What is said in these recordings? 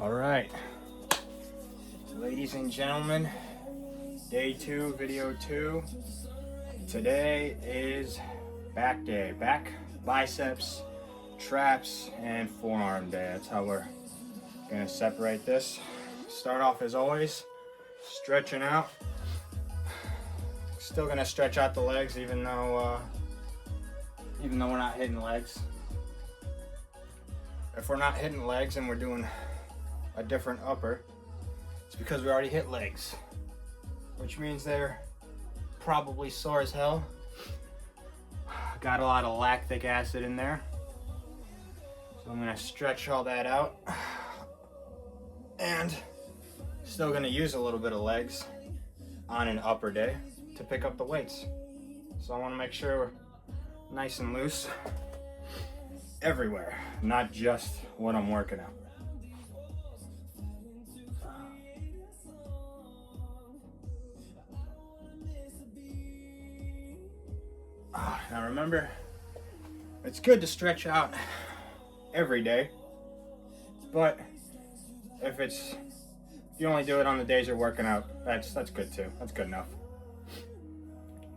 All right, ladies and gentlemen, day 2, video 2. Today is back day. Back, biceps, traps, and forearm day. That's how we're gonna separate this. Start off as always, stretching out. Still gonna stretch out the legs even though we're not hitting legs. If we're not hitting legs and we're doing a different upper, it's because we already hit legs, which means they're probably sore as hell. Got a lot of lactic acid in there, so I'm gonna stretch all that out, and still gonna use a little bit of legs on an upper day to pick up the weights. So I want to make sure we're nice and loose everywhere, not just when I'm working out. Now remember, it's good to stretch out every day, but if you only do it on the days you're working out, that's good too. That's good enough.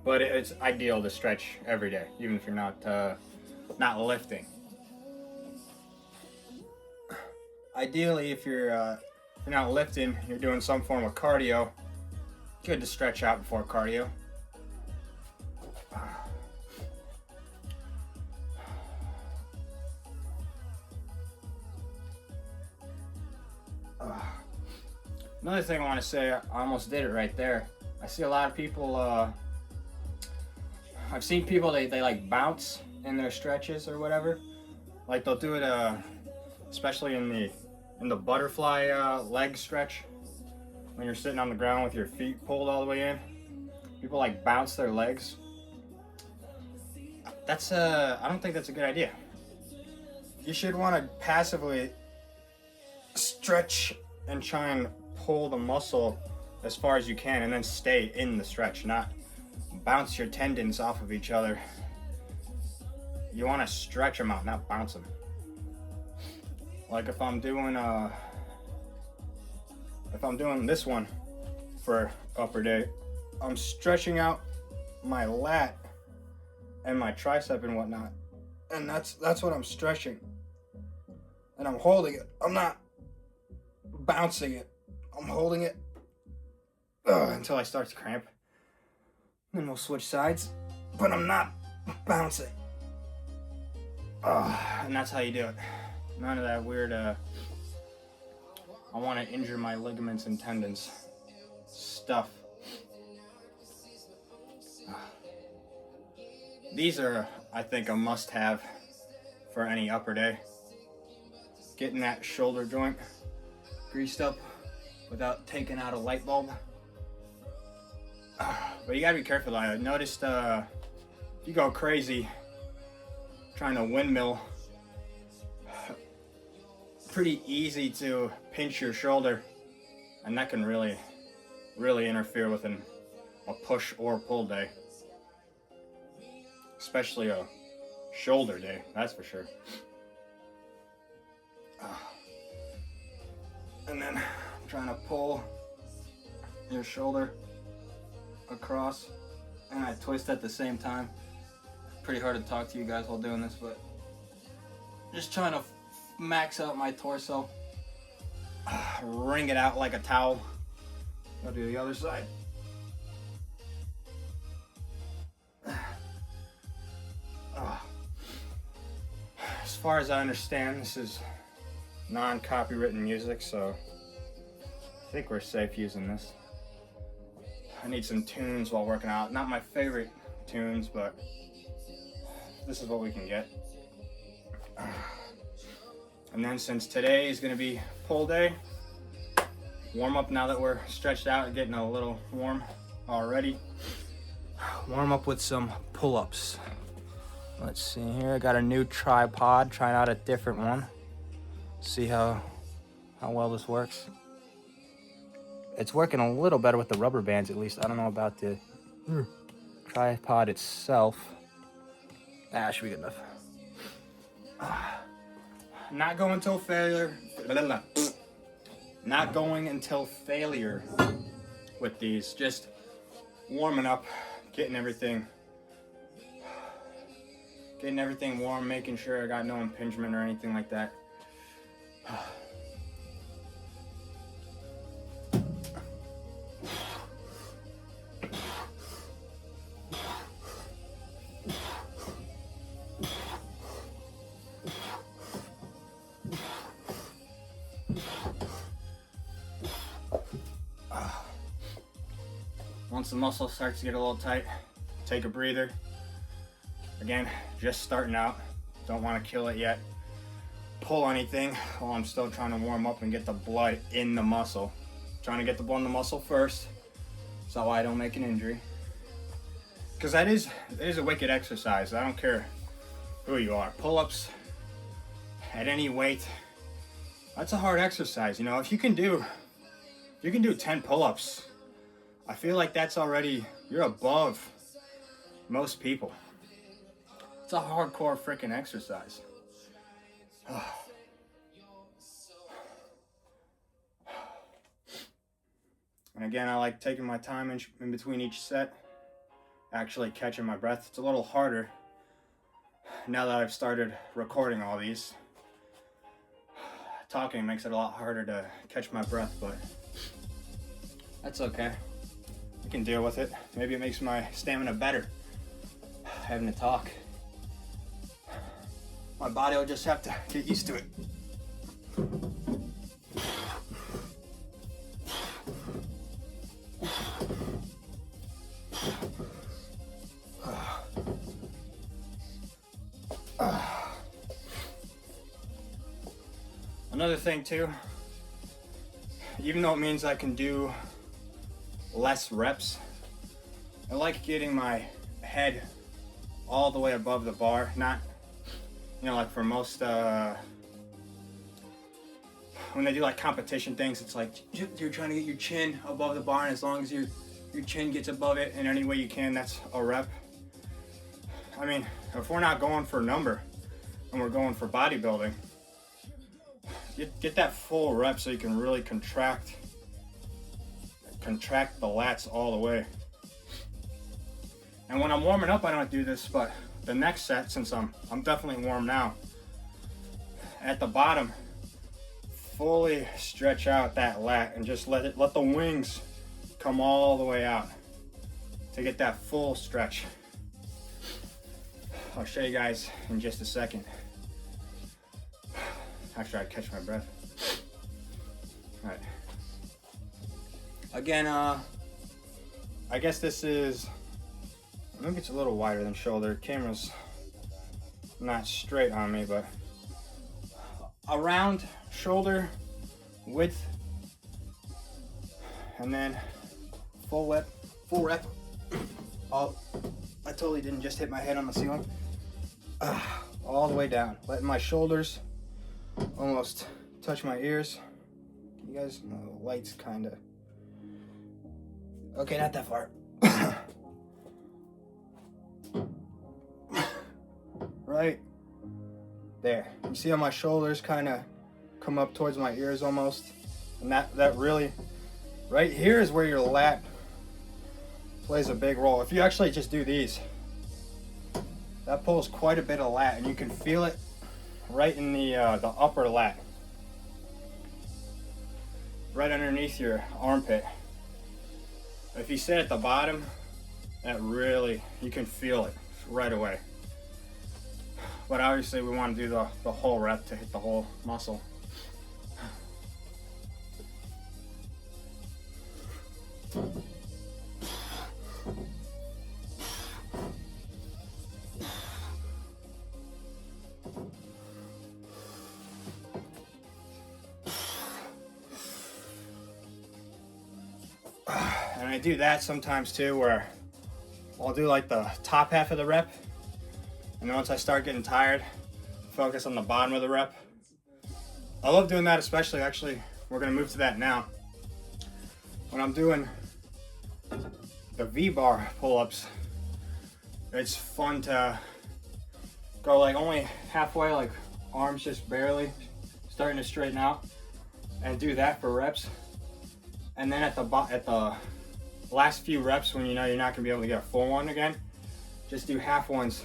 But it's ideal to stretch every day, even if you're not lifting. Ideally, if you're not lifting, you're doing some form of cardio, good to stretch out before cardio. Another thing I want to say, I almost did it right there. I see a lot of people, I've seen people, they like bounce in their stretches or whatever. Like they'll do it, especially in the butterfly leg stretch, when you're sitting on the ground with your feet pulled all the way in. People like bounce their legs. I don't think that's a good idea. You should want to passively stretch and try and pull the muscle as far as you can and then stay in the stretch, not bounce your tendons off of each other. You want to stretch them out, not bounce them. Like if I'm doing this one for upper day, I'm stretching out my lat and my tricep and whatnot, and that's what I'm stretching, and I'm holding it. I'm not bouncing it. I'm holding it until I start to cramp. Then we'll switch sides, but I'm not bouncing. And that's how you do it. None of that weird, I want to injure my ligaments and tendons stuff. These are, I think, a must-have for any upper day. Getting that shoulder joint greased up without taking out a light bulb. But you gotta be careful. I noticed if you go crazy trying to windmill, pretty easy to pinch your shoulder, and that can really interfere with a push or pull day, especially a shoulder day, that's for sure. And then trying to pull your shoulder across, and I twist at the same time. Pretty hard to talk to you guys while doing this, but just trying to max out my torso. Wring it out like a towel. I'll do the other side. As far as I understand, this is non-copywritten music, so I think we're safe using this. I need some tunes while working out. Not my favorite tunes, but this is what we can get. And then since today is going to be pull day, warm up now that we're stretched out and getting a little warm already. Warm up with some pull-ups. Let's see here, I got a new tripod, trying out a different one. See how well this works. It's working a little better with the rubber bands, at least. I don't know about the tripod itself. Should be good enough. Not going till failure. Not going until failure with these, just warming up, getting everything warm, making sure I got no impingement or anything like that. Once the muscle starts to get a little tight, take a breather. Again, just starting out, don't want to kill it yet. Pull anything while I'm still trying to warm up and get the blood in the muscle. Trying to get the blood in the muscle first, so I don't make an injury. Because it is a wicked exercise. I don't care who you are. Pull-ups at any weight, that's a hard exercise. You know, if you can do 10 pull-ups, I feel like that's already, you're above most people. It's a hardcore freaking exercise. And again, I like taking my time in between each set, actually catching my breath. It's a little harder now that I've started recording all these. Talking makes it a lot harder to catch my breath, but that's okay. I can deal with it. Maybe it makes my stamina better, having to talk. My body will just have to get used to it. Another thing too, even though it means I can do less reps, I like getting my head all the way above the bar. Not, you know, like for most when they do like competition things, it's like you're trying to get your chin above the bar, and as long as your chin gets above it in any way you can, that's a rep. I mean, if we're not going for a number and we're going for bodybuilding, get that full rep so you can really contract the lats all the way. And when I'm warming up, I don't do this, but the next set, since I'm definitely warm now, at the bottom, fully stretch out that lat and just let the wings come all the way out to get that full stretch. I'll show you guys in just a second after I catch my breath. All right. Again, I guess this is, I think it's a little wider than shoulder. Camera's not straight on me, but around shoulder width, and then full rep. Oh, I totally didn't just hit my head on the ceiling. All the way down, letting my shoulders almost touch my ears. You guys know the light's kind of, okay, not that far. Right there. You see how my shoulders kind of come up towards my ears almost? And that really, right here is where your lat plays a big role. If you actually just do these, that pulls quite a bit of lat, and you can feel it right in the upper lat, right underneath your armpit. If you sit at the bottom, that really, you can feel it right away. But obviously we want to do the whole rep to hit the whole muscle. And I do that sometimes too, where I'll do like the top half of the rep, and then once I start getting tired, focus on the bottom of the rep. I love doing that, especially, actually, we're gonna move to that now. When I'm doing the V-bar pull-ups, it's fun to go like only halfway, like arms just barely starting to straighten out. and do that for reps. And then at the last few reps, when you know you're not gonna be able to get a full one again, just do half ones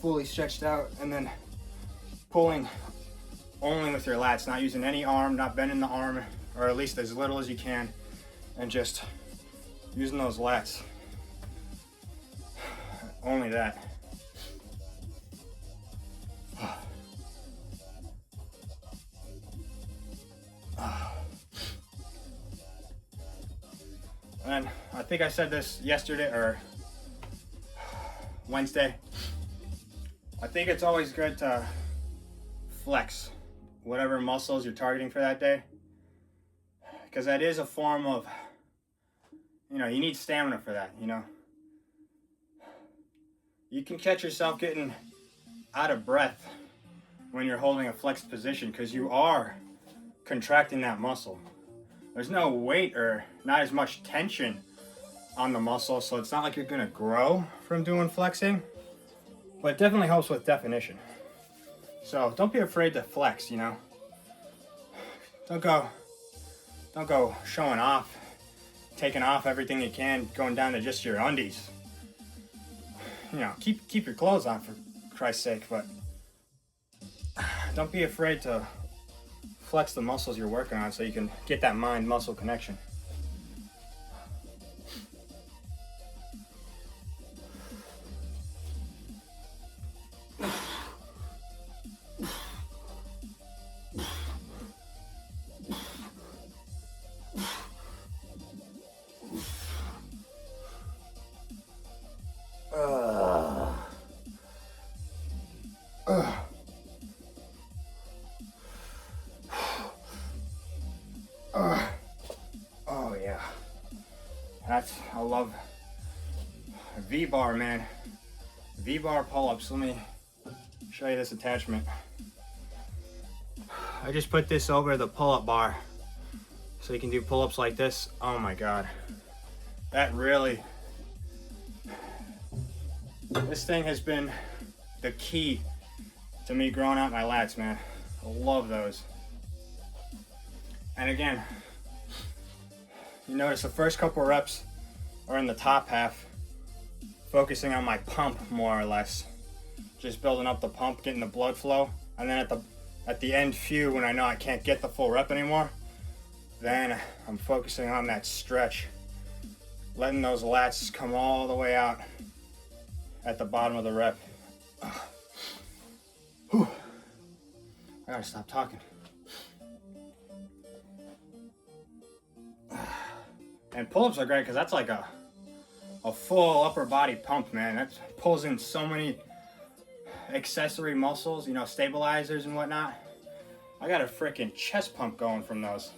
fully stretched out, and then pulling only with your lats, not using any arm, not bending the arm, or at least as little as you can, and just using those lats. Only that. And I think I said this yesterday or Wednesday. I think it's always good to flex whatever muscles you're targeting for that day, because that is a form of, you need stamina for that. You can catch yourself getting out of breath when you're holding a flexed position, because you are contracting that muscle. There's no weight or not as much tension on the muscle, so it's not like you're gonna grow from doing flexing, but it definitely helps with definition. So don't be afraid to flex, Don't go showing off, taking off everything you can, going down to just your undies. Keep your clothes on for Christ's sake, but don't be afraid to flex the muscles you're working on so you can get that mind-muscle connection. Oh yeah, I love V-bar, man. V-bar pull-ups. Let me show you this attachment. I just put this over the pull-up bar so you can do pull-ups like this. Oh my god, that really, this thing has been the key to me growing out my lats, man. I love those. And again, you notice the first couple reps are in the top half, focusing on my pump more or less, just building up the pump, getting the blood flow. And then at the end few, when I know I can't get the full rep anymore, then I'm focusing on that stretch, letting those lats come all the way out at the bottom of the rep. Whew. I gotta stop talking. And pull-ups are great because that's like a full upper body pump, man. That pulls in so many accessory muscles, stabilizers and whatnot. I got a freaking chest pump going from those.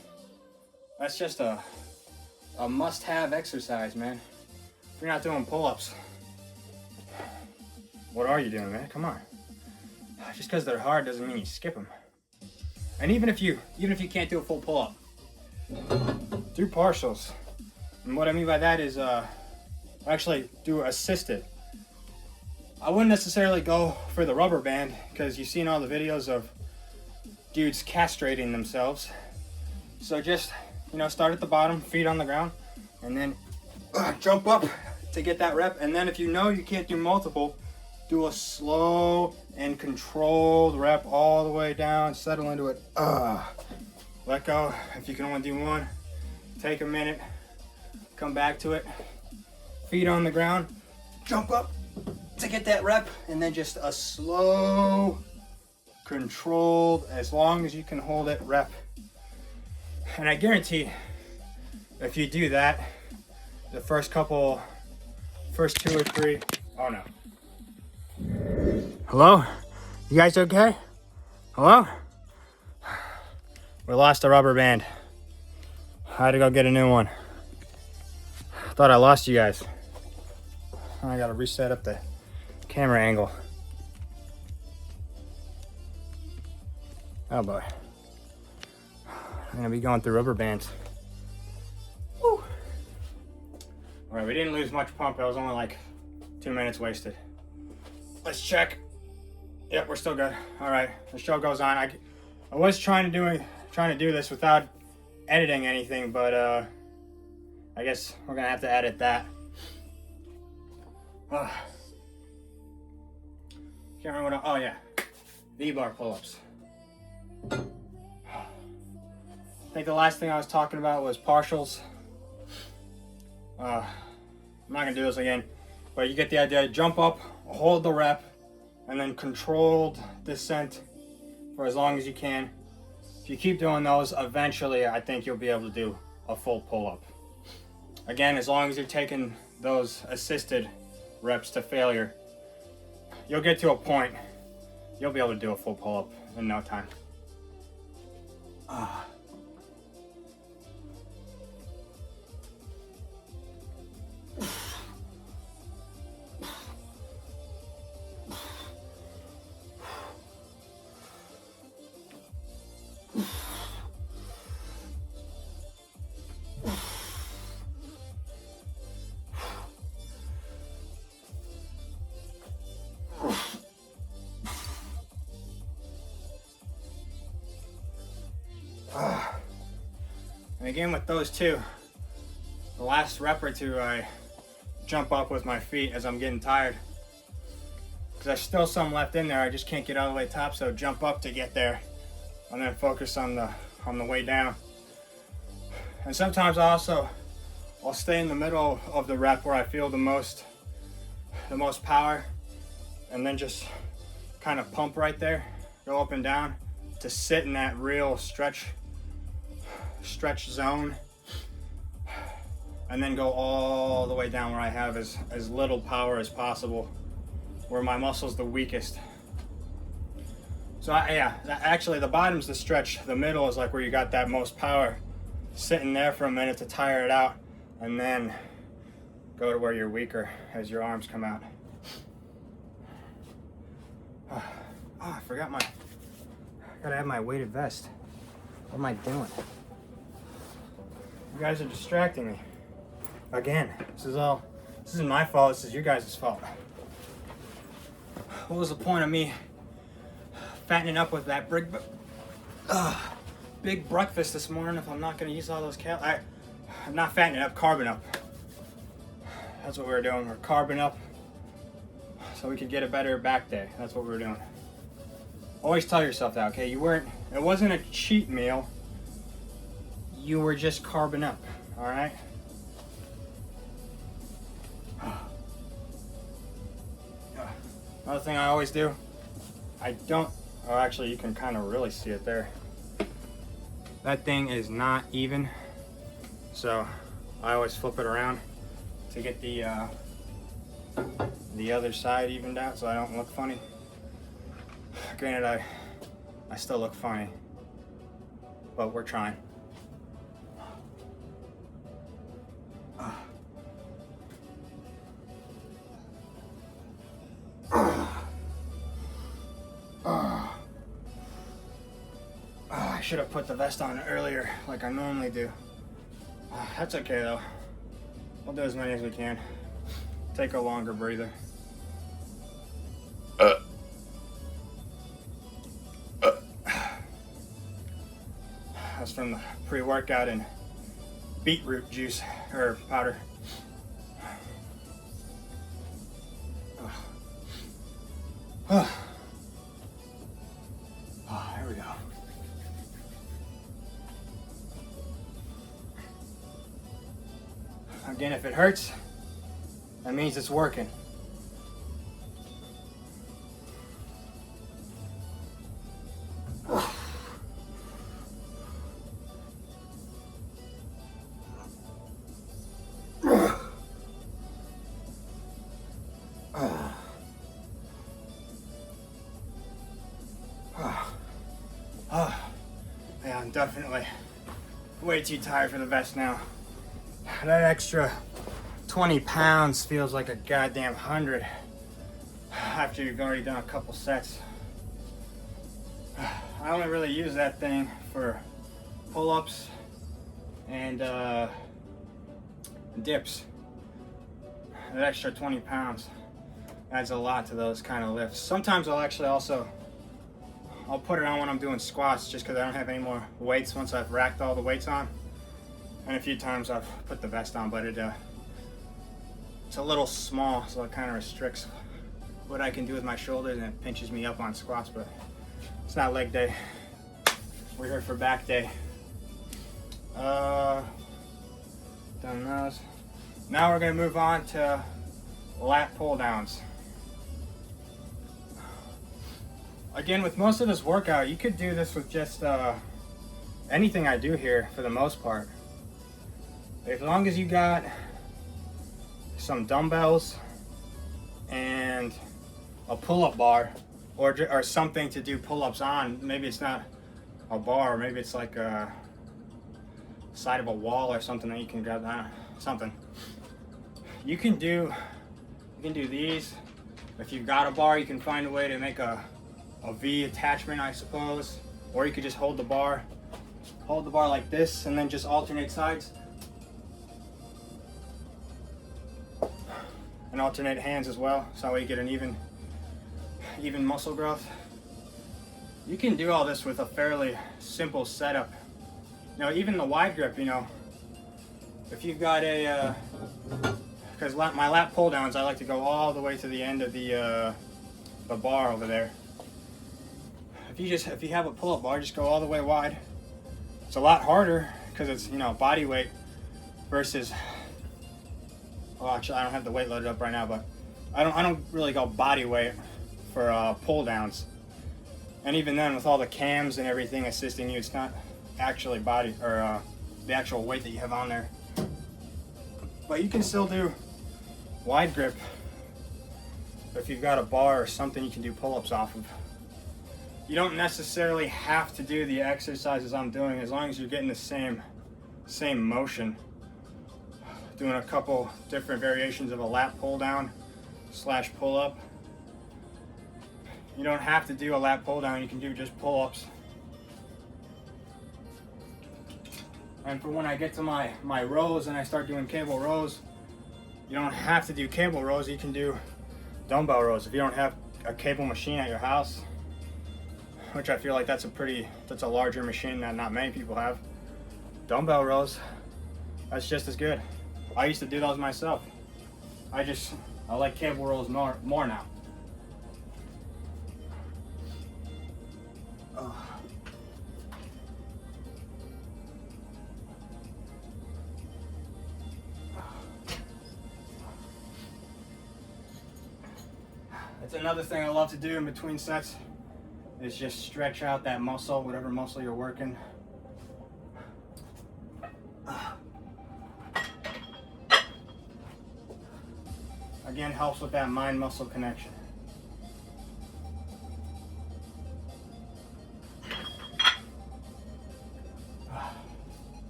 That's just a must-have exercise, man. If you're not doing pull-ups, what are you doing, man? Come on. Just because they're hard doesn't mean you skip them. And even if you can't do a full pull-up, do partials. And what I mean by that is actually do assisted. I wouldn't necessarily go for the rubber band because you've seen all the videos of dudes castrating themselves. So just, start at the bottom, feet on the ground, and then jump up to get that rep. And then if you know you can't do multiple, do a slow and controlled rep all the way down, settle into it. Let go. If you can only do one, take a minute, come back to it, feet on the ground, jump up to get that rep, and then just a slow, controlled, as long as you can hold it, rep. And I guarantee if you do that, the first two or three, oh no. Hello? You guys okay? Hello? We lost the rubber band. I had to go get a new one. Thought I lost you guys. I gotta reset up the camera angle. Oh boy. I'm gonna be going through rubber bands. Woo. All right, we didn't lose much pump. That was only like 2 minutes wasted. Let's check. Yep, we're still good. All right, the show goes on. I was trying to do this without editing anything, but I guess we're gonna have to edit that. Can't remember what oh yeah, V-bar pull-ups. I think the last thing I was talking about was partials. I'm not gonna do this again, but you get the idea. Jump up, hold the rep, and then controlled descent for as long as you can. If you keep doing those, eventually I think you'll be able to do a full pull-up. Again, as long as you're taking those assisted reps to failure, you'll get to a point, you'll be able to do a full pull-up in no time. And again with those two, the last rep or two I jump up with my feet as I'm getting tired. Because there's still some left in there, I just can't get all the way top, so jump up to get there. And then focus on the way down. And sometimes I'll stay in the middle of the rep where I feel the most power, and then just kind of pump right there, go up and down to sit in that real stretch zone, and then go all the way down where I have as little power as possible, where my muscle's the weakest. So actually the bottom's the stretch, the middle is like where you got that most power. Sitting there for a minute to tire it out, and then go to where you're weaker as your arms come out. I forgot gotta have my weighted vest. What am I doing? You guys are distracting me. Again, this isn't my fault, this is you guys' fault. What was the point of me fattening up with that big breakfast this morning if I'm not gonna use all those calories? I'm not fattening up, carbing up. That's what we were doing, we're carbing up so we could get a better back day. That's what we were doing. Always tell yourself that, okay? It wasn't a cheat meal. You were just carbing up, all right? Another thing I always do, actually you can kind of really see it there. That thing is not even, so I always flip it around to get the other side evened out so I don't look funny. Granted, I still look funny, but we're trying. I should have put the vest on earlier like I normally do. That's okay though. We'll do as many as we can. Take a longer breather. That's from the pre-workout and beetroot juice or powder. There we go. Again, if it hurts, that means it's working. Yeah, I'm definitely way too tired for the vest now. That extra 20 pounds feels like a goddamn 100 after you've already done a couple sets. I only really use that thing for pull-ups and dips. That extra 20 pounds adds a lot to those kind of lifts. Sometimes I'll I'll put it on when I'm doing squats just because I don't have any more weights once I've racked all the weights on. And a few times I've put the vest on, but it's a little small, so it kind of restricts what I can do with my shoulders, and it pinches me up on squats. But it's not leg day. We're here for back day. Done those. Now we're gonna move on to lat pull downs. Again, with most of this workout, you could do this with just anything I do here for the most part. As long as you got some dumbbells and a pull-up bar, or something to do pull-ups on. Maybe it's not a bar, maybe it's like a side of a wall or something that you can grab that, something. You can do these. If you've got a bar, you can find a way to make a V attachment, I suppose, or you could just hold the bar like this and then just alternate sides and alternate hands as well, so that way you get an even muscle growth. You can do all this with a fairly simple setup. You know, even the wide grip, you know, if you've got a because my lat pull downs, I like to go all the way to the end of the bar over there. If you have a pull-up bar, just go all the way wide. It's a lot harder because it's, you know, body weight versus, well, actually I don't have the weight loaded up right now, but I don't really go body weight for pull downs. And even then, with all the cams and everything assisting you, it's not actually body or the actual weight that you have on there. But you can still do wide grip if you've got a bar or something you can do pull-ups off of. You don't necessarily have to do the exercises I'm doing, as long as you're getting the same motion. Doing a couple different variations of a lat pull down / pull up. You don't have to do a lat pull down, you can do just pull ups. And for when I get to my rows and I start doing cable rows, you don't have to do cable rows, you can do dumbbell rows. If you don't have a cable machine at your house, which I feel like that's a larger machine that not many people have, dumbbell rows, that's just as good. I used to do those myself. I like cable rows more now. That's another thing I love to do in between sets, is just stretch out that muscle, whatever muscle you're working. Again, helps with that mind-muscle connection.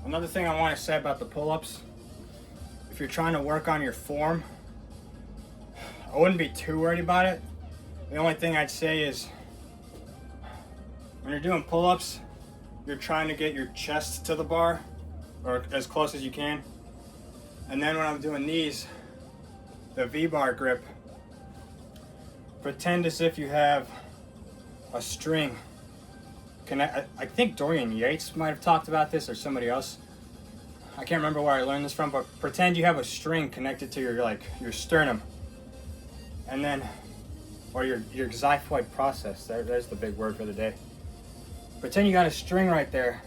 Another thing I want to say about the pull-ups, if you're trying to work on your form, I wouldn't be too worried about it. The only thing I'd say is, when you're doing pull-ups, you're trying to get your chest to the bar, or as close as you can. And then when I'm doing these, the V-bar grip, pretend as if you have a string. I think Dorian Yates might have talked about this, or somebody else. I can't remember where I learned this from, but pretend you have a string connected to your sternum. And then, or your xiphoid process, there's the big word for the day. Pretend you got a string right there,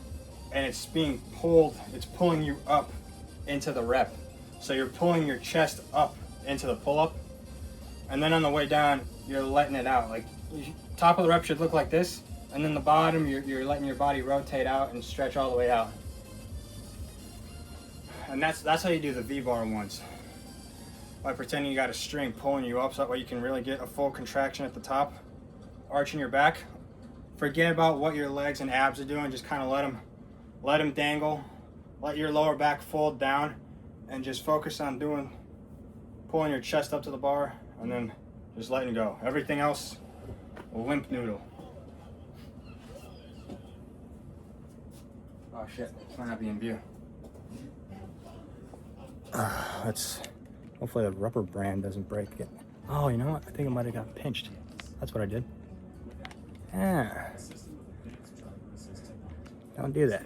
and it's being pulled, it's pulling you up into the rep. So you're pulling your chest up into the pull-up, and then on the way down, you're letting it out. Like, top of the rep should look like this, and then the bottom, you're letting your body rotate out and stretch all the way out. And that's how you do the V-bar ones. By pretending you got a string pulling you up, so that way you can really get a full contraction at the top, arching your back. Forget about what your legs and abs are doing, just kind of let them dangle, let your lower back fold down, and just focus on pulling your chest up to the bar, and then just letting go. Everything else, limp noodle. Oh shit, it's might not be in view. Hopefully the rubber brand doesn't break it. Oh, you know what? I think it might have got pinched. That's what I did. Yeah. Don't do that.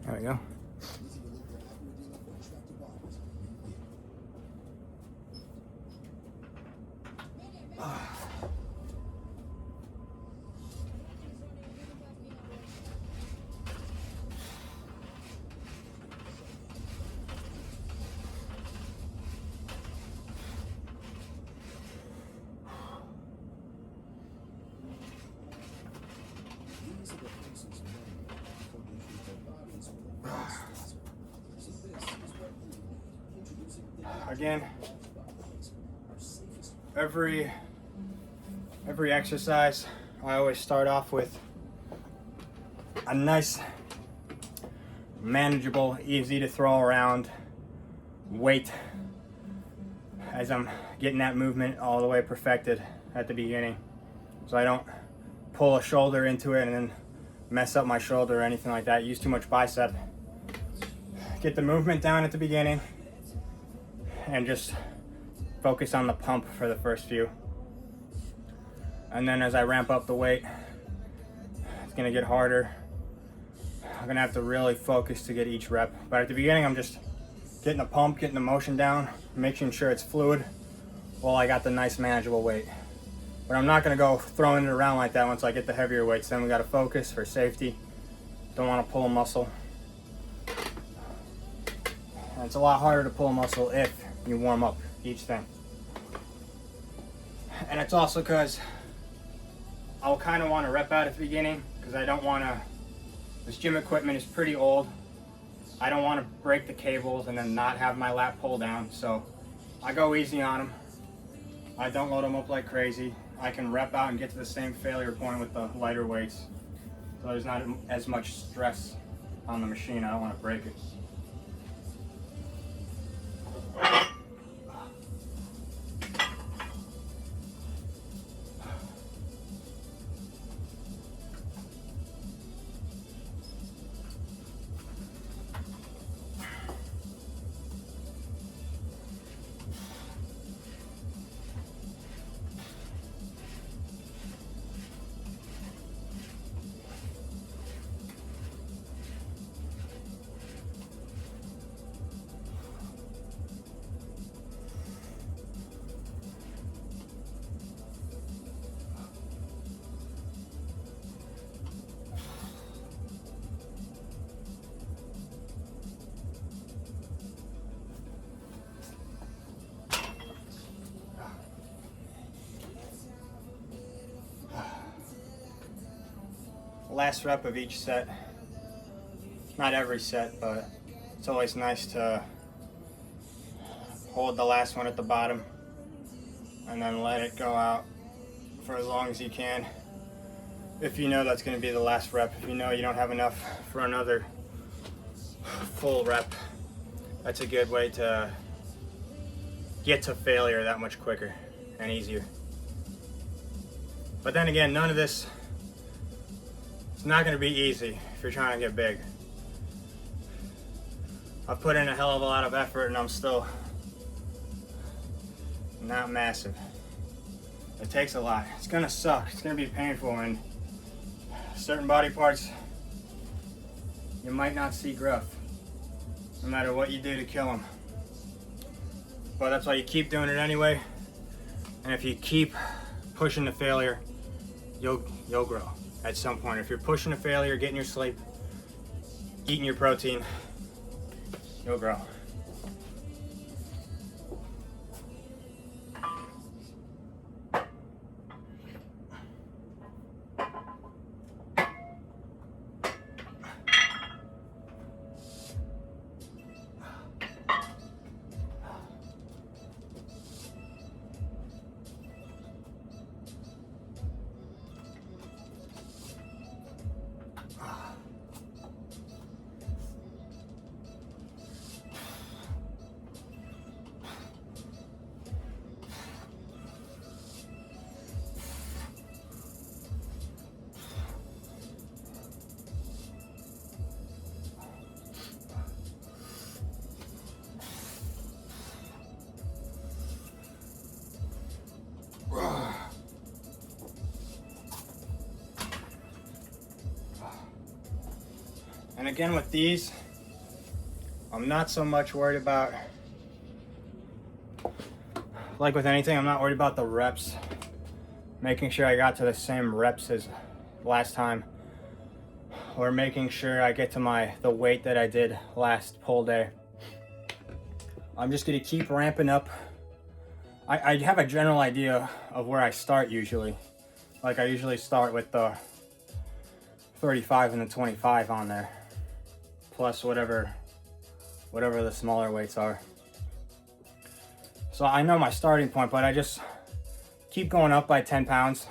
There we go. Again, every exercise, I always start off with a nice, manageable, easy to throw around weight as I'm getting that movement all the way perfected at the beginning, so I don't pull a shoulder into it and then mess up my shoulder or anything like that, use too much bicep. Get the movement down at the beginning and just focus on the pump for the first few. And then as I ramp up the weight, it's gonna get harder. I'm gonna have to really focus to get each rep. But at the beginning, I'm just getting the pump, getting the motion down, making sure it's fluid while I got the nice manageable weight. But I'm not gonna go throwing it around like that once I get the heavier weights. Then we gotta focus for safety. Don't wanna pull a muscle. And it's a lot harder to pull a muscle if you warm up each thing. And it's also because I'll kind of want to rep out at the beginning, because I don't want to, this gym equipment is pretty old. I don't want to break the cables and then not have my lat pull down, so I go easy on them. I don't load them up like crazy. I can rep out and get to the same failure point with the lighter weights, so there's not as much stress on the machine. I don't want to break it. Last rep of each set. Not every set, but it's always nice to hold the last one at the bottom and then let it go out for as long as you can. If you know that's going to be the last rep, if you know you don't have enough for another full rep, that's a good way to get to failure that much quicker and easier. But then again, none of this, it's not going to be easy if you're trying to get big. I've put in a hell of a lot of effort and I'm still not massive. It takes a lot. It's going to suck. It's going to be painful, and certain body parts, you might not see growth no matter what you do to kill them. But that's why you keep doing it anyway. And if you keep pushing to failure, you'll grow at some point. If you're pushing to failure, getting your sleep, eating your protein, you'll grow. And again with these, I'm not so much worried about, like with anything, I'm not worried about the reps. Making sure I got to the same reps as last time, or making sure I get to the weight that I did last pull day. I'm just gonna keep ramping up. I have a general idea of where I start usually. Like I usually start with the 35 and the 25 on there, plus whatever the smaller weights are. So I know my starting point, but I just keep going up by 10 pounds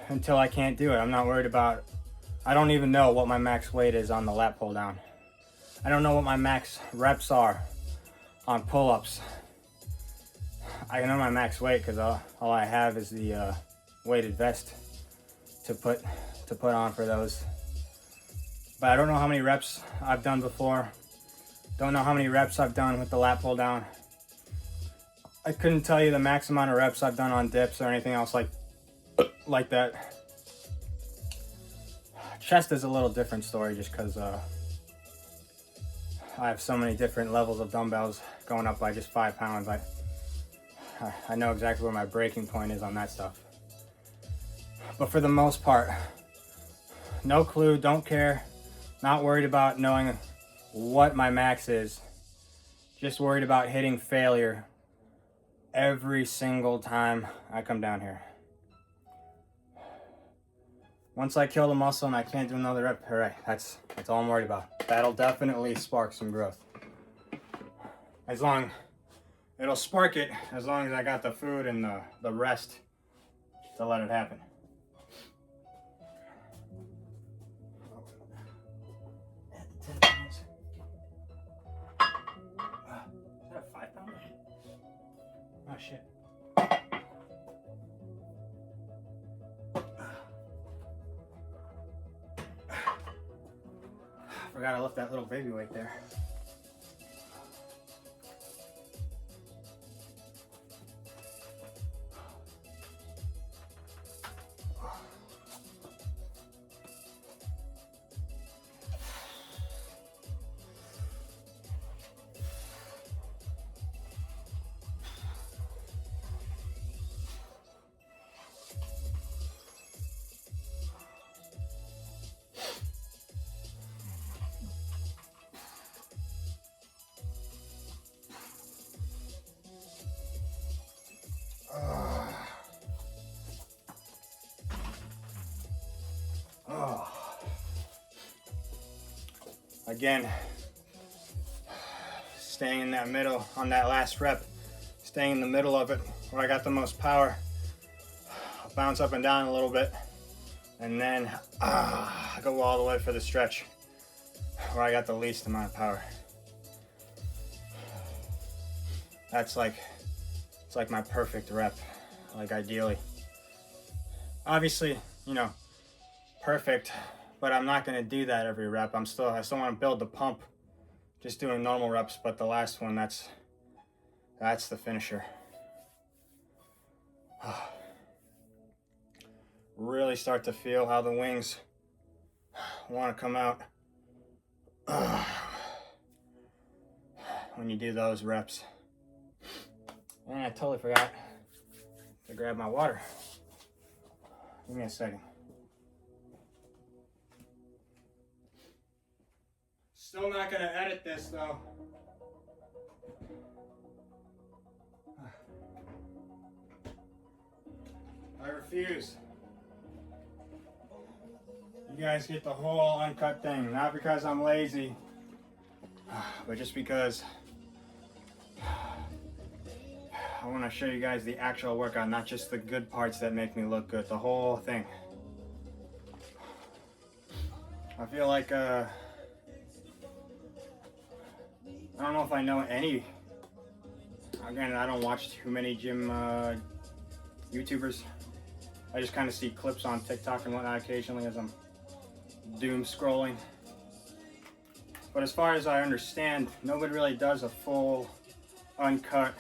until I can't do it. I'm not worried about, I don't even know what my max weight is on the lat pull down. I don't know what my max reps are on pull-ups. I know my max weight because all I have is the weighted vest to put on for those. But I don't know how many reps I've done before. Don't know how many reps I've done with the lat pull down. I couldn't tell you the max amount of reps I've done on dips or anything else like that. Chest is a little different story just because I have so many different levels of dumbbells going up by just 5 pounds. I know exactly where my breaking point is on that stuff. But for the most part, no clue, don't care, not worried about knowing what my max is, just worried about hitting failure every single time I come down here. Once I kill the muscle and I can't do another rep, all right, that's all I'm worried about. That'll definitely spark some growth. It'll spark it as long as I got the food and the rest to let it happen. Is that a 5 pounder? Oh shit. Forgot I left that little baby weight there. Again, staying in that middle on that last rep, staying in the middle of it where I got the most power. I'll bounce up and down a little bit and then go all the way for the stretch where I got the least amount of power. It's like my perfect rep, like ideally. Obviously, you know, perfect, but I'm not gonna do that every rep. I still wanna build the pump, just doing normal reps, but the last one, that's the finisher. Really start to feel how the wings wanna come out when you do those reps. And I totally forgot to grab my water. Give me a second. Still not gonna edit this though. I refuse. You guys get the whole uncut thing, not because I'm lazy, but just because I want to show you guys the actual workout, not just the good parts that make me look good, the whole thing. I feel like I don't know if I know any. Again, I don't watch too many gym YouTubers. I just kind of see clips on TikTok and whatnot occasionally as I'm doom scrolling. But as far as I understand, nobody really does a full uncut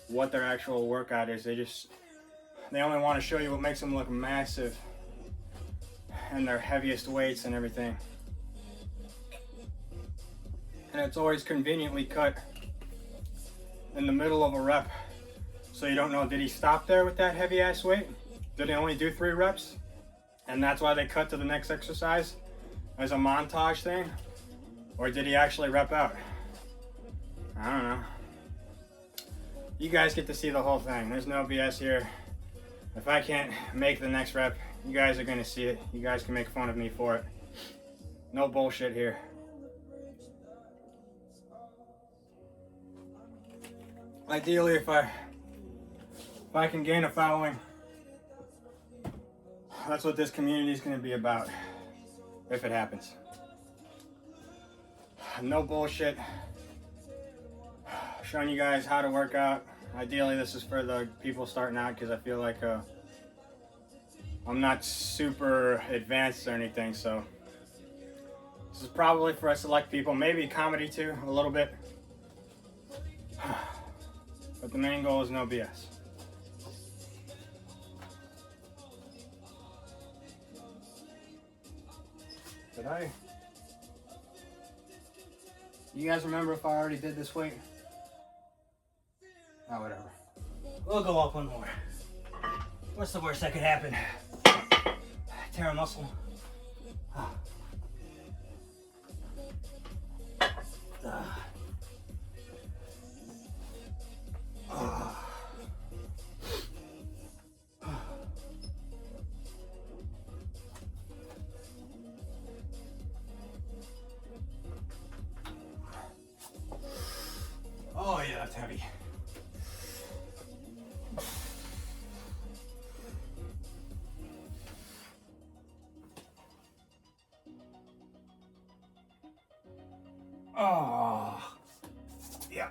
what their actual workout is. They only want to show you what makes them look massive and their heaviest weights and everything. And it's always conveniently cut in the middle of a rep. So you don't know, did he stop there with that heavy ass weight? Did he only do 3 reps? And that's why they cut to the next exercise as a montage thing? Or did he actually rep out? I don't know. You guys get to see the whole thing. There's no BS here. If I can't make the next rep, you guys are gonna see it. You guys can make fun of me for it. No bullshit here. Ideally, if I can gain a following, that's what this community is going to be about, if it happens. No bullshit. Showing you guys how to work out. Ideally, this is for the people starting out, because I feel like I'm not super advanced or anything, so this is probably for select people, maybe comedy too, a little bit. But the main goal is no BS. Did I? You guys remember if I already did this weight? Oh, whatever. We'll go up one more. What's the worst that could happen? Tear a muscle. Oh yeah, that's heavy. Oh, yeah.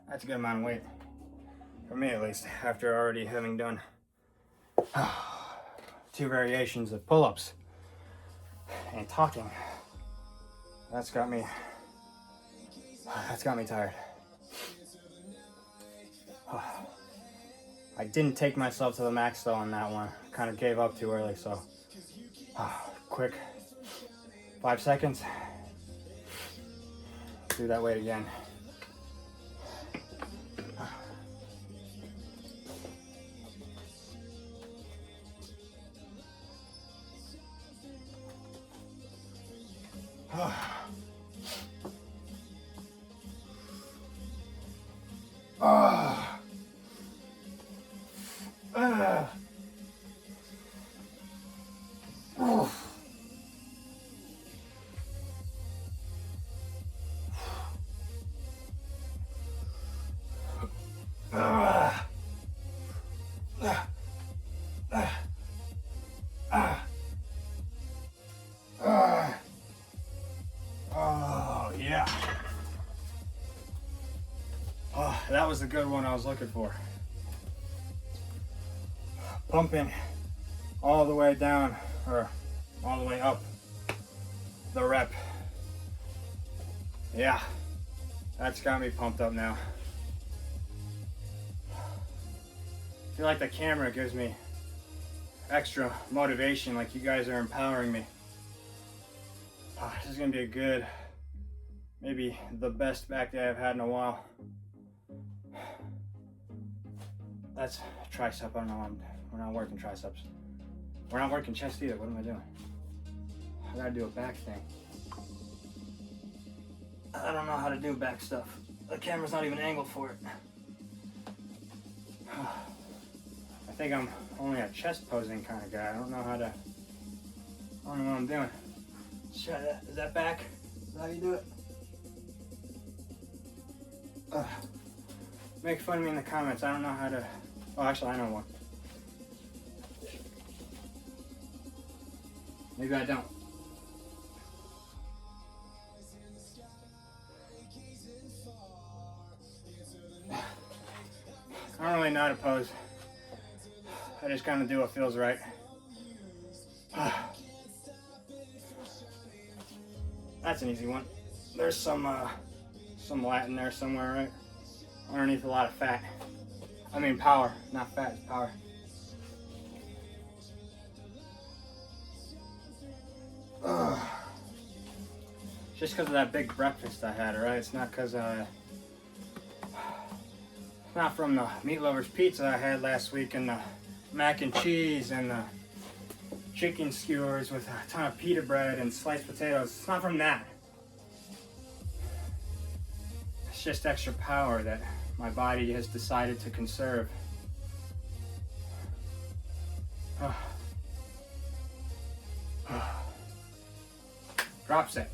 That's a good amount of weight. For me at least, after already having done 2 variations of pull-ups and talking. That's got me tired. I didn't take myself to the max though on that one. Kind of gave up too early, so quick 5 seconds. Do that weight again. Oh yeah. Oh, that was the good one I was looking for. Pumping all the way down, or all the way up the rep. Yeah, that's got me pumped up now. I feel like the camera gives me extra motivation, like you guys are empowering me. This is gonna be a good, maybe the best back day I've had in a while. That's tricep. I don't know. We're not working triceps. We're not working chest either. What am I doing? I gotta do a back thing. I don't know how to do back stuff. The camera's not even angled for it. I think I'm only a chest posing kind of guy. I don't know what I'm doing. Let's try that. Is that back? Is that how you do it? Make fun of me in the comments. I don't know how to. Oh, actually, I know one. Maybe I don't. I don't really know how to pose. I just kind of do what feels right. That's an easy one. There's some Latin there somewhere, right? Underneath a lot of fat. I mean power, not fat, it's power. Just because of that big breakfast I had, right? It's not because not from the Meat Lovers pizza I had last week and the mac and cheese and the chicken skewers with a ton of pita bread and sliced potatoes. It's not from that. It's just extra power that my body has decided to conserve. Drop set.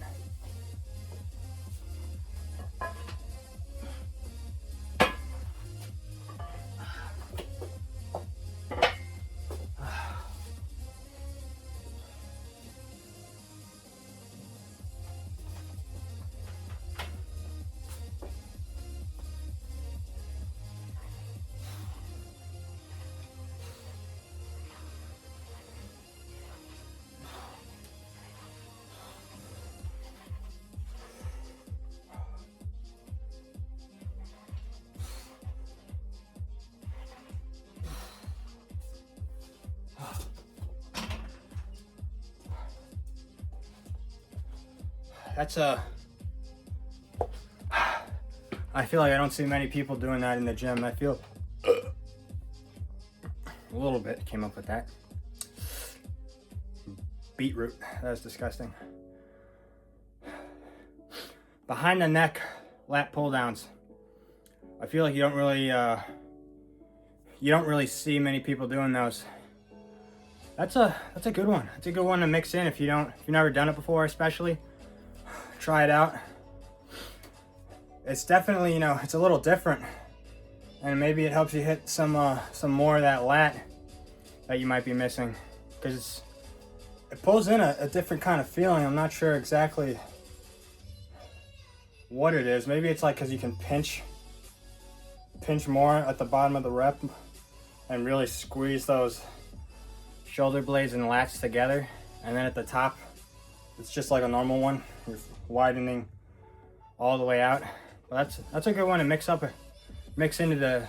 That's I feel like I don't see many people doing that in the gym. I feel a little bit came up with that. Beetroot, that was disgusting. Behind the neck lat pull downs. I feel like you don't really see many people doing those. That's a good one. It's a good one to mix in if you've never done it before, especially. Try it out. It's definitely, it's a little different, and maybe it helps you hit some more of that lat that you might be missing, because it pulls in a different kind of feeling. I'm not sure exactly what it is. Maybe it's like because you can pinch more at the bottom of the rep and really squeeze those shoulder blades and lats together, and then at the top it's just like a normal one. You're widening all the way out. But that's a good one to mix into the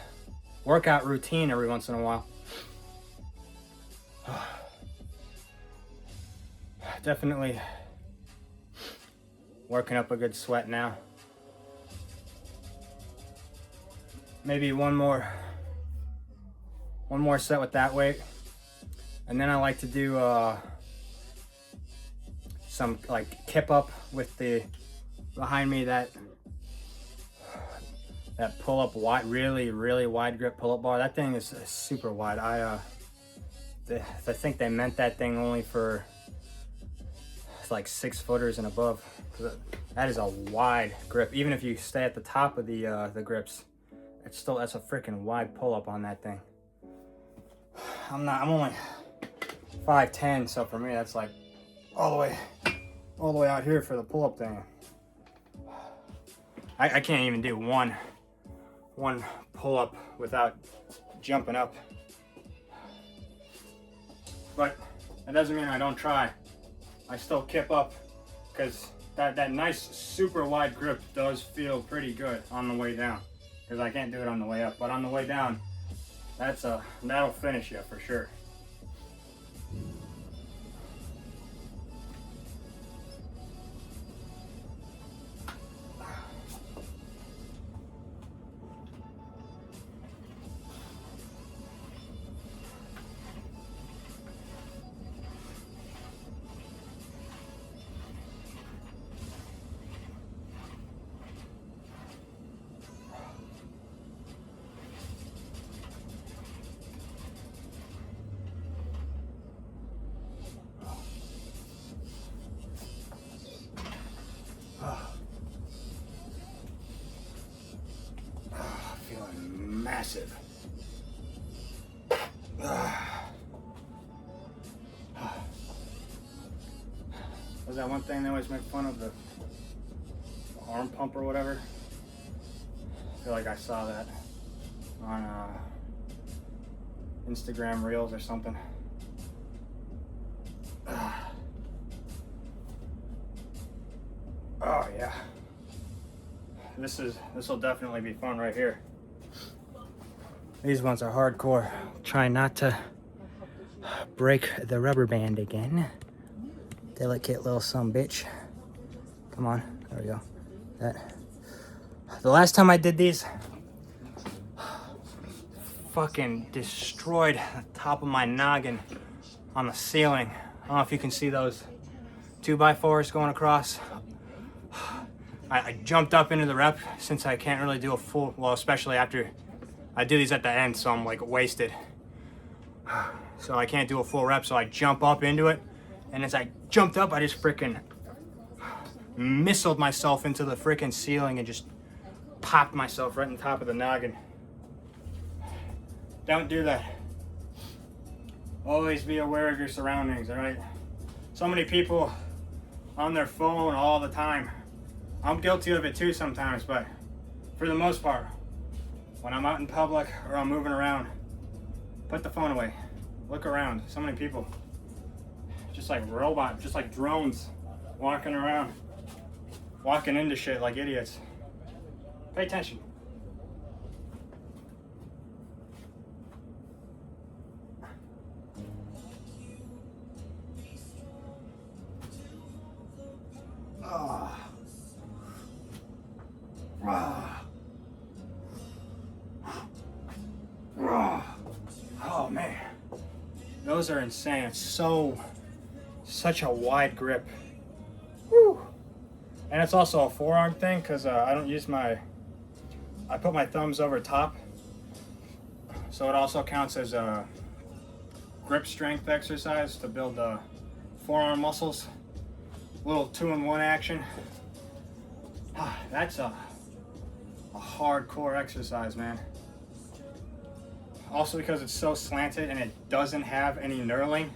workout routine every once in a while. Definitely working up a good sweat now. Maybe one more set with that weight, and then I like to do some like kip up with the behind me, that pull up wide, really wide grip pull up bar. That thing is super wide. I think they meant that thing only for like 6-footers and above. That is a wide grip. Even if you stay at the top of the grips, that's a freaking wide pull up on that thing. I'm only 5'10", so for me that's like all the way out here for the pull-up thing. I can't even do one pull-up without jumping up. But that doesn't mean I don't try. I still kip up, because that nice super wide grip does feel pretty good on the way down, because I can't do it on the way up. But on the way down, that'll finish you for sure. Feeling massive. Was that one thing they always make fun of, the arm pump or whatever? I feel like I saw that on Instagram Reels or something. Oh yeah. This will definitely be fun right here. These ones are hardcore. Try not to break the rubber band again. Delicate little son bitch. Come on, there we go. That. The last time I did these, fucking destroyed the top of my noggin on the ceiling. I don't know if you can see those 2x4s going across. I jumped up into the rep since I can't really do a full, well, especially after I do these at the end, so I'm like wasted. So I can't do a full rep, so I jump up into it. And as I jumped up, I just freaking missiled myself into the freaking ceiling and just popped myself right on top of the noggin. Don't do that. Always be aware of your surroundings, all right? So many people on their phone all the time. I'm guilty of it too sometimes, but for the most part, when I'm out in public or I'm moving around, put the phone away. Look around. So many people, just like robots, just like drones, walking around, walking into shit like idiots. Pay attention. Oh man, those are insane. It's such a wide grip. Woo. And it's also a forearm thing because I don't use I put my thumbs over top, so it also counts as a grip strength exercise to build the forearm muscles. Little 2-in-1 action. That's a hardcore exercise, man. Also because it's so slanted and it doesn't have any knurling.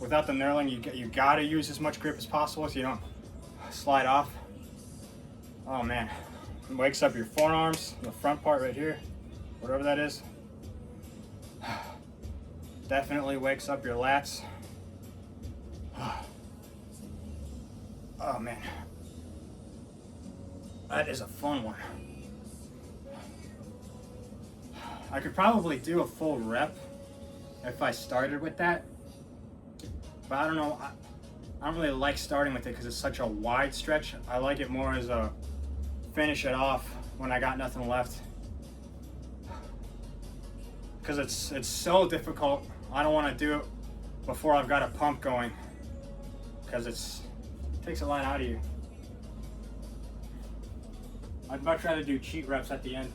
Without the knurling, you gotta use as much grip as possible so you don't slide off. Oh man, it wakes up your forearms, the front part right here, whatever that is. Definitely wakes up your lats. Oh man, that is a fun one. I could probably do a full rep if I started with that, but I don't know, I don't really like starting with it because it's such a wide stretch. I like it more as a finish it off when I got nothing left, because it's so difficult. I don't want to do it before I've got a pump going because it takes a lot out of you. I'd much rather do cheat reps at the end.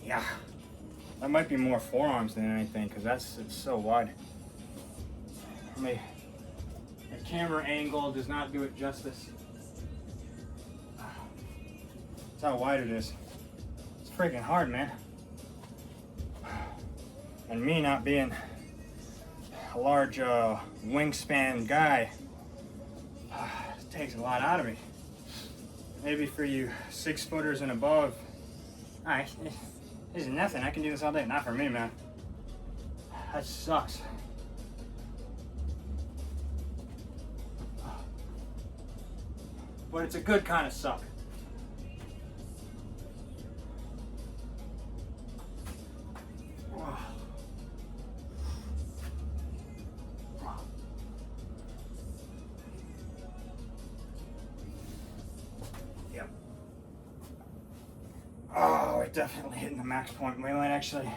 Yeah, that might be more forearms than anything because it's so wide. The camera angle does not do it justice. That's how wide it is. It's freaking hard, man. And me not being a large wingspan guy, it takes a lot out of me. Maybe for you 6-footers and above, alright, this is nothing. I can do this all day. Not for me, man. That sucks. But it's a good kind of suck. Yep. Oh, we're definitely hitting the max point. We might actually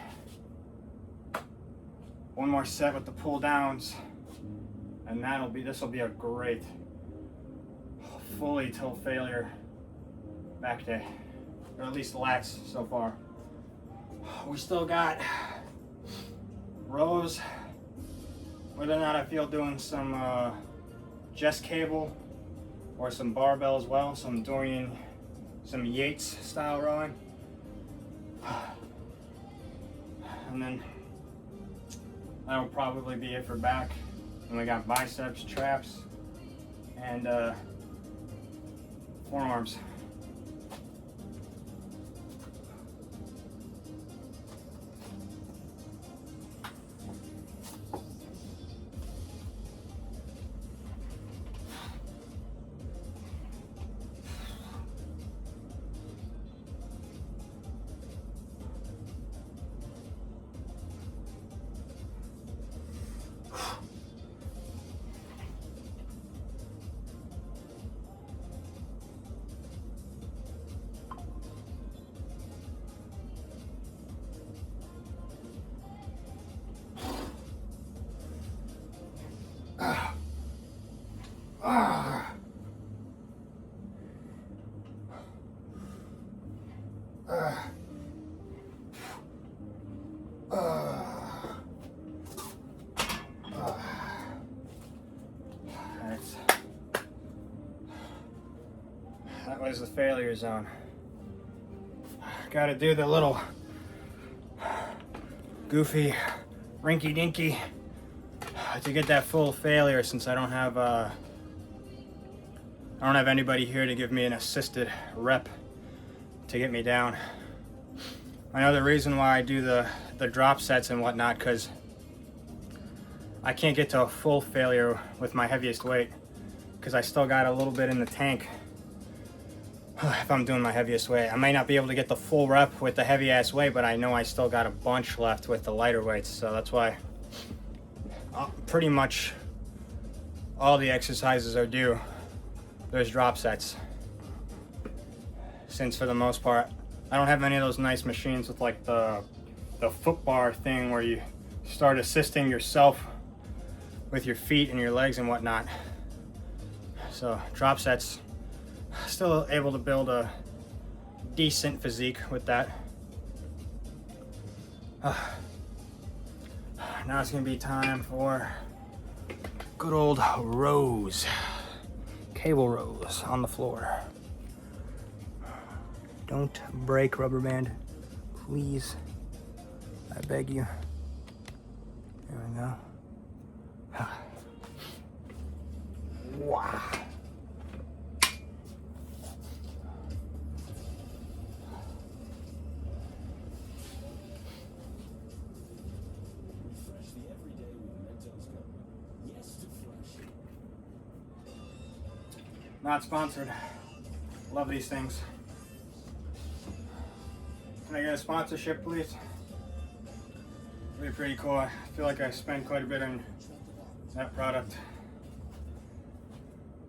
one more set with the pull downs, and this will be a great fully till failure back day, or at least lats so far. We still got rows, whether or not I feel doing some chest cable or some barbell as well, so I'm doing some Yates style rowing. And then that'll probably be it for back. And we got biceps, traps, and forearms. That was the failure zone. Got to do the little goofy rinky dinky to get that full failure, since I don't have anybody here to give me an assisted rep to get me down. I know the reason why I do the drop sets and whatnot, because I can't get to a full failure with my heaviest weight, because I still got a little bit in the tank. If I'm doing my heaviest weight, I may not be able to get the full rep with the heavy ass weight, but I know I still got a bunch left with the lighter weights. So that's why pretty much all the exercises are due those drop sets, since for the most part I don't have any of those nice machines with like the foot bar thing where you start assisting yourself with your feet and your legs and whatnot. So drop sets, still able to build a decent physique with that. Now it's gonna be time for good old rows, cable rows on the floor. Don't break, rubber band, please. I beg you. There we go. Wow. Not sponsored. Love these things. Can I get a sponsorship, please? It'd be pretty cool. I feel like I spend quite a bit on that product.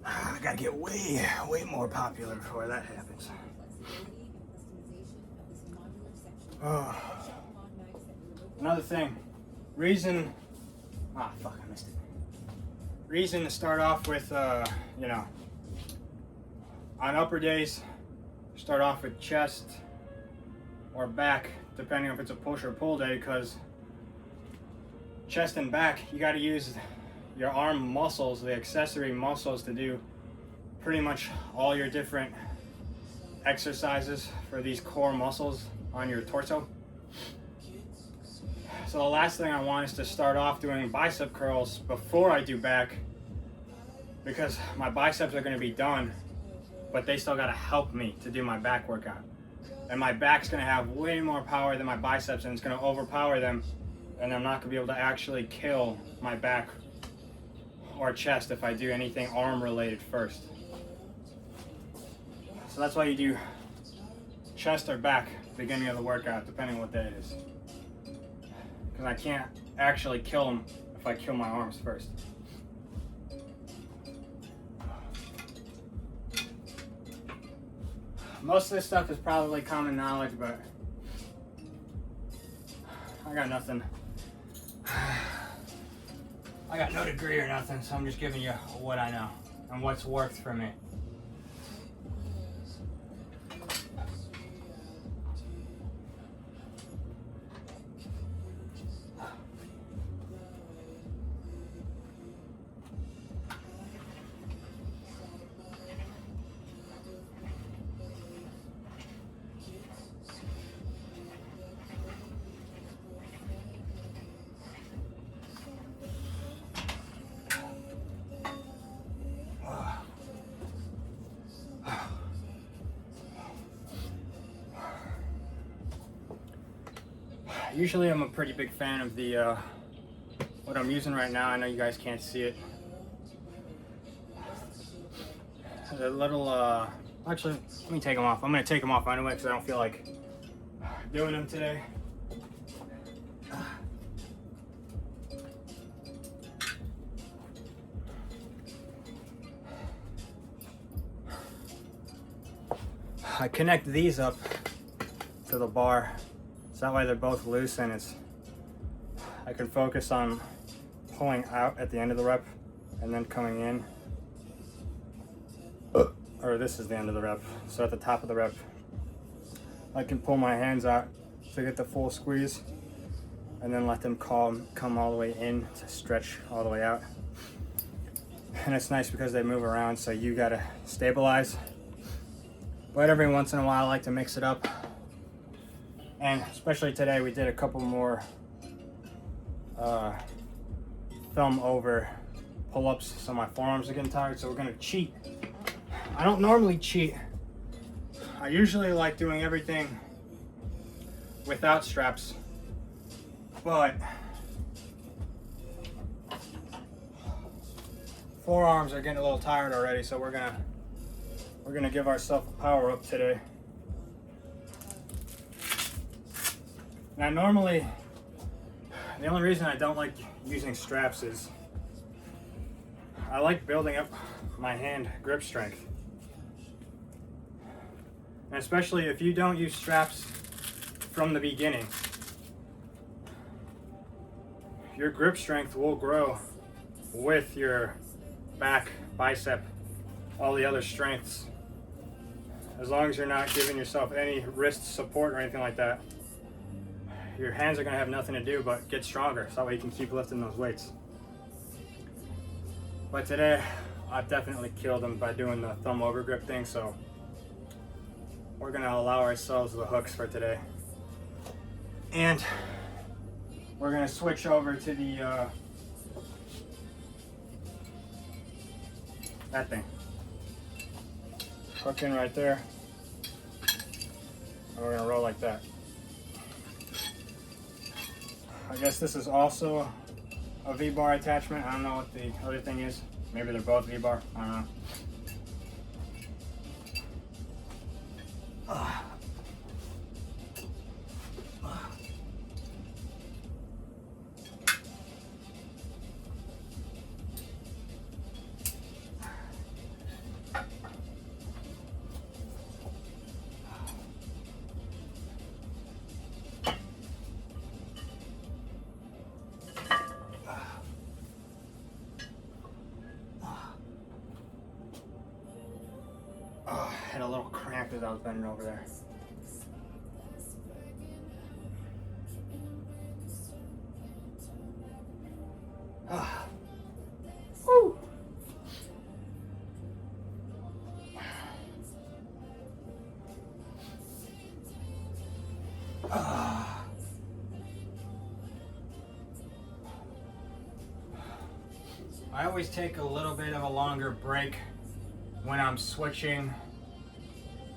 I gotta get way more popular before that happens. Oh. Another thing. Reason I missed it. Reason to start off with, you know, on upper days, start off with chest or back, depending if it's a push or pull day, because chest and back, you got to use your arm muscles, the accessory muscles, to do pretty much all your different exercises for these core muscles on your torso. So the last thing I want is to start off doing bicep curls before I do back, because my biceps are going to be done, but they still got to help me to do my back workout. And my back's going to have way more power than my biceps, and it's going to overpower them, and I'm not going to be able to actually kill my back or chest if I do anything arm related first. So that's why you do chest or back beginning of the workout, depending on what day it is. Because I can't actually kill them if I kill my arms first. Most of this stuff is probably common knowledge, but I got nothing. I got no degree or nothing, so I'm just giving you what I know and what's worked for me. Usually I'm a pretty big fan of the what I'm using right now. I know you guys can't see it. The little actually, let me take them off. I'm gonna take them off anyway because I don't feel like doing them today. I connect these up to the bar, so that way they're both loose, and I can focus on pulling out at the end of the rep and then coming in. Or this is the end of the rep, so at the top of the rep I can pull my hands out to get the full squeeze, and then let them come all the way in to stretch all the way out. And it's nice because they move around, so you gotta stabilize. But every once in a while I like to mix it up. And especially today we did a couple more thumb over pull-ups, so my forearms are getting tired, so we're gonna cheat. I don't normally cheat. I usually like doing everything without straps, but forearms are getting a little tired already, so we're gonna give ourselves a power up today. Now normally, the only reason I don't like using straps is I like building up my hand grip strength. And especially if you don't use straps from the beginning, your grip strength will grow with your back, bicep, all the other strengths. As long as you're not giving yourself any wrist support or anything like that, your hands are gonna have nothing to do but get stronger, so that way you can keep lifting those weights. But today, I've definitely killed them by doing the thumb over grip thing, so we're gonna allow ourselves the hooks for today. And we're gonna switch over to the, that thing. Hook in right there. And we're gonna roll like that. I guess this is also a V-bar attachment. I don't know what the other thing is. Maybe they're both V-bar. I don't know. I had a little cramp as I was bending over there. Woo! I always take a little bit of a longer break when I'm switching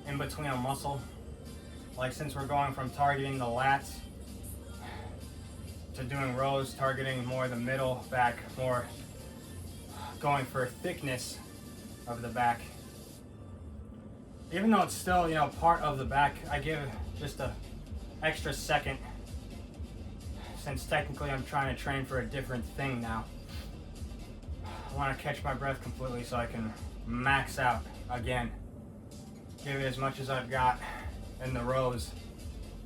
in between a muscle. Like since we're going from targeting the lats to doing rows, targeting more the middle back, more going for thickness of the back. Even though it's still, you know, part of the back, I give just a extra second, since technically I'm trying to train for a different thing now. I want to catch my breath completely so I can max out again. Give it as much as I've got in the rows,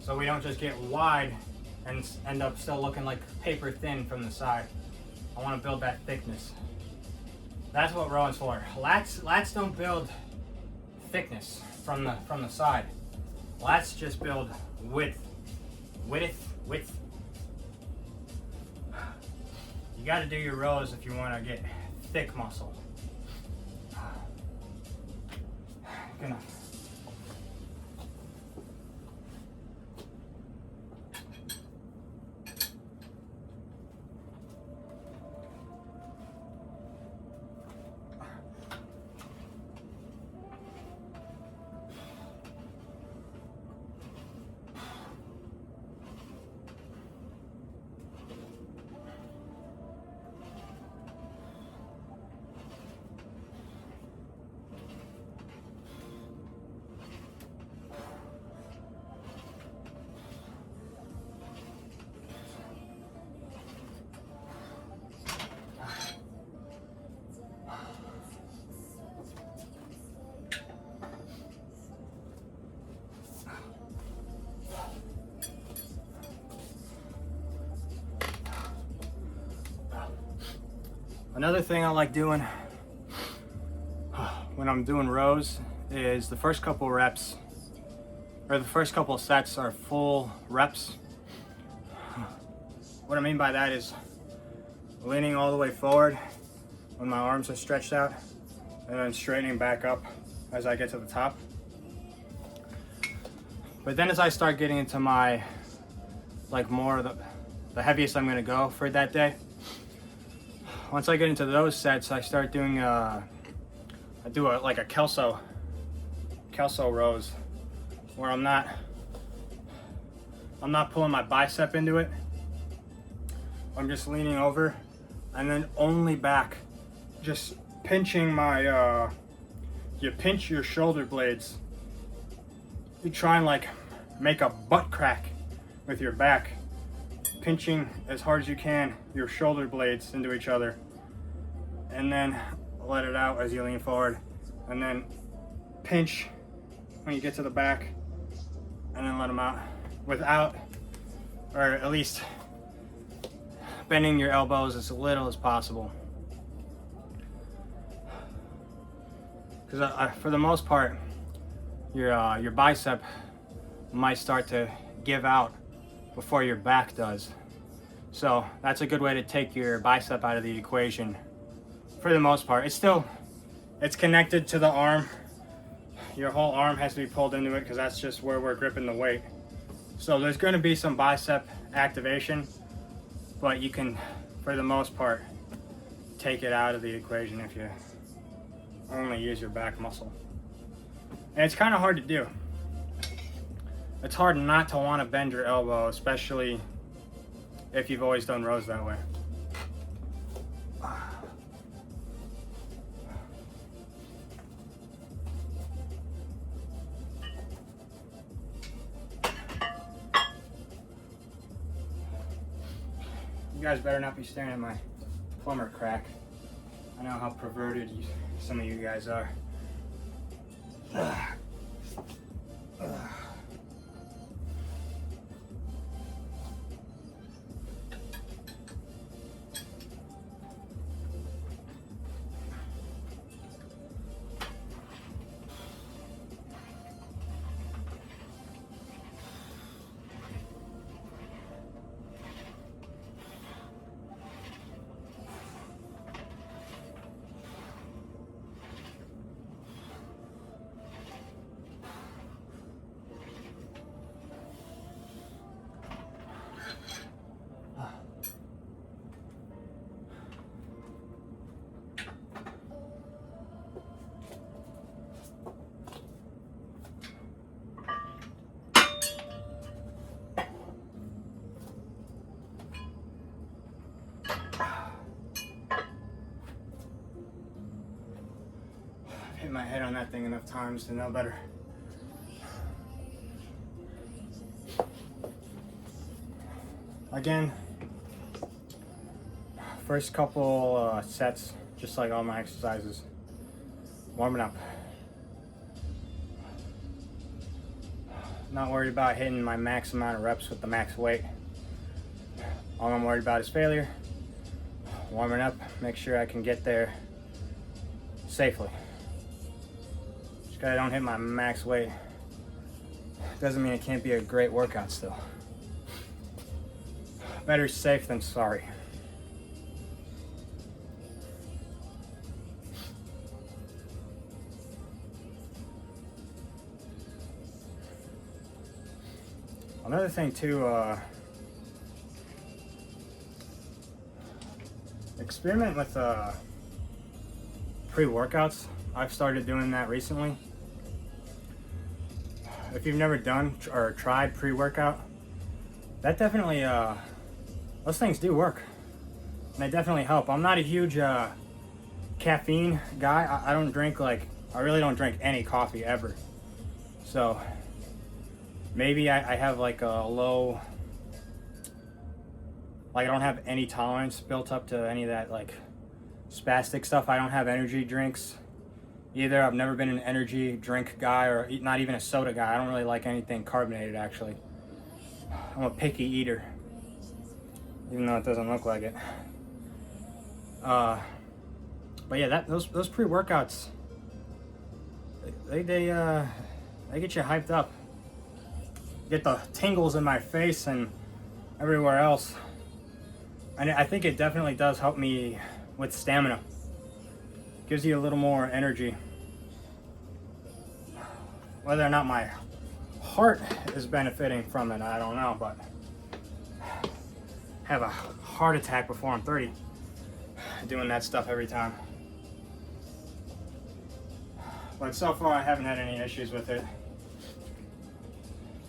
so we don't just get wide and end up still looking like paper thin from the side. I want to build that thickness. That's what rowing's for. Lats don't build thickness from the side. Lats just build width. You got to do your rows if you want to get thick muscle. Gonna Another thing I like doing when I'm doing rows is the first couple reps, or the first couple sets are full reps. what I mean by that is leaning all the way forward when my arms are stretched out, and then straightening back up as I get to the top. But then as I start getting into my, like more of the heaviest I'm gonna go for that day, once I get into those sets, I start doing, I do like a Kelso rows, where I'm not pulling my bicep into it. I'm just leaning over and then only back, just pinching my, you pinch your shoulder blades. You try and like make a butt crack with your back, pinching as hard as you can your shoulder blades into each other, and then let it out as you lean forward, and then pinch when you get to the back, and then let them out without, or at least bending your elbows as little as possible. Because for the most part, your bicep might start to give out before your back does. So that's a good way to take your bicep out of the equation. For the most part, it's connected to the arm. Your whole arm has to be pulled into it because that's just where we're gripping the weight. So there's going to be some bicep activation, but you can, for the most part, take it out of the equation if you only use your back muscle. And it's kind of hard to do. It's hard not to want to bend your elbow, especially if you've always done rows that way. You guys better not be staring at my plumber crack. I know how perverted some of you guys are. Hit my head on that thing enough times to know better. Again, first couple sets, just like all my exercises, warming up. Not worried about hitting my max amount of reps with the max weight. All I'm worried about is failure. Warming up, make sure I can get there safely. Just because I don't hit my max weight doesn't mean it can't be a great workout still. Better safe than sorry. Another thing too, experiment with pre-workouts. I've started doing that recently. If you've never done or tried pre-workout, that definitely, those things do work. And they definitely help. I'm not a huge caffeine guy. I don't drink I really don't drink any coffee ever. So maybe I have like a low, I don't have any tolerance built up to any of that like spastic stuff. I don't have energy drinks either. I've never been an energy drink guy, or not even a soda guy. I don't really like anything carbonated, actually. I'm a picky eater, even though it doesn't look like it. But yeah, those pre-workouts, they get you hyped up. Get the tingles in my face and everywhere else. And I think it definitely does help me with stamina. Gives you a little more energy. Whether or not my heart is benefiting from it, I don't know, but I have a heart attack before I'm 30 doing that stuff every time. But so far I haven't had any issues with it.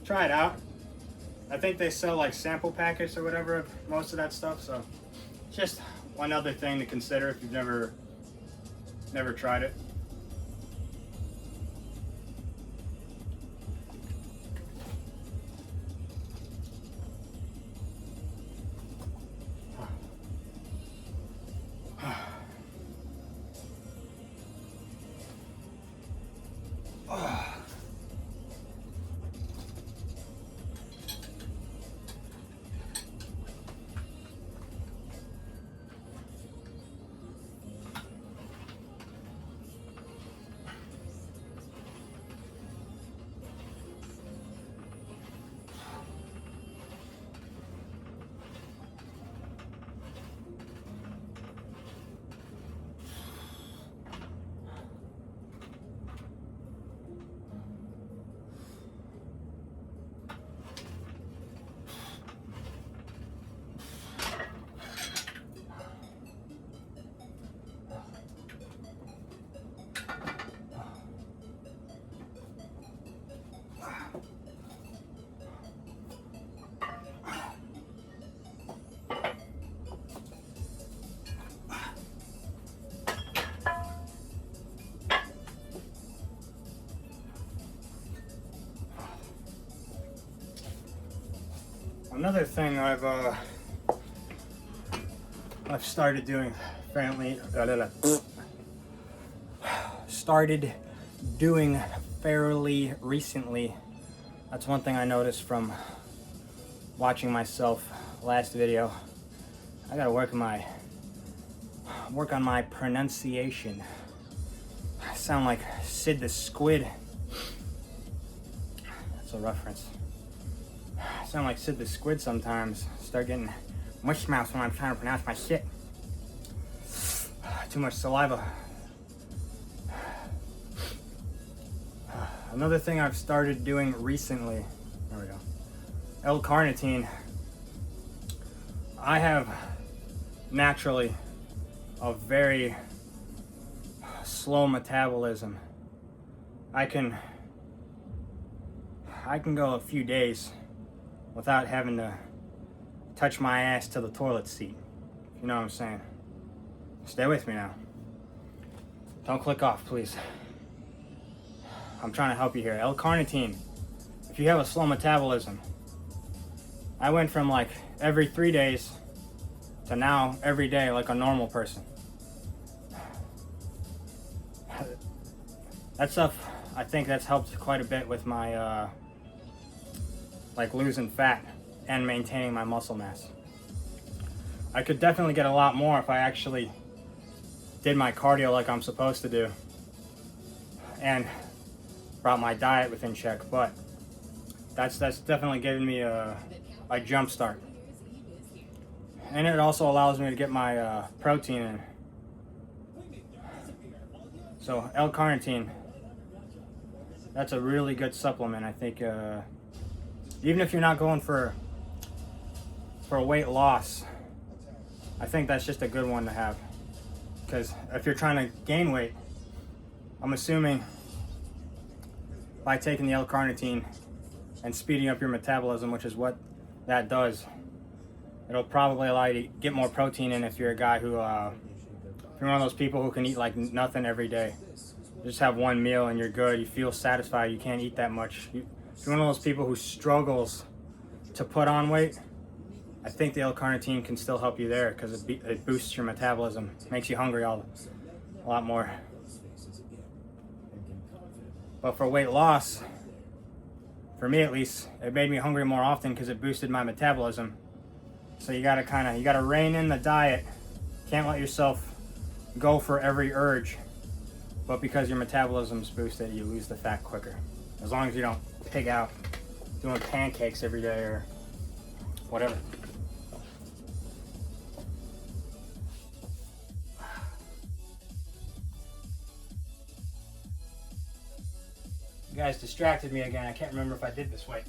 Try it out. I think they sell like sample packets or whatever of most of that stuff, so just one other thing to consider if you've never tried it. Another thing I've started doing fairly recently. That's one thing I noticed from watching myself last video. I gotta work on my pronunciation. I sound like Sid the Squid. That's a reference. I sound like Sid the Squid sometimes. Start getting mush mouth when I'm trying to pronounce my shit. Too much saliva. Another thing I've started doing recently, there we go, L-carnitine. I have naturally a very slow metabolism. I can go a few days without having to touch my ass to the toilet seat. You know what I'm saying? Stay with me now. Don't click off, please. I'm trying to help you here. L-carnitine. If you have a slow metabolism, I went from like every 3 days to now every day like a normal person. That stuff, I think that's helped quite a bit with my like losing fat and maintaining my muscle mass. I could definitely get a lot more if I actually did my cardio like I'm supposed to do and brought my diet within check, but that's definitely given me a jump start. And it also allows me to get my protein in. So L-carnitine, that's a really good supplement. I think even if you're not going for weight loss, I think that's just a good one to have. Because if you're trying to gain weight, I'm assuming by taking the L-carnitine and speeding up your metabolism, which is what that does, it'll probably allow you to get more protein in if you're a guy who, if you're one of those people who can eat like nothing every day. Just have one meal and you're good, you feel satisfied, you can't eat that much. If you're one of those people who struggles to put on weight, I think the L-carnitine can still help you there because it boosts your metabolism, makes you hungry a lot more. But for weight loss, for me at least, it made me hungry more often because it boosted my metabolism. So you gotta rein in the diet. Can't let yourself go for every urge. But because your metabolism's boosted, you lose the fat quicker. As long as you don't pig out doing pancakes every day or whatever. guys distracted me again. I can't remember if I did this weight.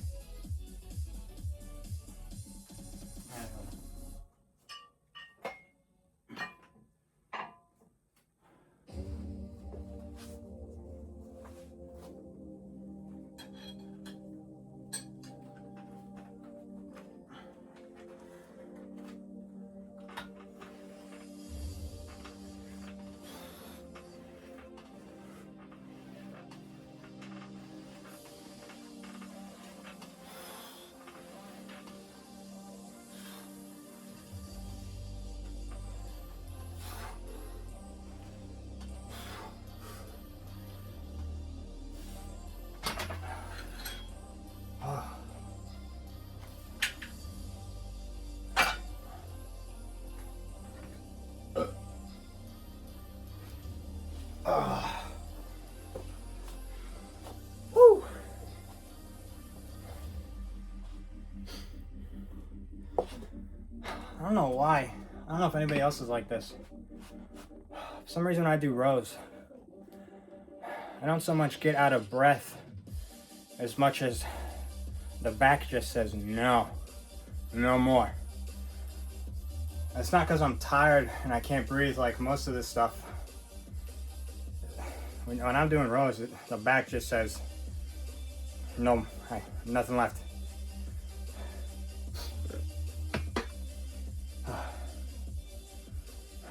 Woo. I don't know why. I don't know if anybody else is like this. For some reason when I do rows, I don't so much get out of breath as much as the back just says no, no more. It's not because I'm tired and I can't breathe like most of this stuff. When I'm doing rows, the back just says no, nothing left.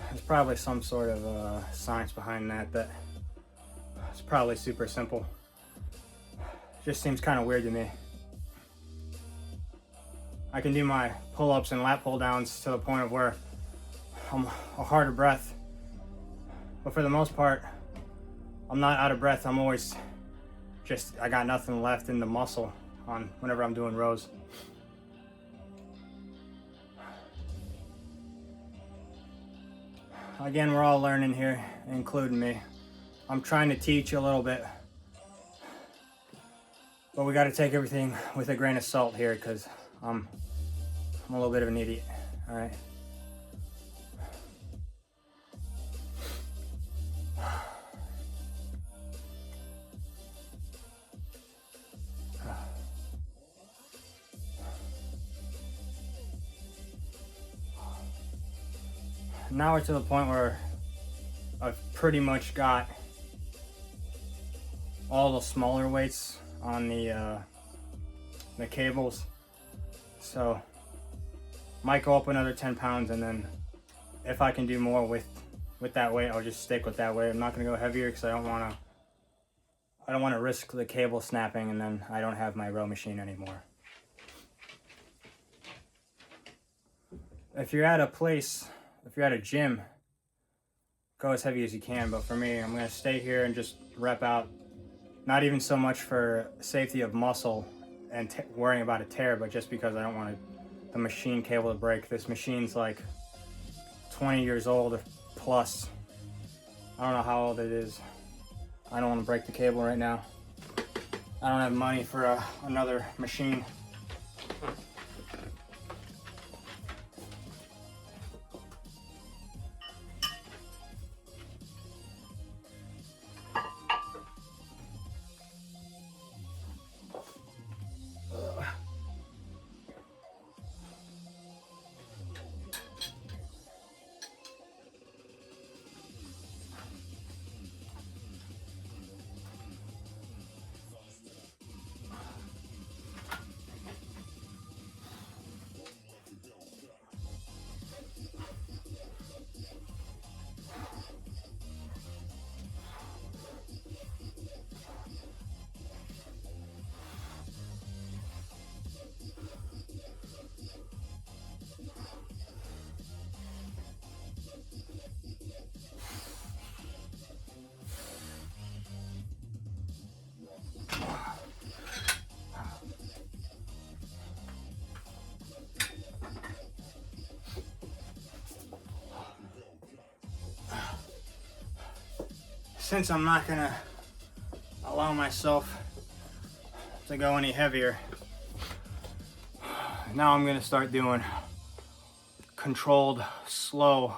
There's probably some sort of science behind that it's probably super simple. Just seems kind of weird to me. I can do my pull-ups and lat pull-downs to the point of where I'm a harder breath, but for the most part, I'm not out of breath. I'm always I got nothing left in the muscle on whenever I'm doing rows. Again, we're all learning here, including me. I'm trying to teach a little bit, but we got to take everything with a grain of salt here because I'm a little bit of an idiot. All right. Now we're to the point where I've pretty much got all the smaller weights on the cables. So might go up another 10 pounds, and then if I can do more with that weight, I'll just stick with that weight. I'm not gonna go heavier because I don't want to risk the cable snapping and then I don't have my row machine anymore. If you're at a gym, go as heavy as you can, but for me, I'm gonna stay here and just rep out, not even so much for safety of muscle and worrying about a tear, but just because I don't want the machine cable to break. This machine's like 20 years old or plus. I don't know how old it is. I don't want to break the cable right now. I don't have money for another machine. Since I'm not gonna allow myself to go any heavier, now I'm gonna start doing controlled, slow,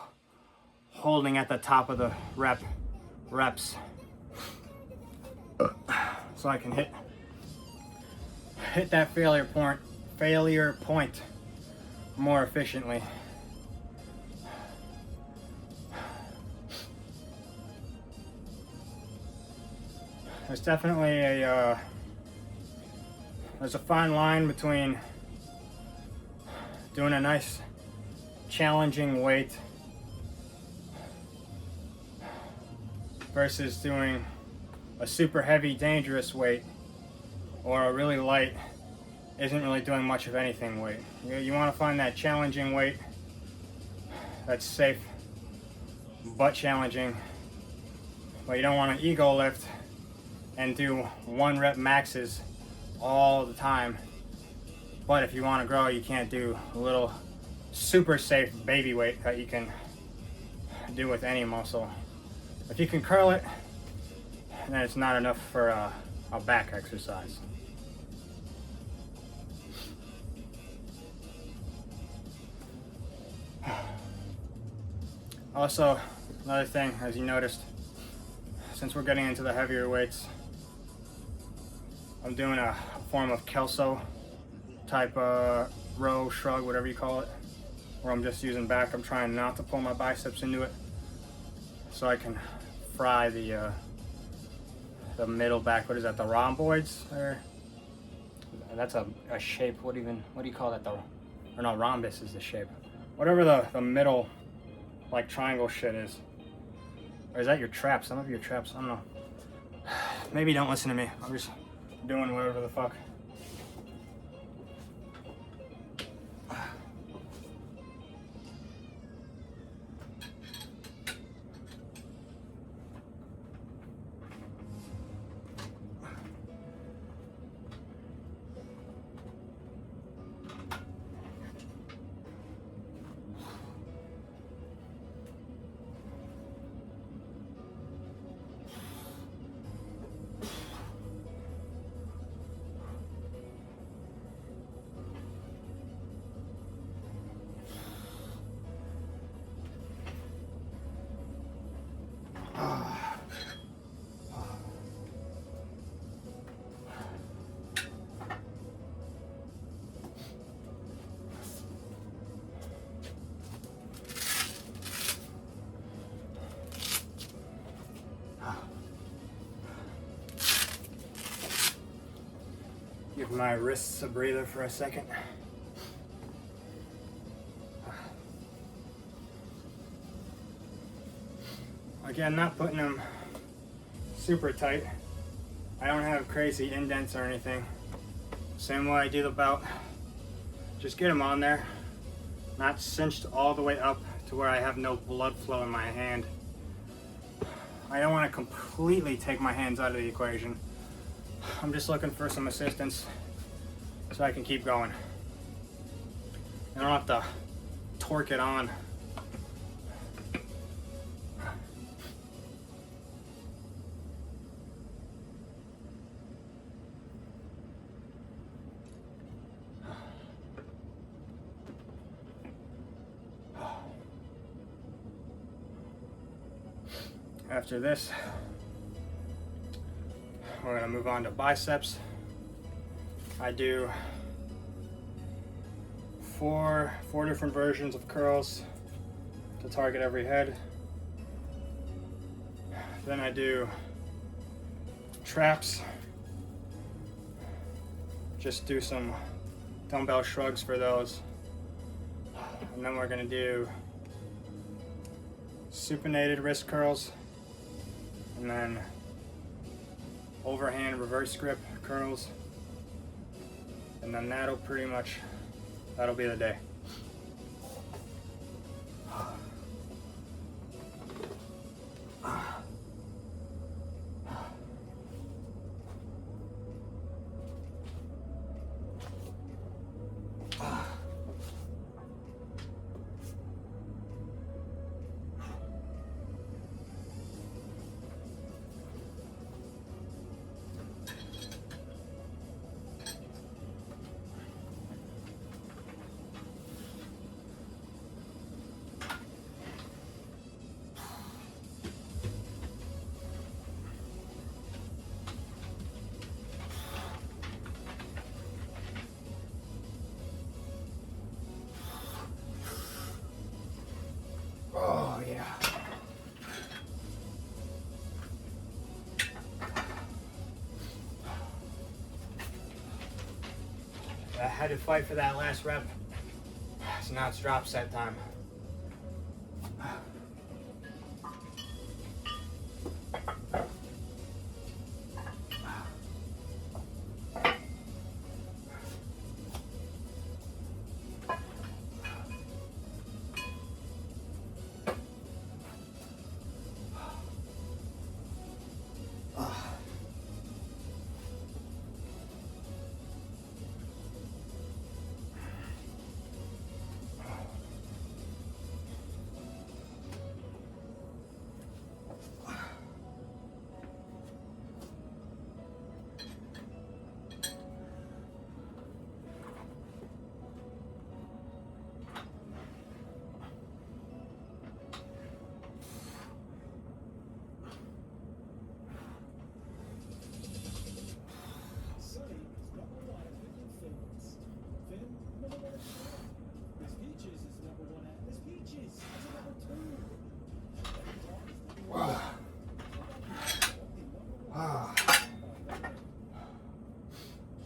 holding at the top of the reps. so I can hit that failure point more efficiently. There's definitely there's a fine line between doing a nice challenging weight versus doing a super heavy dangerous weight, or a really light isn't really doing much of anything weight. You want to find that challenging weight that's safe but challenging, but you don't want to ego lift and do 1 rep maxes all the time. But if you want to grow, you can't do a little super safe baby weight that you can do with any muscle. If you can curl it, then it's not enough for a back exercise. Also, another thing, as you noticed, since we're getting into the heavier weights, I'm doing a form of Kelso type row, shrug, whatever you call it, where I'm just using back. I'm trying not to pull my biceps into it so I can fry the middle back. What is that, the rhomboids? Or that's a shape. What do you call that though? Or no, rhombus is the shape. Whatever the middle like triangle shit is. Or is that your traps? Some of your traps, I don't know. Maybe don't listen to me. I'm just doing whatever the fuck. Give my wrists a breather for a second. Again, not putting them super tight. I don't have crazy indents or anything. Same way I do the belt. Just get them on there. Not cinched all the way up to where I have no blood flow in my hand. I don't want to completely take my hands out of the equation. I'm just looking for some assistance so I can keep going. I don't have to torque it on. After this, we're going to move on to biceps. I do four different versions of curls to target every head. Then I do traps. Just do some dumbbell shrugs for those. And then we're going to do supinated wrist curls. And then overhand reverse grip curls, and then that'll be the day. I had to fight for that last rep. So now it's drop set time.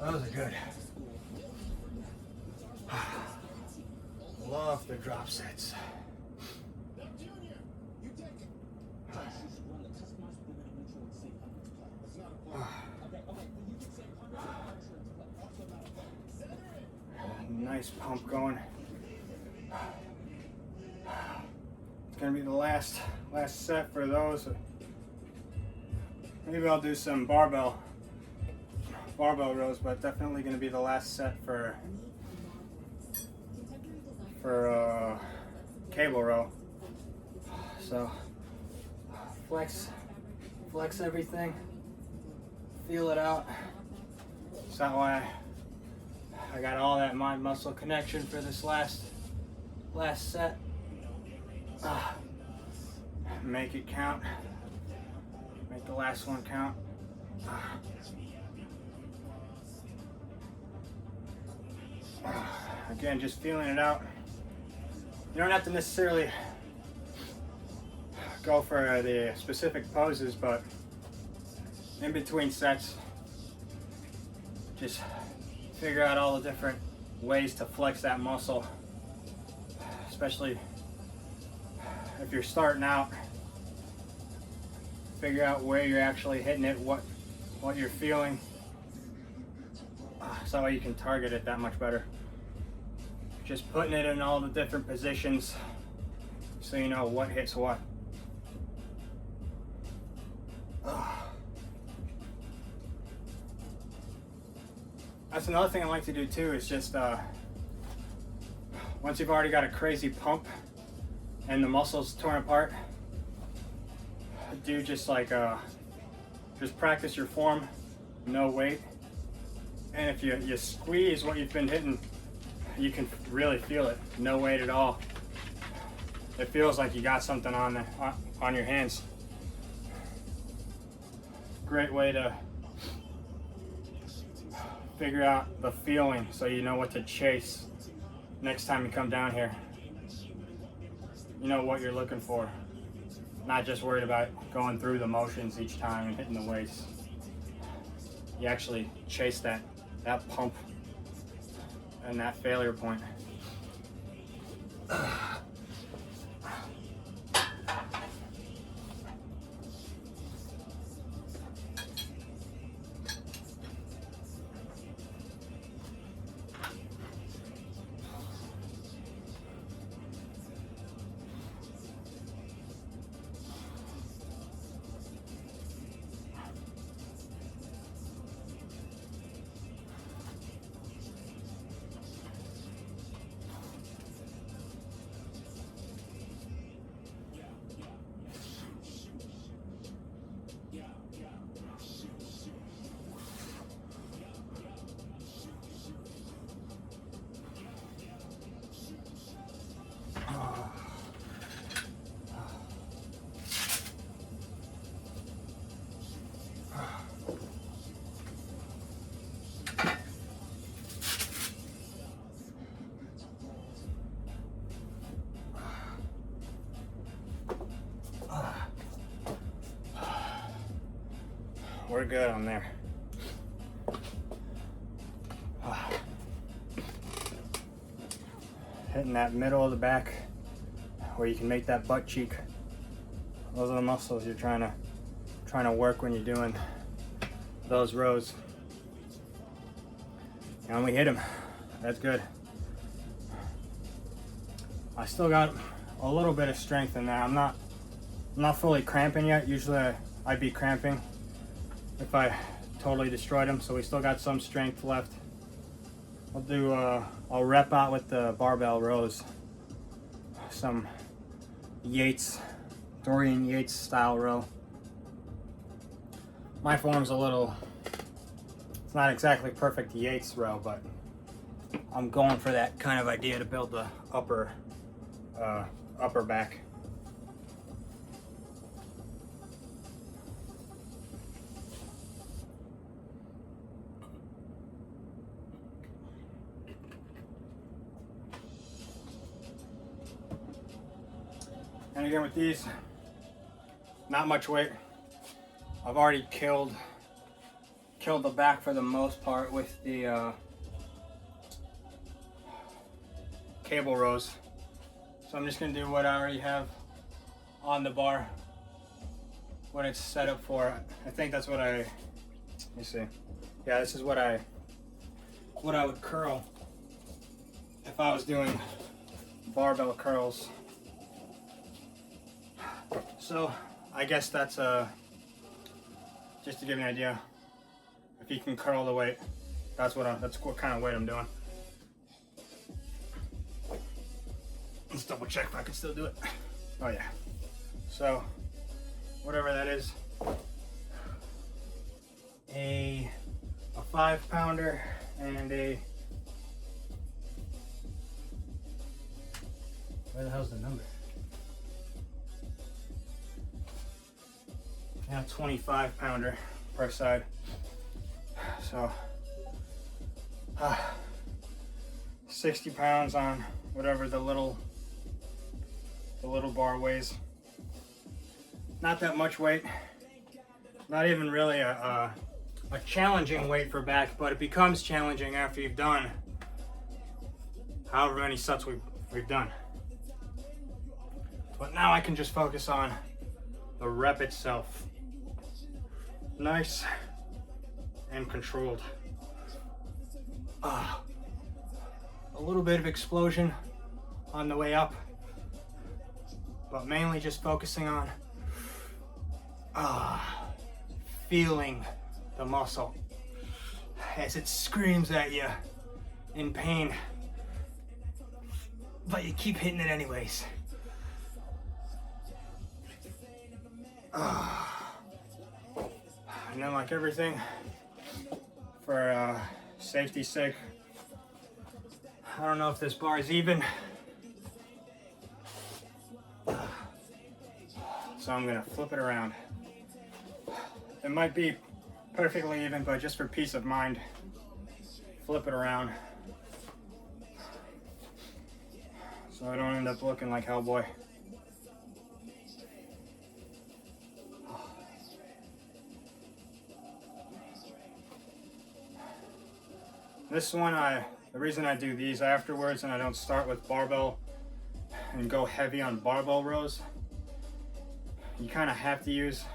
Those are good. Love the drop sets. Nice pump going. It's gonna be the last set for those. Maybe I'll do some barbell rows, but definitely going to be the last set for cable row. So flex everything, feel it out. That's that why I got all that mind muscle connection for this last set. Make it count. Make the last one count. Again, just feeling it out. You don't have to necessarily go for the specific poses, but in between sets, just figure out all the different ways to flex that muscle, especially if you're starting out. Figure out where you're actually hitting it, what you're feeling, so that way you can target it that much better. Just putting it in all the different positions so you know what hits what. That's another thing I like to do too, is just once you've already got a crazy pump and the muscles torn apart, do just like just practice your form, no weight, and if you squeeze what you've been hitting, you can really feel it, no weight at all. It feels like you got something on your hands. Great way to figure out the feeling so you know what to chase next time you come down here. You know what you're looking for. Not just worried about going through the motions each time and hitting the weights. You actually chase that pump and that failure point. we're good on there. Hitting that middle of the back where you can make that butt cheek. Those are the muscles you're trying to work when you're doing those rows. And we hit him. That's good. I still got a little bit of strength in there. I'm not fully cramping yet. Usually I'd be cramping if I totally destroyed him. So we still got some strength left. I'll rep out with the barbell rows. Some Dorian Yates style row. My form's it's not exactly perfect Yates row, but I'm going for that kind of idea to build the upper back. And again with these, not much weight. I've already killed the back for the most part with the cable rows. So I'm just gonna do what I already have on the bar, what it's set up for. I think that's what let me see. Yeah, this is what I would curl if I was doing barbell curls. So I guess that's just to give you an idea. If you can curl the weight, that's what kind of weight I'm doing. Let's double check if I can still do it. Oh yeah. So whatever that is, a 5-pounder and where the hell's the number? Yeah, 25-pounder per side. So 60 pounds on whatever the little bar weighs. Not that much weight. Not even really a challenging weight for back, but it becomes challenging after you've done however many sets we've done. But now I can just focus on the rep itself. Nice and controlled. A little bit of explosion on the way up, but mainly just focusing on feeling the muscle as it screams at you in pain, but you keep hitting it anyways. And then, like everything, for safety's sake, I don't know if this bar is even, so I'm gonna flip it around. It might be perfectly even, but just for peace of mind, flip it around so I don't end up looking like Hellboy. This one, the reason I do these afterwards and I don't start with barbell and go heavy on barbell rows, you kind of have to use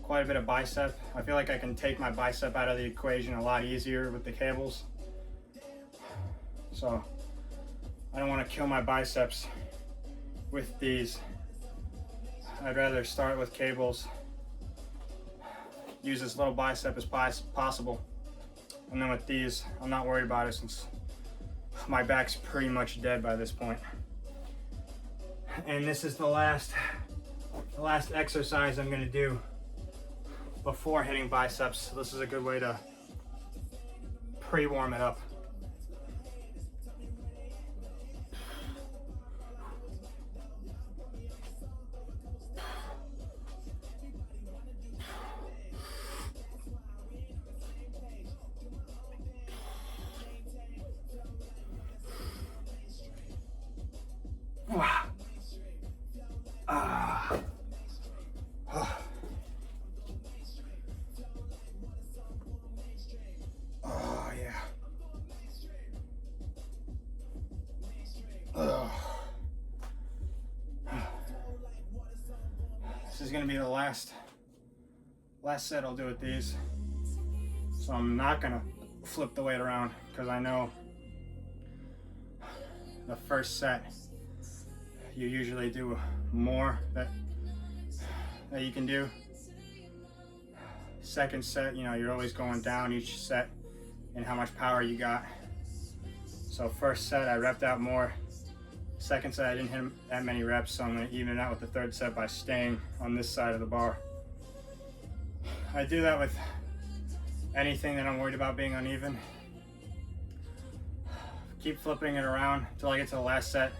quite a bit of bicep. I feel like I can take my bicep out of the equation a lot easier with the cables. So I don't want to kill my biceps with these. I'd rather start with cables, use as little bicep as possible. And then with these, I'm not worried about it since my back's pretty much dead by this point. And this is the last exercise I'm gonna do before hitting biceps. So this is a good way to pre-warm it up. This is gonna be the last set I'll do with these. So I'm not gonna flip the weight around because I know the first set you usually do more that you can do. Second set, you know, you're always going down each set and how much power you got. So first set I repped out more. Second set I didn't hit that many reps, so I'm gonna even it out with the third set by staying on this side of the bar. I do that with anything that I'm worried about being uneven. Keep flipping it around until I get to the last set.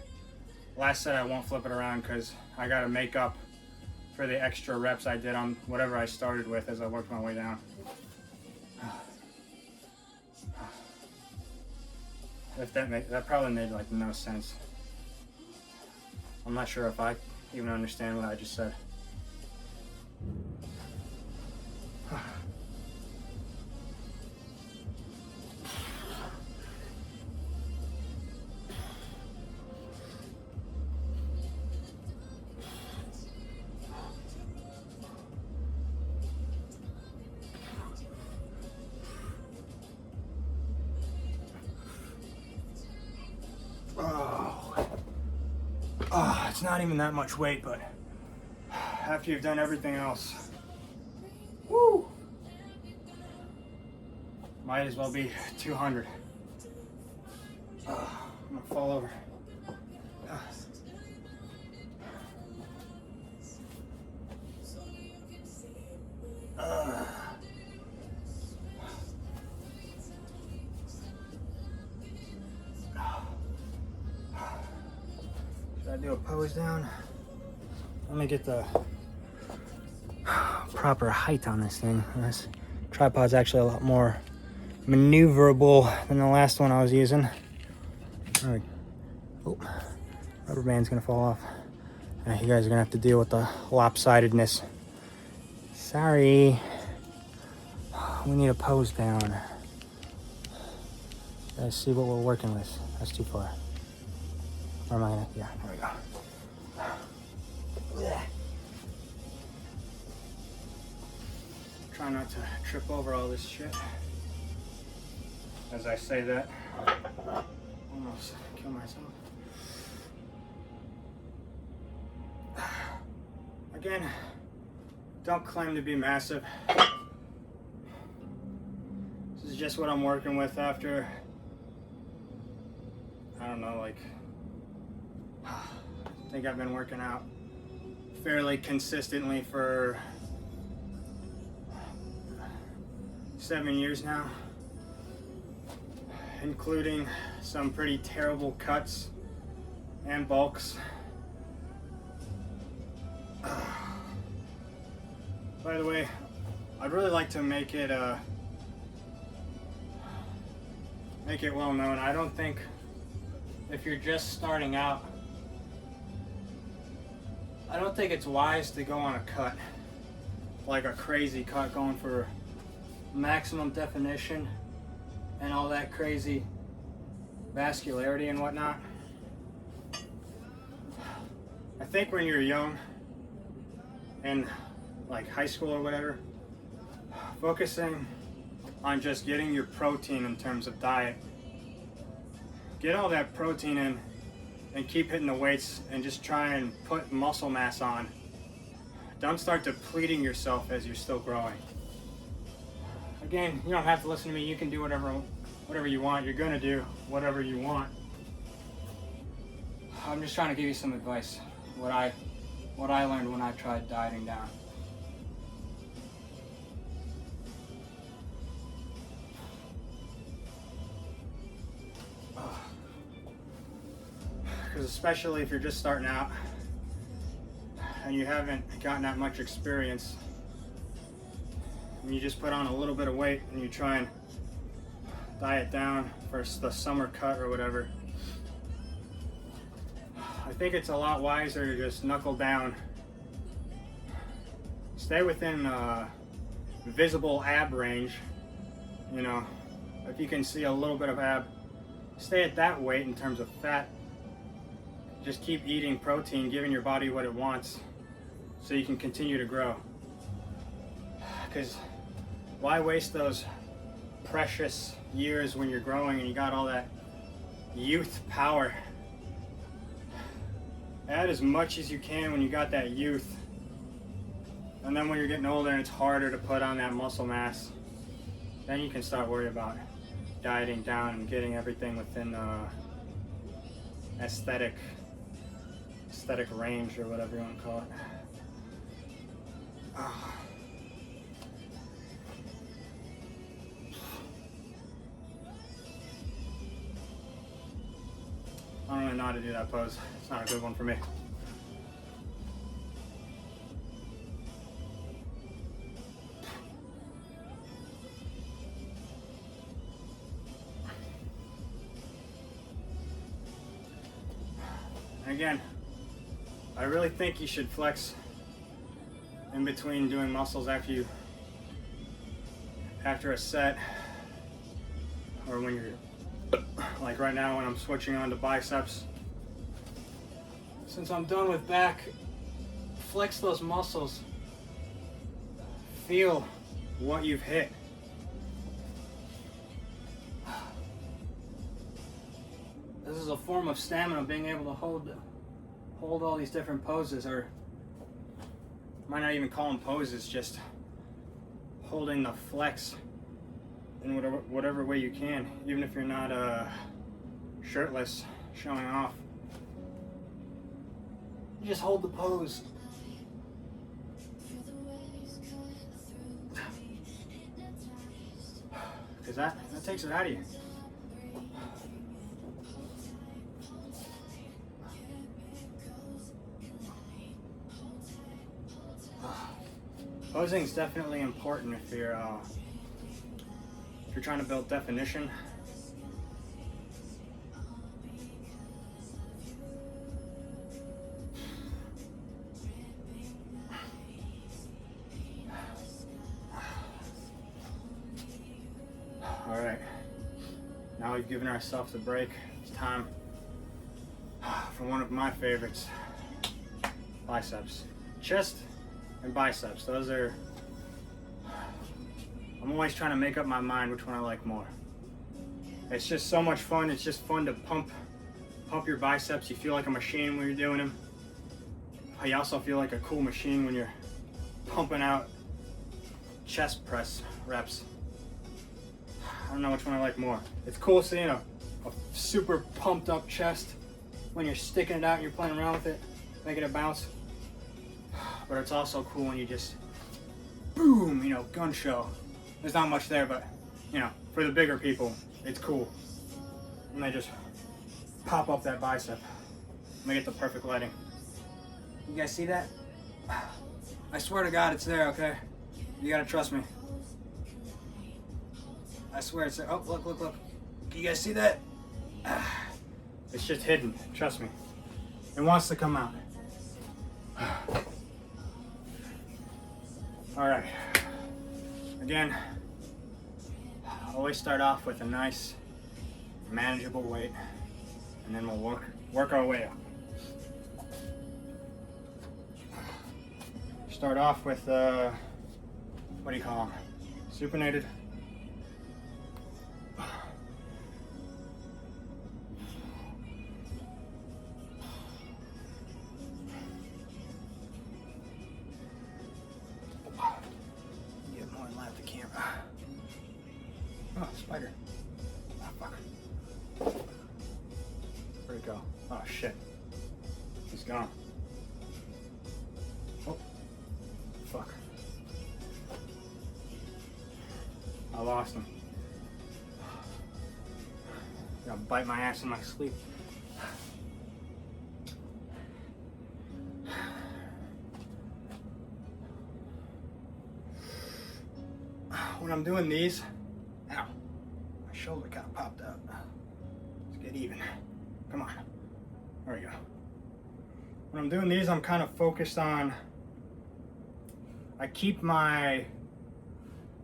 Last set I won't flip it around because I gotta make up for the extra reps I did on whatever I started with as I worked my way down. If that probably made like no sense. I'm not sure if I even understand what I just said. Oh, it's not even that much weight, but after you've done everything else, woo, might as well be 200. I'm gonna fall over. Should I do a pose down? Let me get the proper height on this thing. This tripod's actually a lot more maneuverable than the last one I was using. All right. Oh, rubber band's gonna fall off. You guys are gonna have to deal with the lopsidedness. Sorry. We need a pose down. Let's see what we're working with. That's too far. Or am I gonna? Yeah, there we go. Try not to trip over all this shit. As I say that, almost kill myself. Again, don't claim to be massive. This is just what I'm working with after, I don't know, like, I think I've been working out fairly consistently for 7 years now, including some pretty terrible cuts and bulks. By the way, I'd really like to make it well known. I don't think if you're just starting out, I don't think it's wise to go on a cut, like a crazy cut, going for maximum definition and all that crazy vascularity and whatnot. I think when you're young and like high school or whatever, focusing on just getting your protein in terms of diet, get all that protein in and keep hitting the weights and just try and put muscle mass on. Don't start depleting yourself as you're still growing. Again, you don't have to listen to me. You can do whatever you want. You're gonna do whatever you want. I'm just trying to give you some advice. What I learned when I tried dieting down. Because especially if you're just starting out and you haven't gotten that much experience, and you just put on a little bit of weight and you try and diet down for the summer cut or whatever, I think it's a lot wiser to just knuckle down. Stay within visible ab range. You know, if you can see a little bit of ab, stay at that weight in terms of fat. Just keep eating protein, giving your body what it wants. so you can continue to grow. Because why waste those precious years when you're growing and you got all that youth power? Add as much as you can when you got that youth. And then when you're getting older and it's harder to put on that muscle mass, then you can start worrying about dieting down and getting everything within aesthetic range, or whatever you want to call it. I don't really know how to do that pose. It's not a good one for me. Again, I really think you should flex in between doing muscles after a set, or when you're, like right now when I'm switching on to biceps. Since I'm done with back, flex those muscles. Feel what you've hit. This is a form of stamina, being able to hold all these different poses, or might not even call them poses, just holding the flex in whatever way you can, even if you're not shirtless, showing off. You just hold the pose. Because that takes it out of you. Posing is definitely important if you're trying to build definition. All right, now we've given ourselves a break. It's time for one of my favorites, biceps. Chest and biceps, those are, I'm always trying to make up my mind which one I like more. It's just so much fun. It's just fun to pump your biceps. You feel like a machine when you're doing them. You also feel like a cool machine when you're pumping out chest press reps. I don't know which one I like more. It's cool seeing a super pumped up chest when you're sticking it out and you're playing around with it, making it bounce. But it's also cool when you just, boom, gun show. There's not much there, but, for the bigger people, it's cool. And they just pop up that bicep. Let me get the perfect lighting. You guys see that? I swear to God, it's there, okay? You gotta trust me. I swear it's there. Oh, look. You guys see that? It's just hidden, trust me. It wants to come out. All right, again, always start off with a nice, manageable weight, and then we'll work our way up. Start off with, what do you call them? Supinated. Oh, spider. Oh, fuck. Where'd it go? Oh, shit. He's gone. Oh. Fuck. I lost him. Gotta bite my ass in my sleep. When I'm doing these, ow, my shoulder kind of popped out. Let's get even. Come on. There we go. When I'm doing these, I'm kind of focused on, I keep my,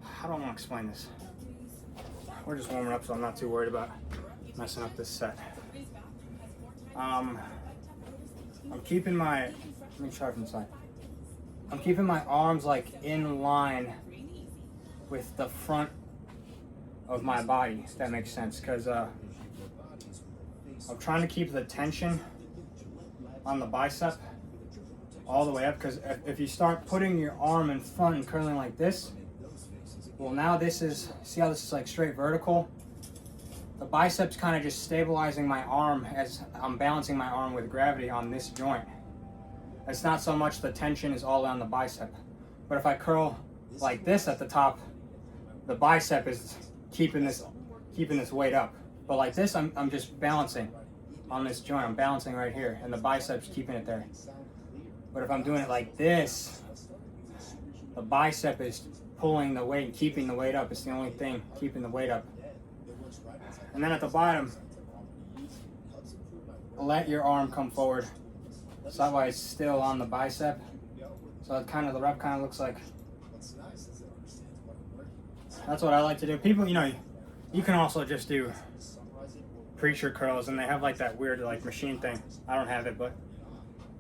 how do I want to explain this? We're just warming up, so I'm not too worried about messing up this set. I'm keeping my, let me try from the side. I'm keeping my arms like in line with the front of my body, if that makes sense, because I'm trying to keep the tension on the bicep all the way up, because if you start putting your arm in front and curling like this, well, now this is, see how this is like straight vertical? The bicep's kind of just stabilizing my arm as I'm balancing my arm with gravity on this joint. It's not so much the tension is all on the bicep, but if I curl like this at the top, the bicep is keeping this weight up. But like this, I'm just balancing on this joint. I'm balancing right here, and the bicep's keeping it there. But if I'm doing it like this, the bicep is pulling the weight and keeping the weight up. It's the only thing keeping the weight up. And then at the bottom, let your arm come forward. So that way it's still on the bicep. So it kind of, the rep kind of looks like, that's what I like to do. People, you know, you can also just do preacher curls, and they have like that weird like machine thing. I don't have it, but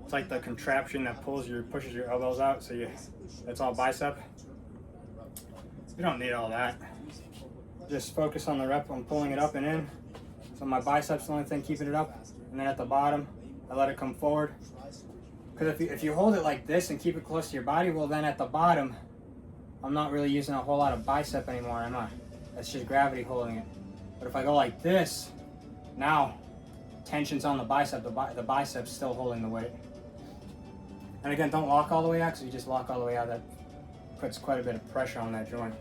it's like the contraption that pushes your elbows out, so it's all bicep. You don't need all that. Just focus on the rep. I'm pulling it up and in. So my bicep's the only thing keeping it up. And then at the bottom, I let it come forward. Because if you hold it like this and keep it close to your body, well then at the bottom, I'm not really using a whole lot of bicep anymore, am I? That's just gravity holding it. But if I go like this, now tension's on the bicep. The bicep's still holding the weight. And again, don't lock all the way out, because if you just lock all the way out, that puts quite a bit of pressure on that joint.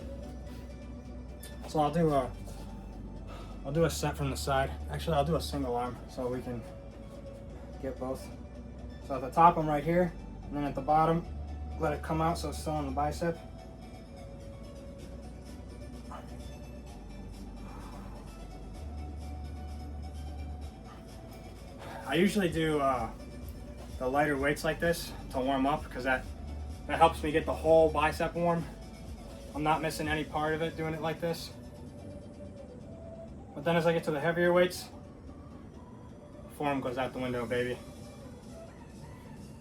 So I'll do a set from the side. Actually, I'll do a single arm so we can get both. So at the top, I'm right here, and then at the bottom, let it come out so it's still on the bicep. I usually do the lighter weights like this to warm up, because that helps me get the whole bicep warm. I'm not missing any part of it doing it like this. But then as I get to the heavier weights, form goes out the window, baby.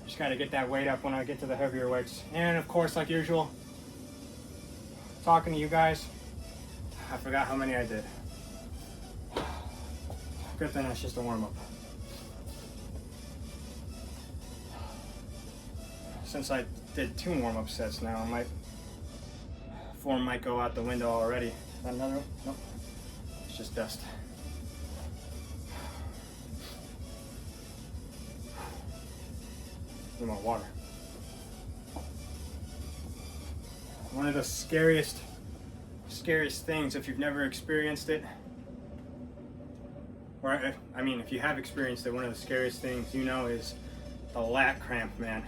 Just gotta get that weight up when I get to the heavier weights. And of course, like usual, talking to you guys, I forgot how many I did. Good thing that's just a warm up. Since I did 2 warm-up sets now, form might go out the window already. Is that another one? Nope. It's just dust. Need more water. One of the scariest things, if you've never experienced it, or I mean, if you have experienced it, one of the scariest things is the lat cramp, man.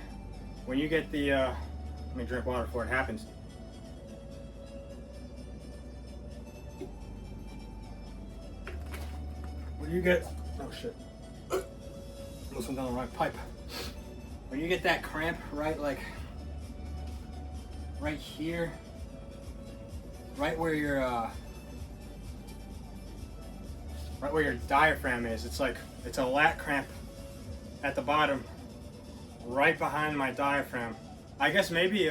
When you get the, let me drink water before it happens. When you get, oh shit, almost went down the right pipe. When you get that cramp, right, like, right here, right where your diaphragm is, it's a lat cramp at the bottom, right behind my diaphragm. I guess maybe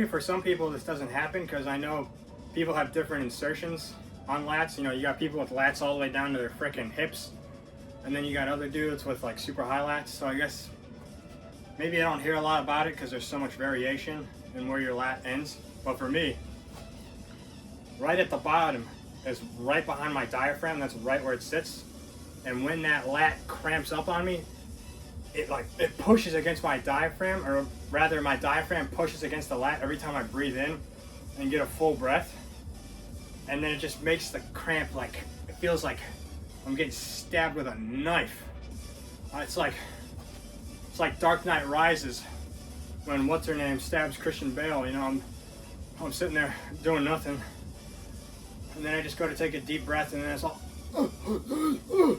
for some people this doesn't happen, because I know people have different insertions on lats. You know, you got people with lats all the way down to their frickin' hips, and then you got other dudes with like super high lats. So I guess maybe I don't hear a lot about it because there's so much variation in where your lat ends. But for me, right at the bottom is right behind my diaphragm. That's right where it sits. And when that lat cramps up on me, it pushes against my diaphragm, or rather my diaphragm pushes against the lat every time I breathe in and get a full breath. And then it just makes the cramp, like, it feels like I'm getting stabbed with a knife. It's like Dark Knight Rises when what's her name stabs Christian Bale. You know, I'm sitting there doing nothing, and then I just go to take a deep breath, and then it's all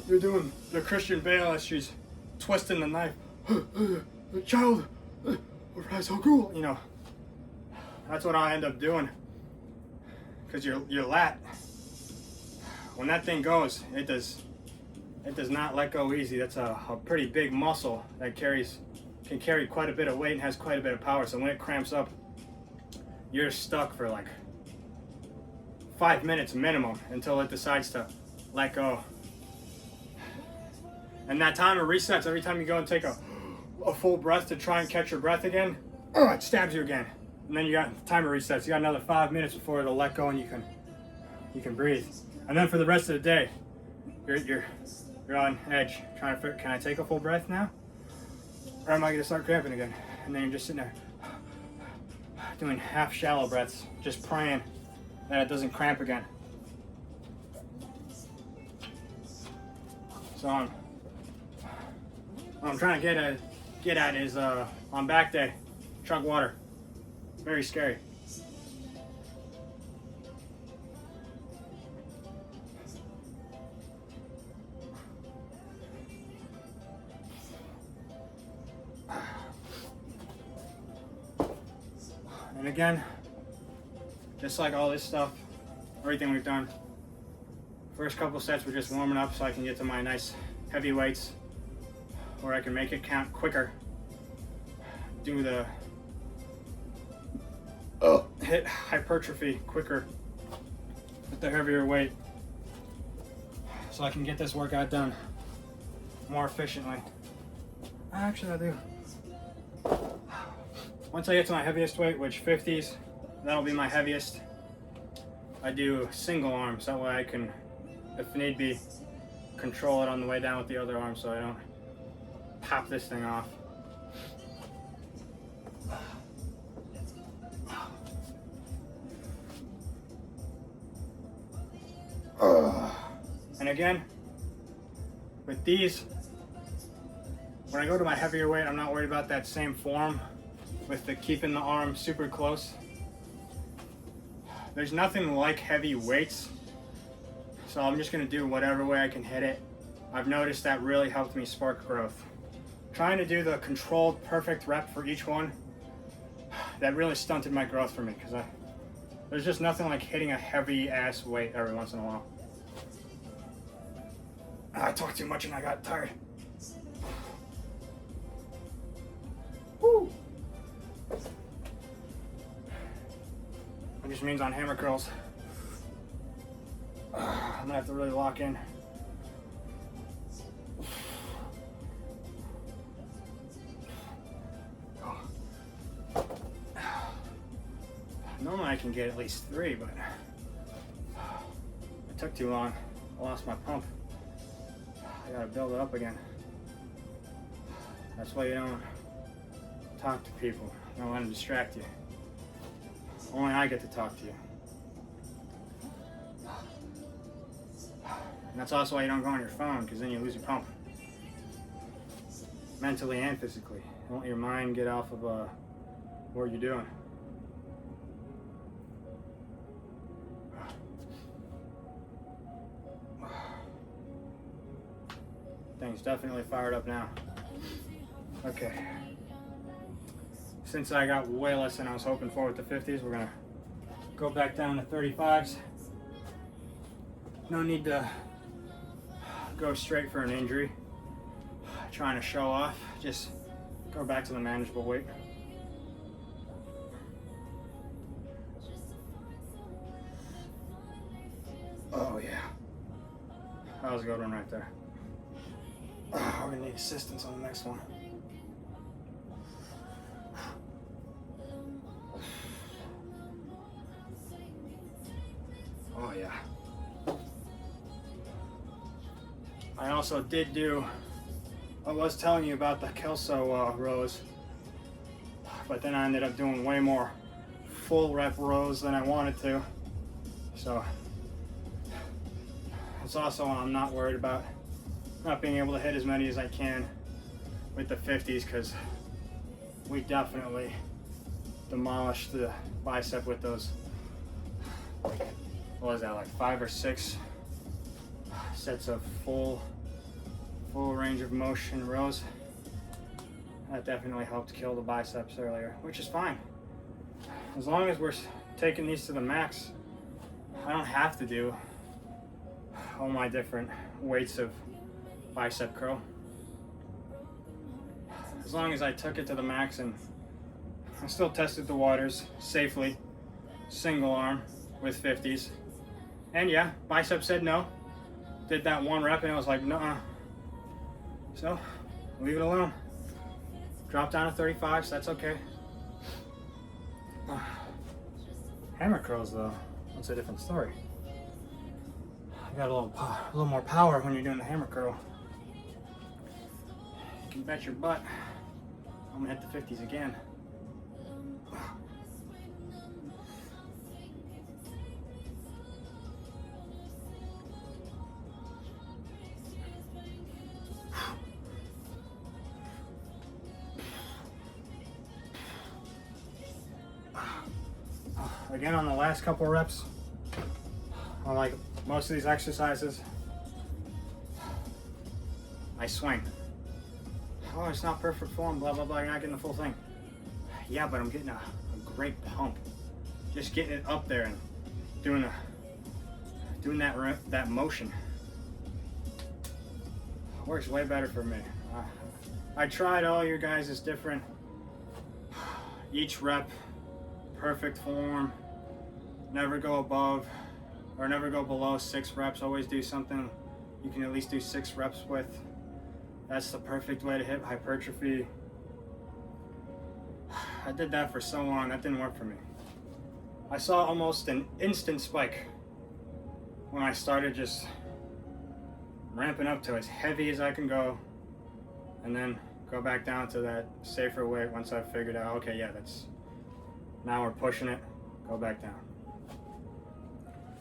you're doing the Christian Bale as she's twisting the knife. The child, rise so cool. You know, that's what I end up doing, because your lat, when that thing goes, it does not let go easy. That's a pretty big muscle that carries can carry quite a bit of weight and has quite a bit of power. So when it cramps up, you're stuck for like 5 minutes minimum until it decides to let go. And that timer resets every time you go and take a full breath to try and catch your breath again. It stabs you again. And then you got the timer resets. You got another 5 minutes before it'll let go and you can breathe. And then for the rest of the day, you're on edge, trying to figure, can I take a full breath now? Or am I gonna start cramping again? And then you're just sitting there doing half shallow breaths, just praying that it doesn't cramp again. So what I'm trying to get at is on back day, chug water. Very scary. And again, just like all this stuff, everything we've done, first couple sets we're just warming up so I can get to my nice heavy weights where I can make it count quicker. Do the hit hypertrophy quicker with the heavier weight so I can get this workout done more efficiently. Actually, I do. Once I get to my heaviest weight, which 50s, that'll be my heaviest, I do single arms. That way I can, if need be, control it on the way down with the other arm so I don't pop this thing off. And again, with these, when I go to my heavier weight, I'm not worried about that same form with the keeping the arm super close. There's nothing like heavy weights, so I'm just gonna do whatever way I can hit it. I've noticed that really helped me spark growth. Trying to do the controlled perfect rep for each one, that really stunted my growth for me because there's just nothing like hitting a heavy ass weight every once in a while. I talked too much and I got tired. Woo! It just means on hammer curls, I'm gonna have to really lock in. Normally I can get at least 3, but it took too long. I lost my pump. I gotta build it up again. That's why you don't talk to people. Don't let them distract you. Only I get to talk to you. And that's also why you don't go on your phone, because then you lose your pump. Mentally and physically. Don't let your mind get off of what you're doing. Thing's definitely fired up now. Okay. Since I got way less than I was hoping for with the 50s, we're gonna go back down to 35s. No need to go straight for an injury. Trying to show off, just go back to the manageable weight. Oh yeah. That was a good one right there. We're gonna need assistance on the next one. Oh yeah. I also did do, I was telling you about the Kelso rows, but then I ended up doing way more full rep rows than I wanted to. So it's also, I'm not worried about not being able to hit as many as I can with the 50s, because we definitely demolished the bicep with those, what was that, like 5 or 6 sets of full range of motion rows. That definitely helped kill the biceps earlier, which is fine. As long as we're taking these to the max, I don't have to do all my different weights of bicep curl. as long as I took it to the max, and I still tested the waters safely, single arm with 50s. And yeah, bicep said no. Did that 1 rep and I was like, nuh-uh. So, leave it alone. Drop down to 35s, that's okay. Hammer curls though, that's a different story. You got a little more power when you're doing the hammer curl. You can bet your butt I'm gonna hit the 50s again. Again, on the last couple reps, on like most of these exercises, I swing. Oh, it's not perfect form, blah, blah, blah, you're not getting the full thing. Yeah, but I'm getting a great pump. Just getting it up there and doing that motion. Works way better for me. I tried all your guys' is different. Each rep, perfect form. Never go above or never go below 6 reps. Always do something you can at least do 6 reps with. That's the perfect way to hit hypertrophy. I did that for so long, that didn't work for me. I saw almost an instant spike when I started just ramping up to as heavy as I can go, and then go back down to that safer weight once I figured out, okay, yeah, now we're pushing it, go back down.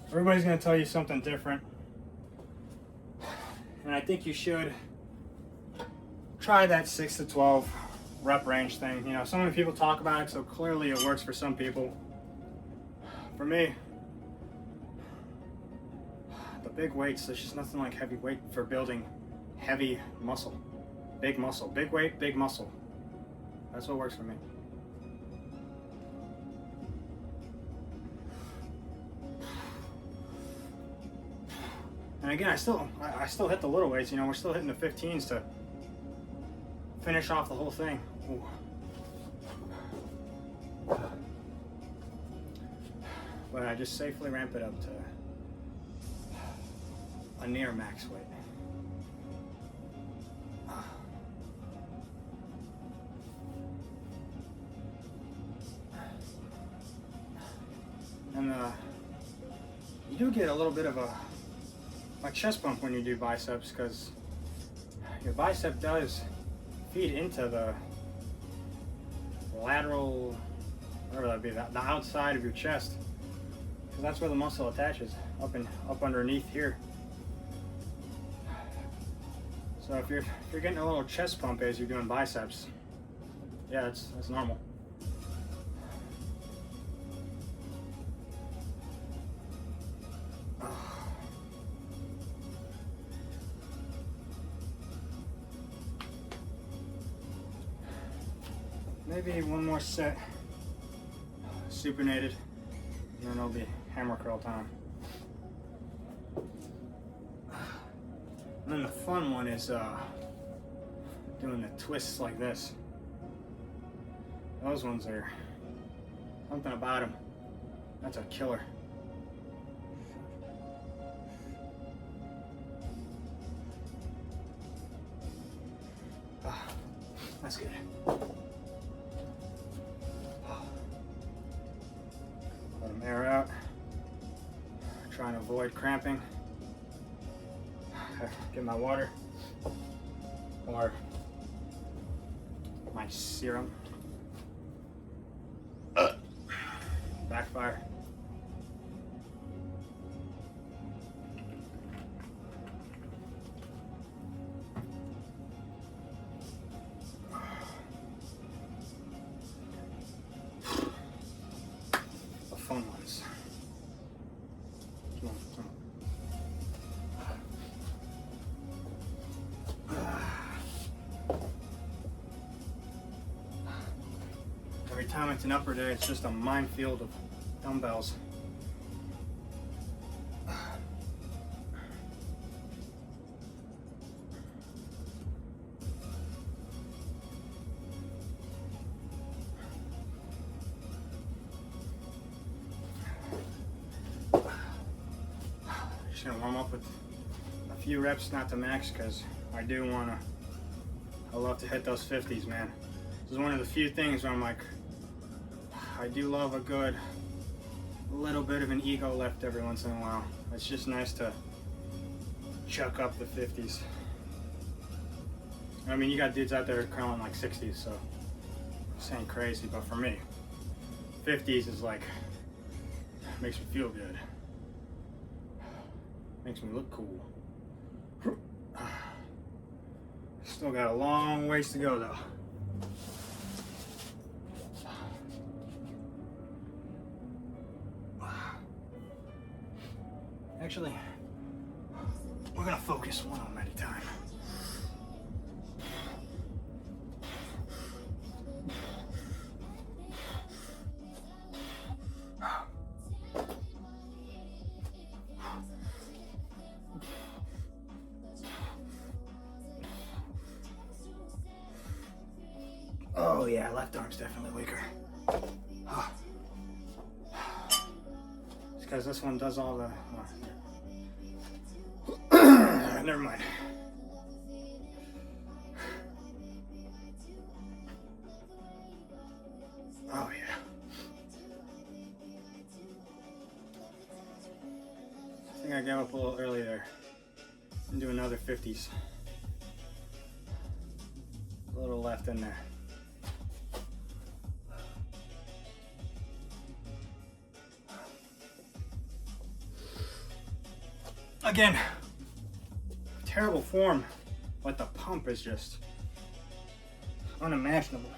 Everybody's gonna tell you something different, and I think you should try that 6 to 12 rep range thing. You know, so many people talk about it, so clearly it works for some people. For me, the big weights, there's just nothing like heavy weight for building heavy muscle. Big muscle, big weight, big muscle. That's what works for me. And again, I still hit the little weights, you know, we're still hitting the 15s to finish off the whole thing. Ooh. But I just safely ramp it up to a near max weight. And you do get a little bit of a chest bump when you do biceps, because your bicep does feed into the lateral, whatever that be, the outside of your chest, because that's where the muscle attaches, up underneath here. So if you're getting a little chest pump as you're doing biceps, yeah, that's normal. Maybe one more set, supinated, and then it'll be hammer curl time. And then the fun one is doing the twists like this. Those ones are something about them. That's a killer. That's good. Let them air out. Trying to avoid cramping. Get my water or my serum. Backfire. The fun ones. Come on, come on. Every time it's an upper day, it's just a minefield of dumbbells. just gonna warm up with a few reps, not to max, because I love to hit those 50s, man. This is one of the few things where I'm like, I do love a good little bit of an ego lift every once in a while. It's just nice to chuck up the 50s. I mean, you got dudes out there curling like 60s, so this ain't crazy, but for me, 50s is like, makes me feel good. Makes me look cool. Still got a long ways to go though. Actually, we're gonna focus one arm at a time. Oh yeah, left arm's definitely weaker. It's because this one does all the... never mind. Oh yeah. I think I gave up a little early there. And do another 50s. A little left in there. Again, terrible form, but the pump is just unimaginable.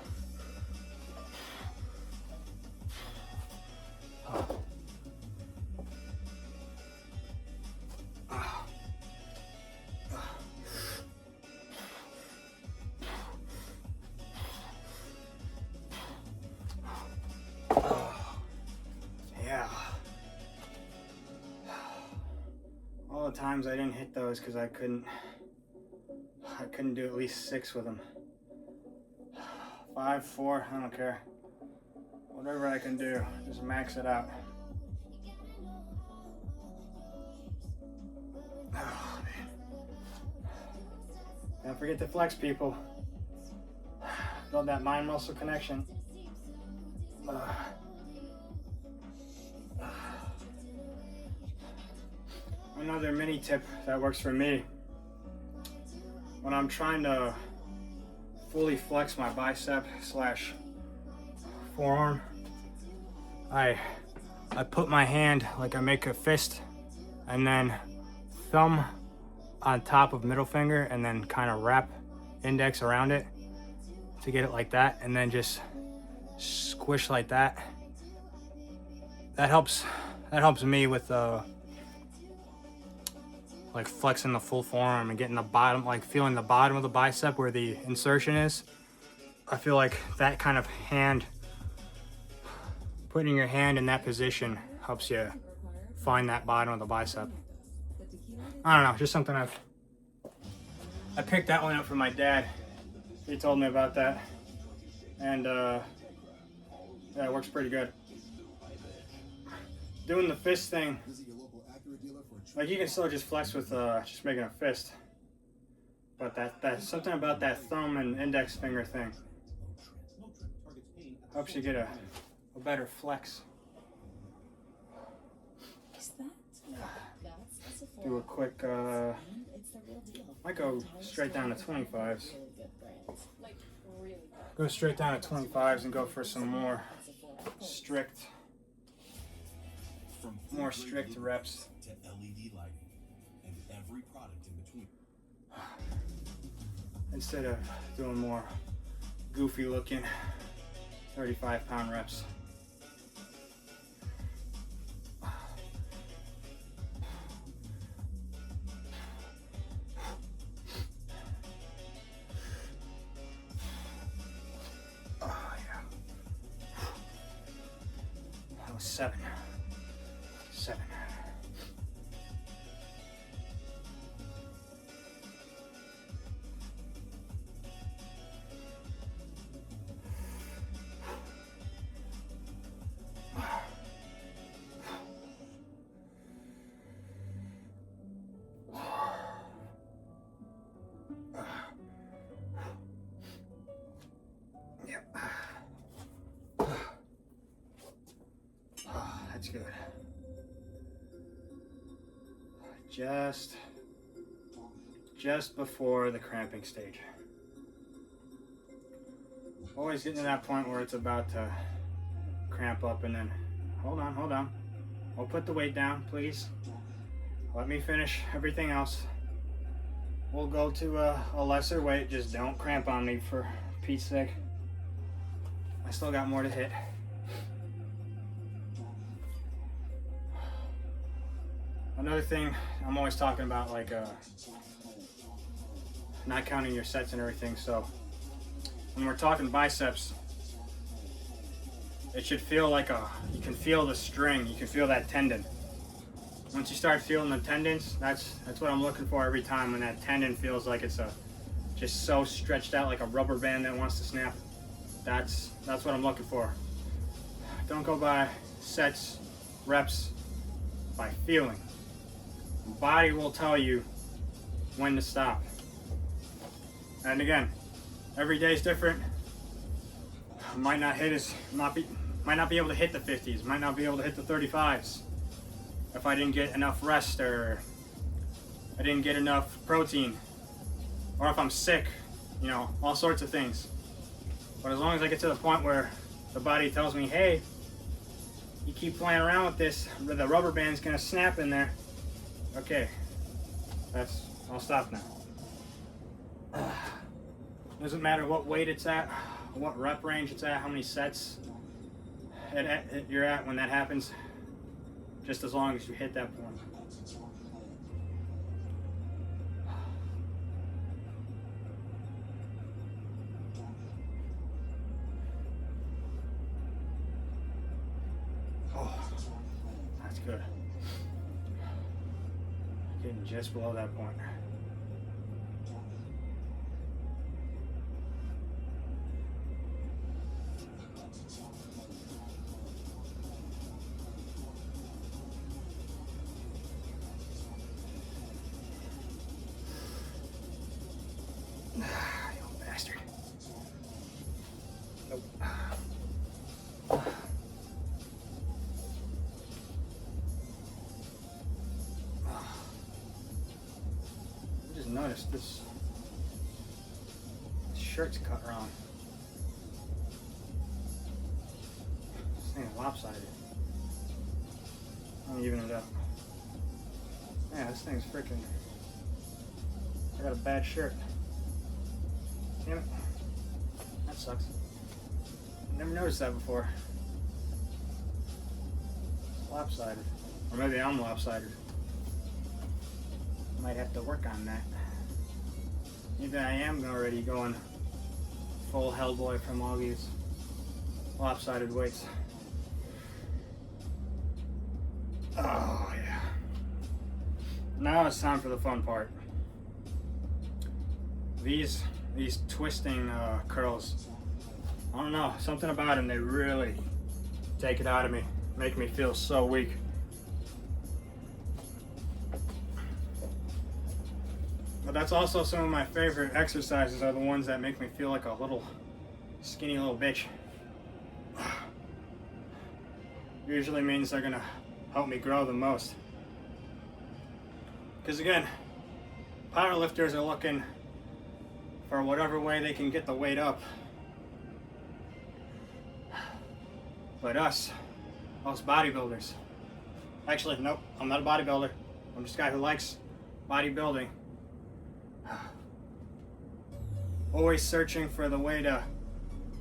Yeah. All the times I didn't hit those because I couldn't do at least 6 with them. 5, 4, I don't care. Whatever I can do, just max it out. Oh, man. Don't forget to flex, people. Build that mind-muscle connection. Another mini tip that works for me when I'm trying to fully flex my bicep / forearm, I put my hand like I make a fist and then thumb on top of middle finger and then kind of wrap index around it to get it like that, and then just squish like that. That helps me with like flexing the full forearm and getting the bottom, like feeling the bottom of the bicep where the insertion is. I feel like that kind of hand, putting your hand in that position helps you find that bottom of the bicep. I don't know, just something I picked that one up from my dad. He told me about that, and yeah, it works pretty good. Doing the fist thing, like you can still just flex with just making a fist, but that something about that thumb and index finger thing helps you get a better flex. Do a quick, might go straight down to 25s. Go straight down to 25s and go for some more strict reps. Instead of doing more goofy looking 35-pound reps. Oh yeah. That was 7. good. Just before the cramping stage. Always getting to that point where it's about to cramp up, and then hold on. I'll put the weight down, please. Let me finish everything else. We'll go to a lesser weight. Just don't cramp on me, for Pete's sake. I still got more to hit. Another thing I'm always talking about, like not counting your sets and everything. So when we're talking biceps, it should feel like you can feel the string, you can feel that tendon. Once you start feeling the tendons, that's what I'm looking for every time, when that tendon feels like it's just so stretched out, like a rubber band that wants to snap. That's what I'm looking for. Don't go by sets, reps, by feeling. Your body will tell you when to stop. And again, every day is different. Might not be able to hit the 50s, might not be able to hit the 35s if I didn't get enough rest, or I didn't get enough protein, or if I'm sick, you know, all sorts of things. But as long as I get to the point where the body tells me, hey, you keep playing around with this, the rubber band's gonna snap in there. Okay, I'll stop now. Doesn't matter what weight it's at, what rep range it's at, how many sets you're at when that happens, just as long as you hit that point. Oh, that's good. Getting just below that point. You bastard. Nope. I just noticed this shirt's cut wrong. This thing is lopsided. Let me even it up. Yeah, this thing's freaking. I got a bad shirt. Damn it. That sucks. Never noticed that before. It's lopsided. Or maybe I'm lopsided. Might have to work on that. Maybe I am already going full Hellboy from all these lopsided weights. Oh yeah. Now it's time for the fun part. These twisting curls, I don't know, something about them, they really take it out of me, make me feel so weak. But that's also some of my favorite exercises, are the ones that make me feel like a little skinny little bitch. Usually means they're gonna help me grow the most. Because again, powerlifters are looking for whatever way they can get the weight up. But us bodybuilders, actually, nope, I'm not a bodybuilder. I'm just a guy who likes bodybuilding. Always searching for the way to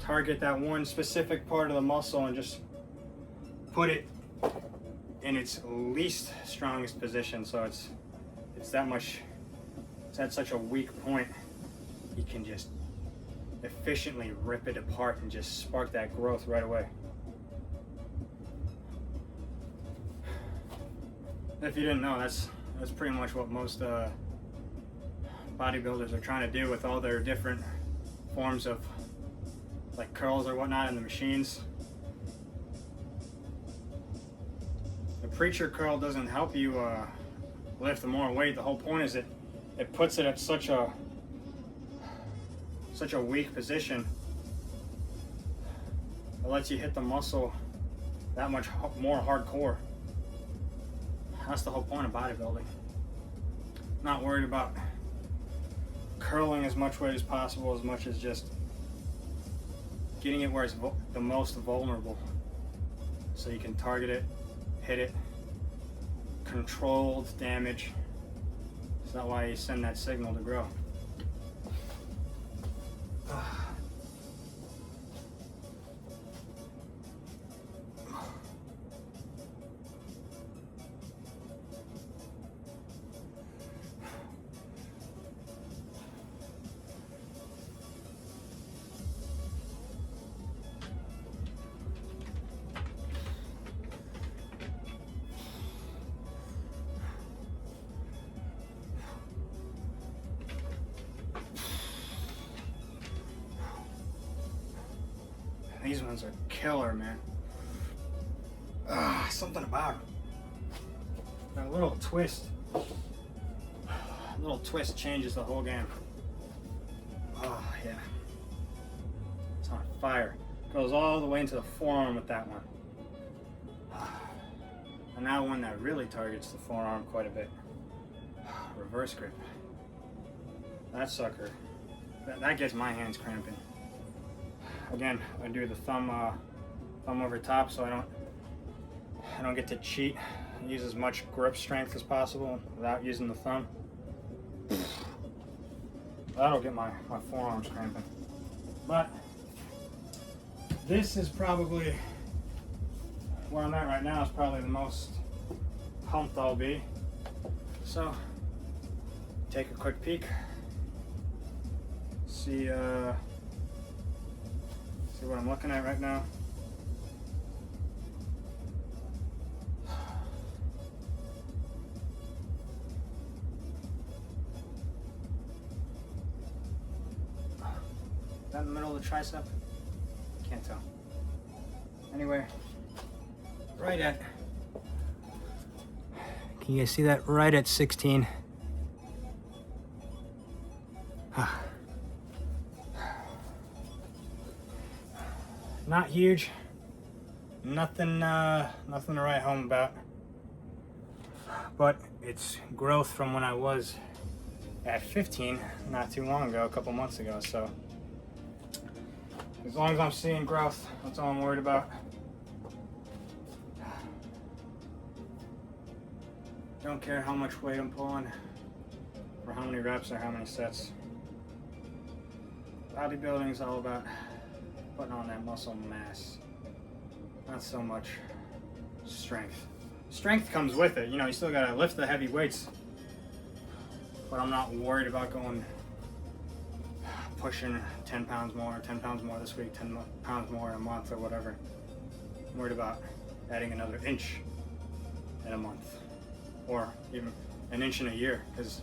target that one specific part of the muscle and just put it in its least strongest position, so it's at such a weak point. You can just efficiently rip it apart and just spark that growth right away. If you didn't know, that's pretty much what most bodybuilders are trying to do with all their different forms of like curls or whatnot in the machines. The preacher curl doesn't help you lift more weight. The whole point is it puts it at such a weak position. It lets you hit the muscle that much more hardcore. That's the whole point of bodybuilding. Not worried about curling as much weight as possible, as much as just getting it where it's the most vulnerable, so you can target it, hit it, controlled damage. Is that why you send that signal to grow? These ones are killer, man. Something about them. That little twist. Little twist changes the whole game. Oh, yeah. It's on fire. Goes all the way into the forearm with that one. And now one that really targets the forearm quite a bit. Reverse grip. That sucker. That gets my hands cramping. Again, I do the thumb over top, so I don't get to cheat. Use as much grip strength as possible without using the thumb. That'll get my forearms cramping. But this is probably where I'm at right now. Is probably the most pumped I'll be. So take a quick peek. See what I'm looking at right now. Is that in the middle of the tricep? Can't tell. Anyway, right at, can you guys see that? Right at 16. Not huge, nothing to write home about, but it's growth from when I was at 15 not too long ago, a couple months ago. So as long as I'm seeing growth, that's all I'm worried about. Don't care how much weight I'm pulling, or how many reps, or how many sets. Bodybuilding is all about putting on that muscle mass, not so much strength. Strength comes with it, you know, you still gotta lift the heavy weights, but I'm not worried about going pushing 10 pounds more this week, 10 pounds more in a month or whatever. I'm worried about adding another inch in a month, or even an inch in a year, because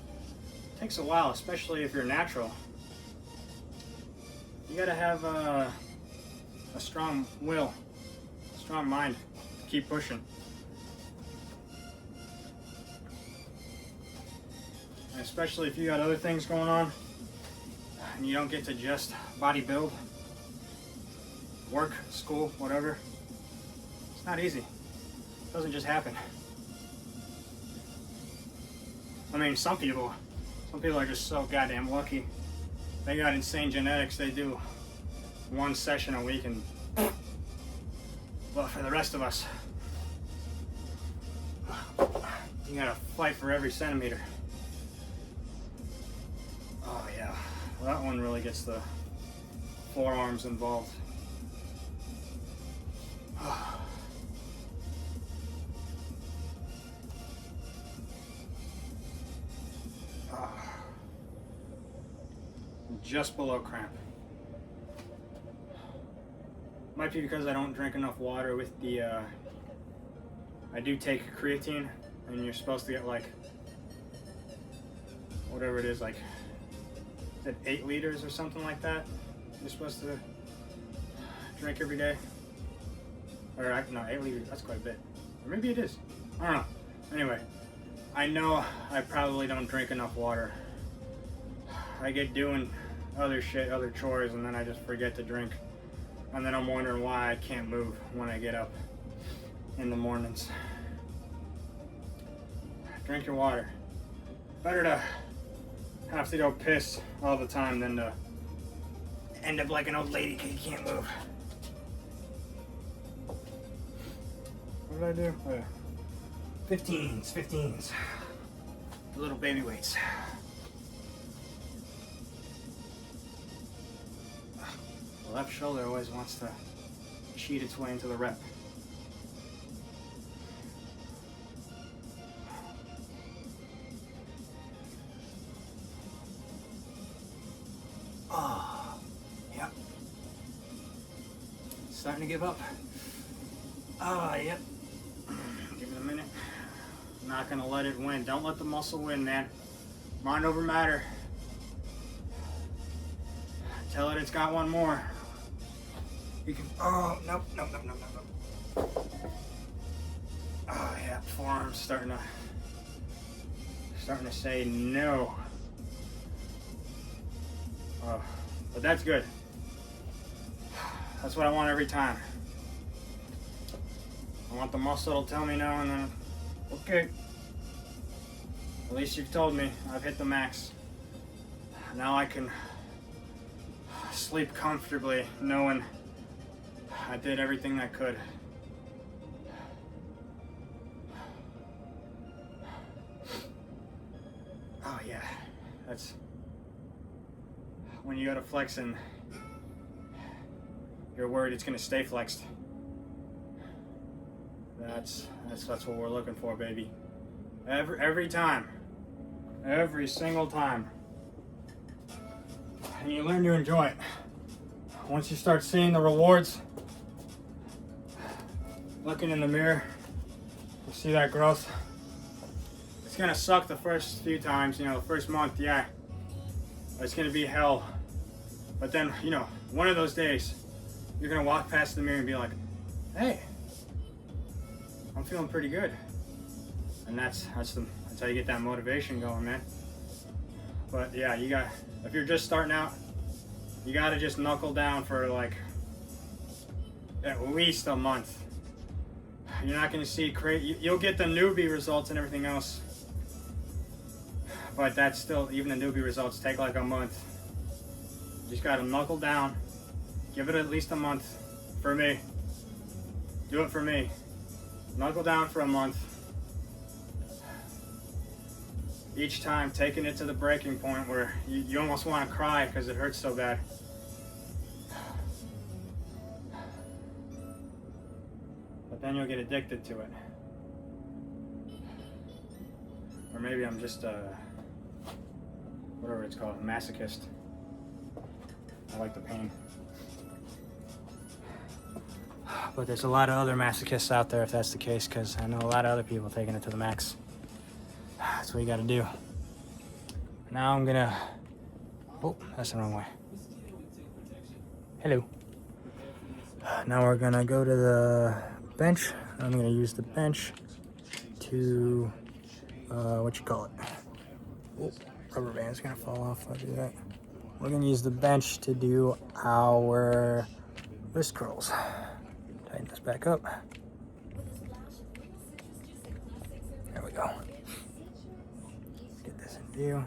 it takes a while, especially if you're natural. You gotta have a strong will, a strong mind to keep pushing. And especially if you got other things going on and you don't get to just bodybuild, work, school, whatever. It's not easy. It doesn't just happen. I mean, some people are just so goddamn lucky. They got insane genetics. They do one session a week, and well, for the rest of us, you gotta fight for every centimeter. Oh yeah, well, that one really gets the forearms involved. Just below cramp. Might be because I don't drink enough water with the, I do take creatine, and you're supposed to get like, whatever it is, like, is it 8 liters or something like that? You're supposed to drink every day? Or, no, 8 liters, that's quite a bit. Or maybe it is, I don't know. Anyway, I know I probably don't drink enough water. I get doing other shit, other chores, and then I just forget to drink. And then I'm wondering why I can't move when I get up. in the mornings. Drink your water. Better to have to go piss all the time than to end up like an old lady because you can't move. What did I do? Oh, yeah. 15s. The little baby weights. The left shoulder always wants to cheat its way into the rep. Oh, yep. Starting to give up. Oh, yep. Give it a minute. I'm not gonna let it win. Don't let the muscle win, man. Mind over matter. Tell it it's got one more. You can. Oh, nope. Oh yeah, forearm's starting to say no. Oh, but that's good. That's what I want every time. I want the muscle to tell me no, and then okay. At least you've told me I've hit the max. Now I can sleep comfortably knowing I did everything I could. Oh yeah, that's when you go to flex and you're worried it's gonna stay flexed. That's what we're looking for, baby. Every time, every single time. And you learn to enjoy it. Once you start seeing the rewards, looking in the mirror, you see that growth. It's gonna suck the first few times, the first month, yeah. It's gonna be hell. But then, one of those days, you're gonna walk past the mirror and be like, hey, I'm feeling pretty good. And that's how you get that motivation going, man. But yeah, if you're just starting out, you gotta just knuckle down for like at least a month. You're not gonna see you'll get the newbie results and everything else, but that's still, even the newbie results take like a month. You just gotta knuckle down, give it at least a month. For me, do it for me. Knuckle down for a month. Each time taking it to the breaking point where you almost want to cry because it hurts so bad. But then you'll get addicted to it. Or maybe I'm just whatever it's called, a masochist. I like the pain. But there's a lot of other masochists out there if that's the case, because I know a lot of other people taking it to the max. That's what you gotta do. Now I'm gonna, oh, that's the wrong way. Hello. Now we're gonna go to the bench. I'm gonna use the bench to, what you call it? Oh, rubber band's gonna fall off if I do that. We're gonna use the bench to do our wrist curls. Tighten this back up. There we go. Get this in view.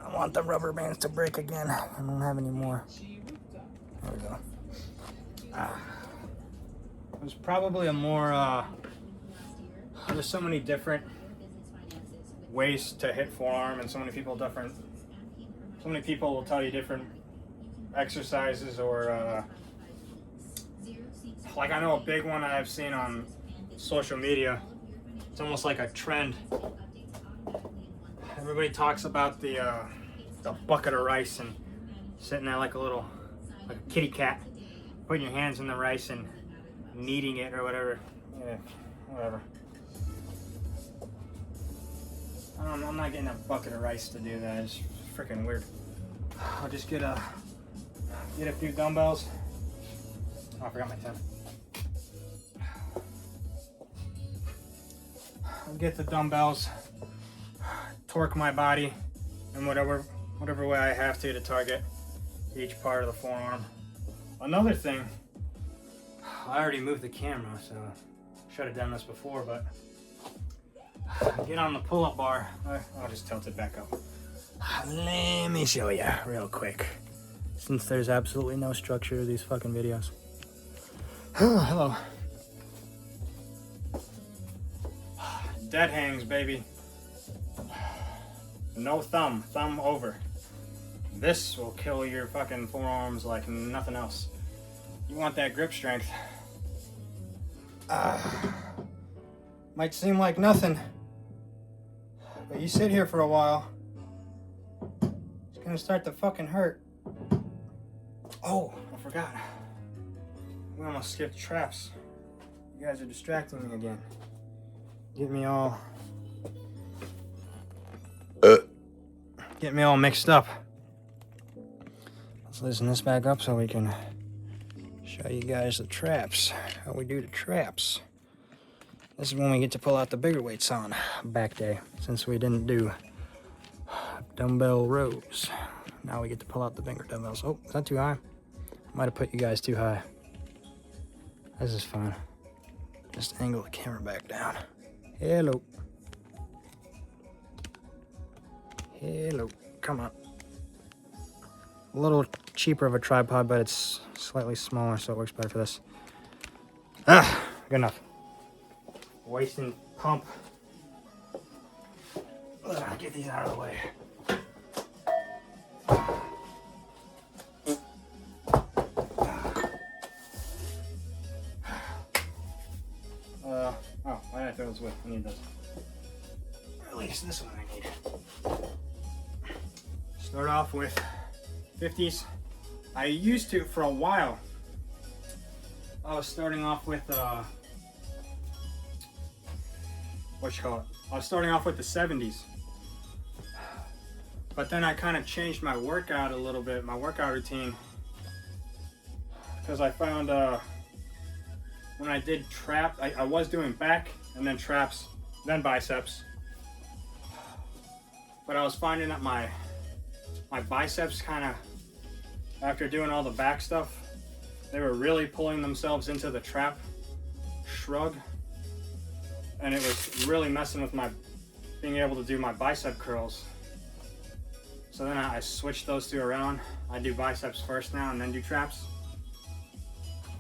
I want the rubber bands to break again. I don't have any more. There we go. There's probably a more, there's so many different ways to hit forearm, and so many people will tell you different exercises, or like I know a big one I've seen on social media. It's almost like a trend. Everybody talks about the bucket of rice and sitting there like a kitty cat, putting your hands in the rice and kneading it or whatever. Yeah, whatever. I'm not getting a bucket of rice to do that. It's freaking weird. I'll just get a few dumbbells. Oh, I forgot my pen. I'll get the dumbbells, torque my body in whatever way I have to target each part of the forearm. Another thing I already moved the camera, so should have done this before, but get on the pull-up bar. I'll just tilt it back up. Let me show you real quick, since there's absolutely no structure to these fucking videos. Hello. Dead hangs, baby. No thumb, thumb over. This will kill your fucking forearms like nothing else. You want that grip strength. Might seem like nothing, but you sit here for a while, it's gonna start to fucking hurt. Oh, I forgot. We almost skipped traps. You guys are distracting me again. Get me all mixed up. Let's loosen this back up so we can show you guys the traps, how we do the traps. This is when we get to pull out the bigger weights on back day, since we didn't do dumbbell rows. Now we get to pull out the bigger dumbbells. Oh, is that too high? Might have put you guys too high. This is fine. Just angle the camera back down. Hello. Hello. Come on. A little cheaper of a tripod, but it's slightly smaller, so it works better for this. Good enough. Wasting pump. Get these out of the way. Oh, why did I throw those away? I need those. Or at least this one I need. Start off with 50s. I used to, for a while, I was starting off with, what you call it? I was starting off with the 70s. But then I kind of changed my workout a little bit, my workout routine. Because I found, when I did trap, I was doing back and then traps, then biceps. But I was finding that my biceps kind of, after doing all the back stuff, they were really pulling themselves into the trap shrug. And it was really messing with my being able to do my bicep curls. So then I switched those two around. I do biceps first now and then do traps.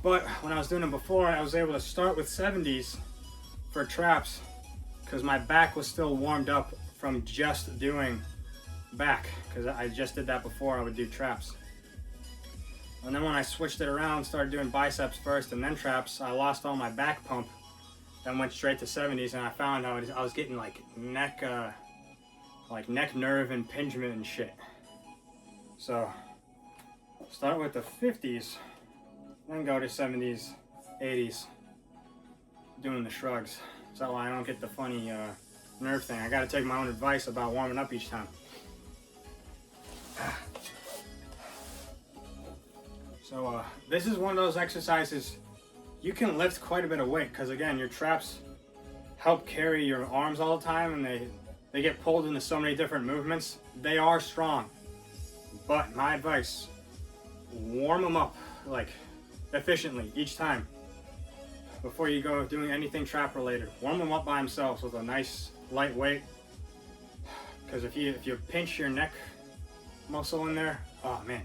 But when I was doing them before, I was able to start with 70s for traps because my back was still warmed up from just doing back, because I just did that before I would do traps. And then when I switched it around, started doing biceps first and then traps, I lost all my back pump, then went straight to 70s, and I found I was getting like neck nerve impingement and shit. So start with the 50s, then go to 70s, 80s, doing the shrugs. So I don't get the funny nerve thing. I gotta take my own advice about warming up each time. So this is one of those exercises you can lift quite a bit of weight, because again, your traps help carry your arms all the time, and they get pulled into so many different movements. They are strong, but my advice, warm them up like efficiently each time before you go doing anything trap related. Warm them up by themselves with a nice light weight, because if you pinch your neck muscle in there, oh man,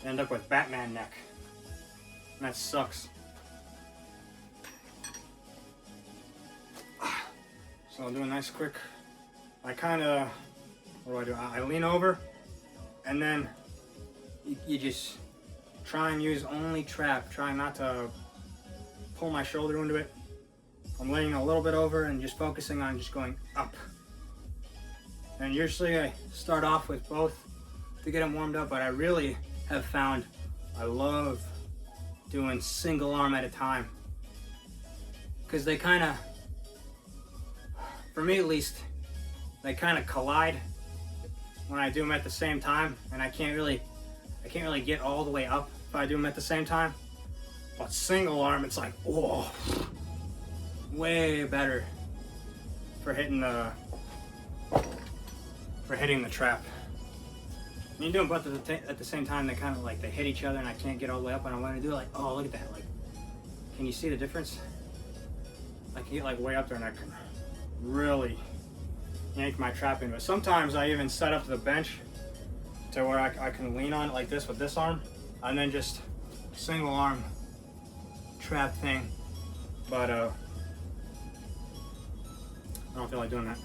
you end up with Batman neck, and that sucks. So I'll do a nice quick, what do? I lean over, and then you just try and use only trap. Try not to pull my shoulder into it. I'm leaning a little bit over and just focusing on just going up. And usually I start off with both to get them warmed up, but I really have found I love doing single arm at a time, because they kind of, for me at least, they kind of collide when I do them at the same time, and I can't really get all the way up if I do them at the same time. But single arm, it's like, whoa, way better for hitting the trap. When you do them both at the same time, they kind of like, they hit each other, and I can't get all the way up, and I want to do it like, oh, look at that, like, Can you see the difference? I can get like way up there and I can really yank my trap into it. Sometimes I even set up the bench to where I can lean on it like this with this arm, and then just single arm trap thing. But I don't feel like doing that.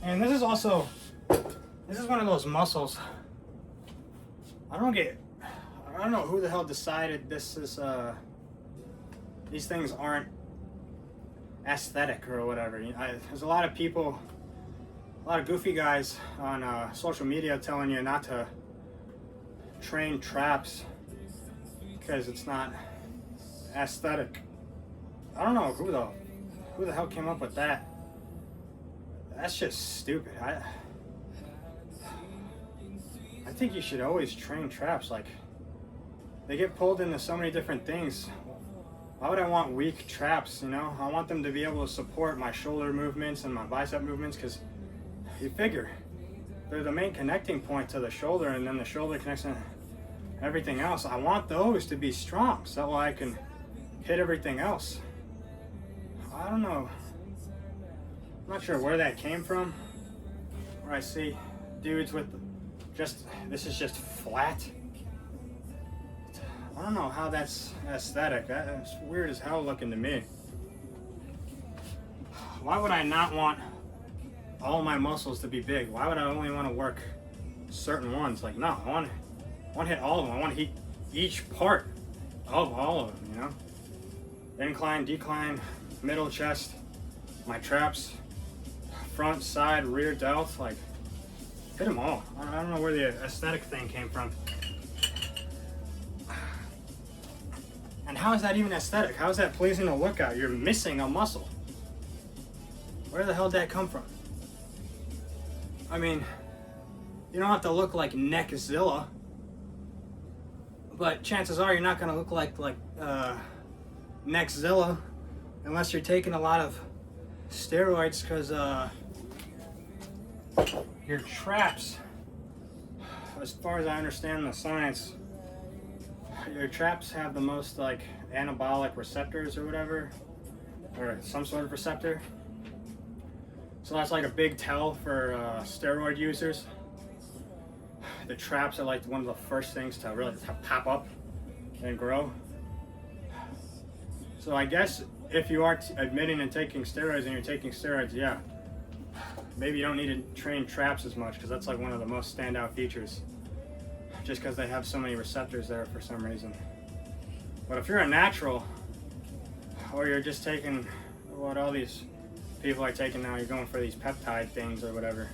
And this is one of those muscles. I don't know who the hell decided this is, these things aren't aesthetic or whatever. There's a lot of people, a lot of goofy guys on social media telling you not to train traps because it's not aesthetic. I don't know who the hell came up with that. That's just stupid. I think you should always train traps. Like, they get pulled into so many different things. Why would I want weak traps, you know? I want them to be able to support my shoulder movements and my bicep movements, because you figure they're the main connecting point to the shoulder, and then the shoulder connects to everything else. I want those to be strong so that way I can hit everything else. I don't know. I'm not sure where that came from, where I see dudes with this is just flat. I don't know how that's aesthetic. That's weird as hell looking to me. Why would I not want all my muscles to be big? Why would I only want to work certain ones? Like, no, I want to hit all of them. I want to hit each part of all of them, you know? Incline, decline, middle chest, my traps, front, side, rear delt, like, hit them all. I don't know where the aesthetic thing came from. And how is that even aesthetic? How is that pleasing to look at? You're missing a muscle. Where the hell did that come from? I mean, you don't have to look like Neckzilla, but chances are you're not going to look like Neckzilla unless you're taking a lot of steroids, because your traps, as far as I understand the science, your traps have the most like anabolic receptors or whatever, or some sort of receptor. So that's like a big tell for steroid users. The traps are like one of the first things to really pop up and grow. So I guess if you are admitting and taking steroids and you're taking steroids, yeah, maybe you don't need to train traps as much, because that's like one of the most standout features, just because they have so many receptors there for some reason. But if you're a natural, or you're just taking what all these people are taking now, you're going for these peptide things or whatever,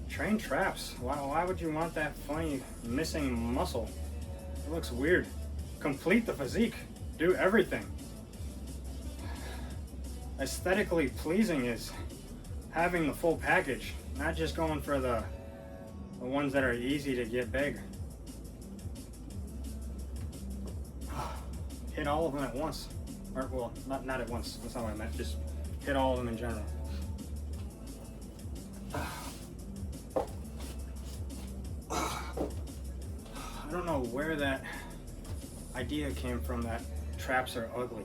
train traps. Why would you want that funny missing muscle? It looks weird. Complete the physique. Do everything. Aesthetically pleasing is having the full package, not just going for the ones that are easy to get big. Hit all of them at once. Or, well, not at once. That's not what I meant. Just hit all of them in general. I don't know where that idea came from that traps are ugly.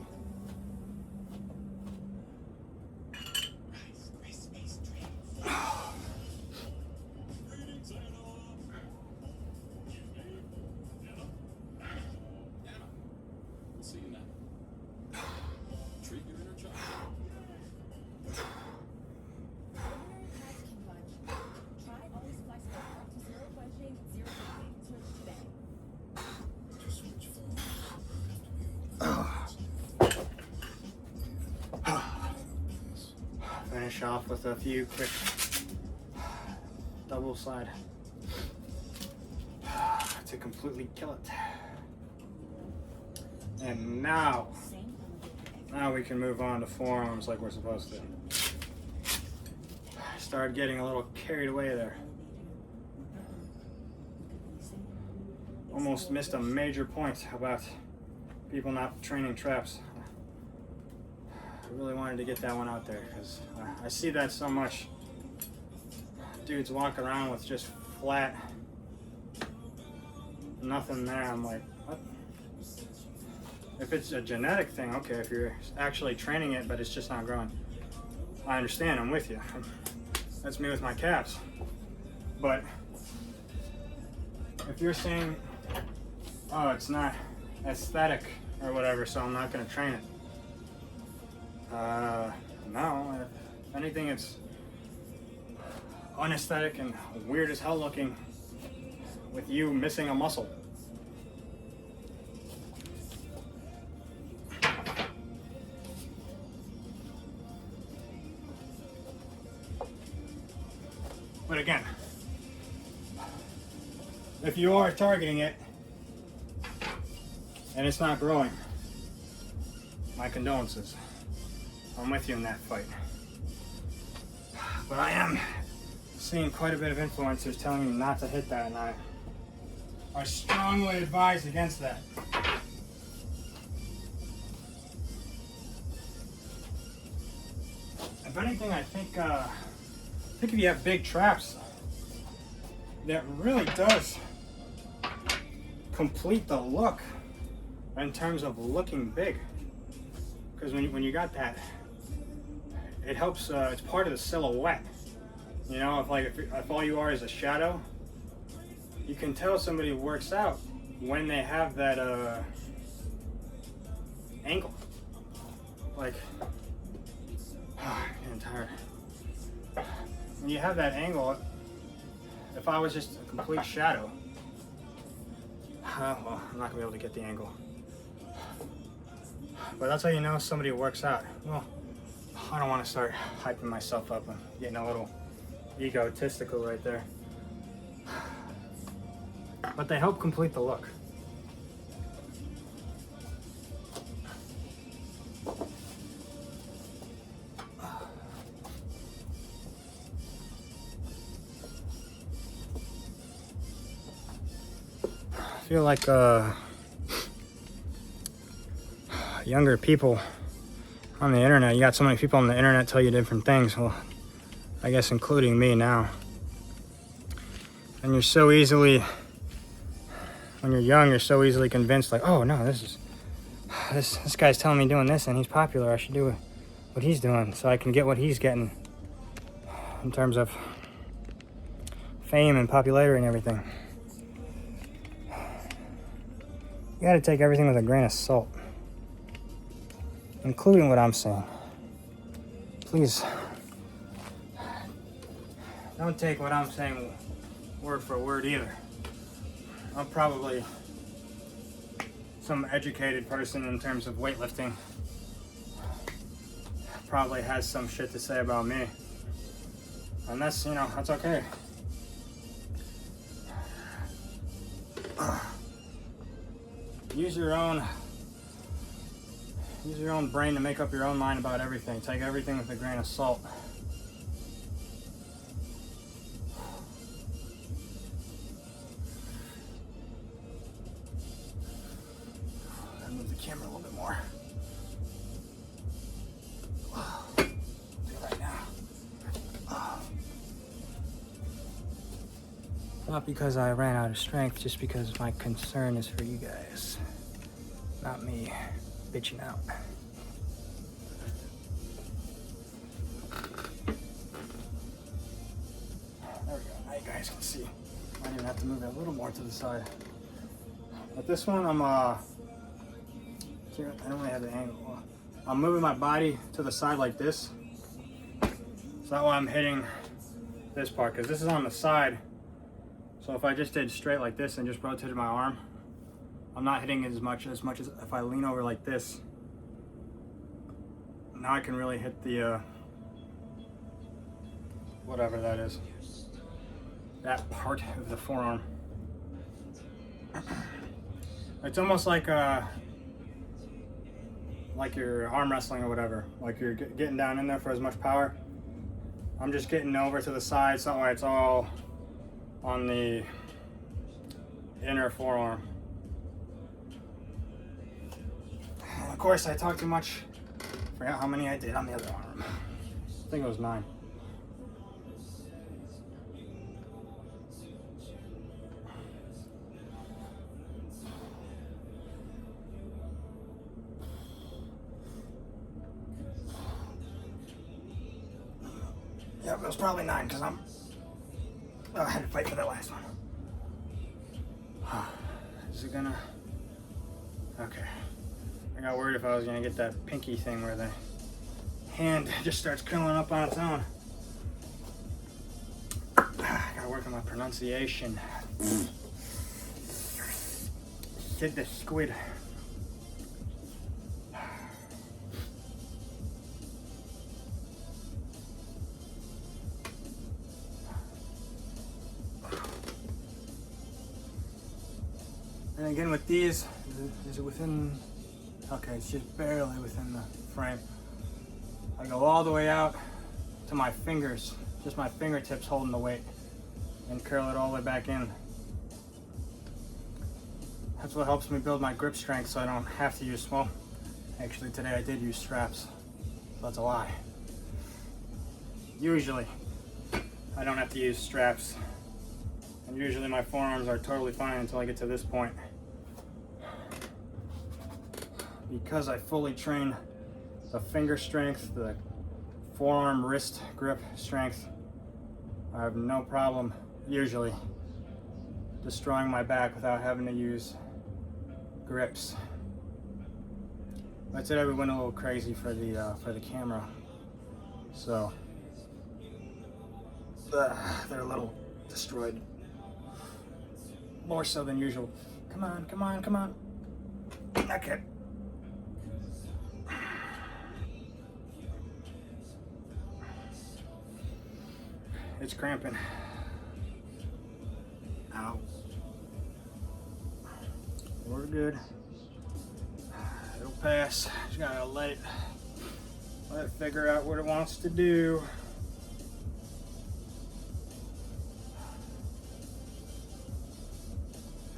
Finish off with a few quick double slide to completely kill it. And now we can move on to forearms like we're supposed to. Started getting a little carried away there. Almost missed a major point about people not training traps. I really wanted to get that one out there because I see that so much. Dudes walk around with just flat, nothing there. I'm like, what? If it's a genetic thing, okay. If you're actually training it, but it's just not growing, I understand. I'm with you. That's me with my calves. But if you're saying, oh, it's not aesthetic or whatever, so I'm not going to train it. No. If anything, it's unaesthetic and weird as hell looking with you missing a muscle. But again, if you are targeting it and it's not growing, my condolences. I'm with you in that fight. But I am seeing quite a bit of influencers telling me not to hit that, and I strongly advise against that. If anything, I think if you have big traps, that really does complete the look in terms of looking big. Because when you got that, it helps. It's part of the silhouette. You know, if all you are is a shadow, you can tell somebody works out when they have that angle. Like, I'm getting tired. When you have that angle, if I was just a complete shadow, well, I'm not gonna be able to get the angle. But that's how you know somebody works out. Well, I don't want to start hyping myself up and getting a little egotistical right there. But they help complete the look. I feel like younger people on the internet, you got so many people on the internet tell you different things. Well, I guess including me now. And you're so easily, when you're young, you're so easily convinced, like, oh no, this guy's telling me doing this and he's popular. I should do what he's doing so I can get what he's getting in terms of fame and popularity and everything. You gotta take everything with a grain of salt, including what I'm saying. Please, don't take what I'm saying word for word either. I'm probably some educated person in terms of weightlifting. Probably has some shit to say about me. And that's, that's okay. Use your own brain to make up your own mind about everything. Take everything with a grain of salt. Gotta move the camera a little bit more. Right now. Not because I ran out of strength, just because my concern is for you guys. Not me bitching out. There we go. Now you guys can see. Might even have to move it a little more to the side. But this one, I don't really have the angle. I'm moving my body to the side like this. So that way I'm hitting this part, because this is on the side. So if I just did straight like this and just rotated my arm, I'm not hitting it as much as if I lean over like this. Now I can really hit the whatever that is, that part of the forearm. It's almost like you're arm wrestling or whatever, like you're getting down in there for as much power. I'm just getting over to the side, so that way it's all on the inner forearm. And of course, I talk too much Forgot how many I did on the other arm. I think it was 9. Yep, it was probably 9 because I had to fight for that last one. Is it gonna? Okay. I got worried if I was gonna get that pinky thing where the hand just starts curling up on its own. Gotta work on my pronunciation. Sid the squid. And again with these, is it within? Okay, it's just barely within the frame. I go all the way out to my fingers, just my fingertips holding the weight, and curl it all the way back in. That's what helps me build my grip strength so I don't have to use, well, actually today I did use straps, so that's a lie. Usually, I don't have to use straps, and usually my forearms are totally fine until I get to this point. Because I fully train the finger strength, the forearm wrist grip strength, I have no problem usually destroying my back without having to use grips. But today we went a little crazy for the camera, so they're a little destroyed, more so than usual. Come on, come on, come on. Okay. It's cramping. Ow. We're good. It'll pass. Just gotta let it figure out what it wants to do.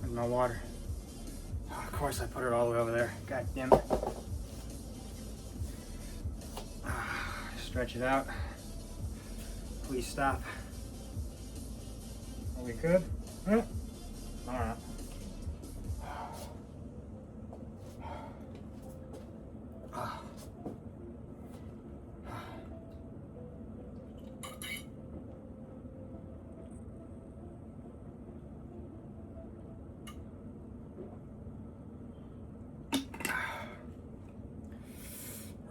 Where's my water? Oh, of course I put it all the way over there. God damn it. Stretch it out. Please stop. Are we good? All right.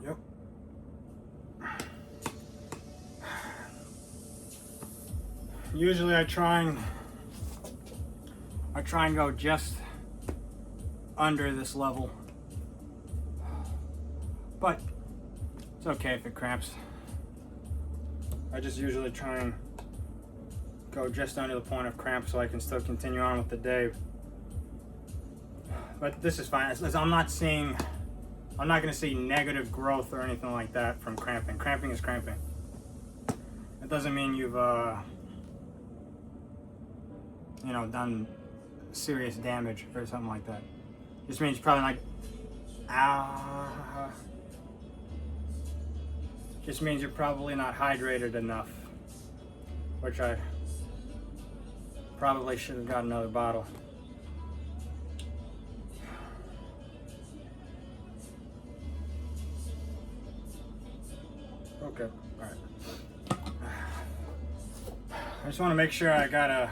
Yep. Usually I try and go just under this level, but it's okay if it cramps. I just usually try and go just under the point of cramp so I can still continue on with the day. But this is fine. I'm not going to see negative growth or anything like that from cramping. Cramping is cramping. It doesn't mean you've done serious damage or something like that. Just means you're probably not. Just means you're probably not hydrated enough, which I probably should have got another bottle. Okay, all right. I just want to make sure I got a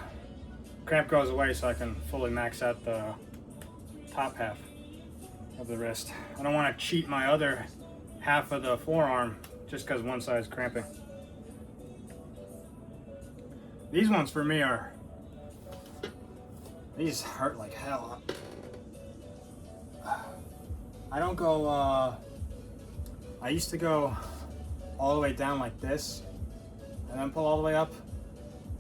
cramp goes away so I can fully max out the top half of the wrist. I don't want to cheat my other half of the forearm just because one side is cramping. These ones for me these hurt like hell. I don't go, I used to go all the way down like this and then pull all the way up,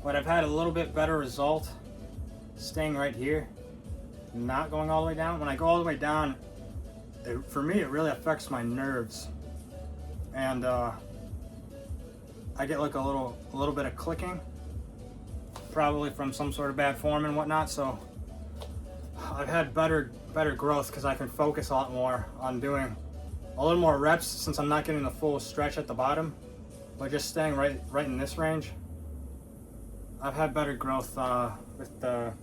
but I've had a little bit better result staying right here, not going all the way down. When I go all the way down, for me it really affects my nerves, and I get like a little bit of clicking, probably from some sort of bad form and whatnot. So I've had better growth because I can focus a lot more on doing a little more reps since I'm not getting the full stretch at the bottom, but just staying right in this range. I've had better growth with the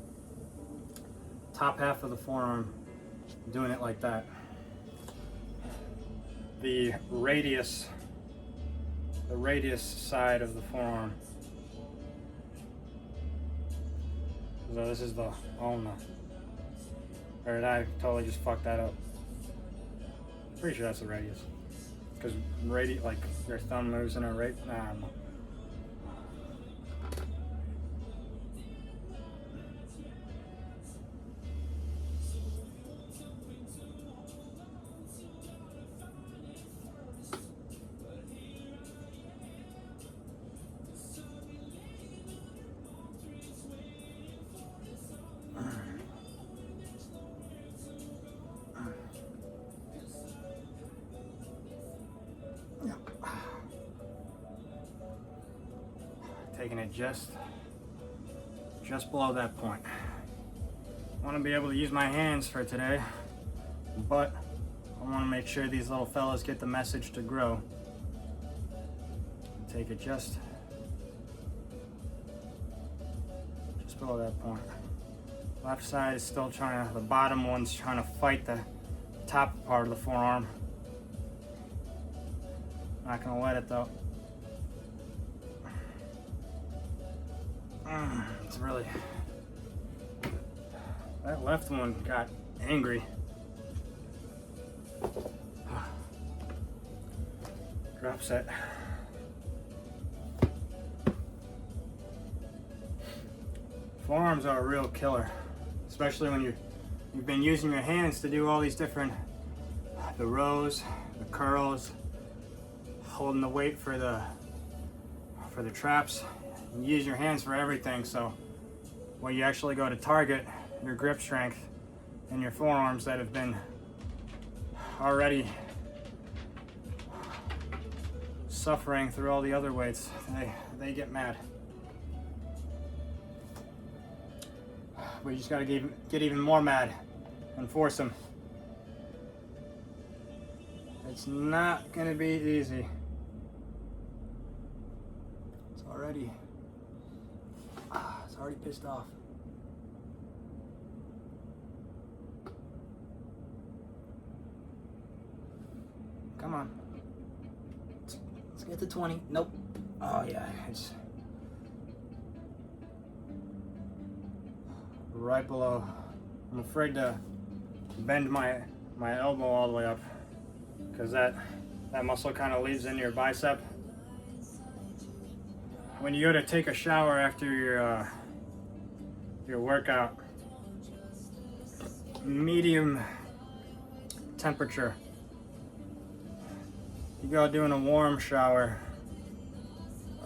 top half of the forearm, doing it like that. The radius side of the forearm. So this is the ulna. Or I totally just fucked that up. Pretty sure that's the radius. Because like your thumb moves in a rate. Nah, I don't know. Taking it just below that point. I want to be able to use my hands for today, but I want to make sure these little fellas get the message to grow. Take it just below that point. Left side is still the bottom one's trying to fight the top part of the forearm. Not gonna let it though. It's really, that left one got angry. Drop set. Forearms are a real killer, especially when you've been using your hands to do all these different, the rows, the curls, holding the weight for the traps. You use your hands for everything, so when you actually go to target your grip strength and your forearms that have been already suffering through all the other weights, they get mad. We just gotta get even more mad and force them. It's not gonna be easy. It's already pissed off. Come on. Let's get to 20. Nope. Oh yeah, it's right below. I'm afraid to bend my elbow all the way up because that muscle kind of leads into your bicep. When you go to take a shower after your workout, medium temperature. You go doing a warm shower.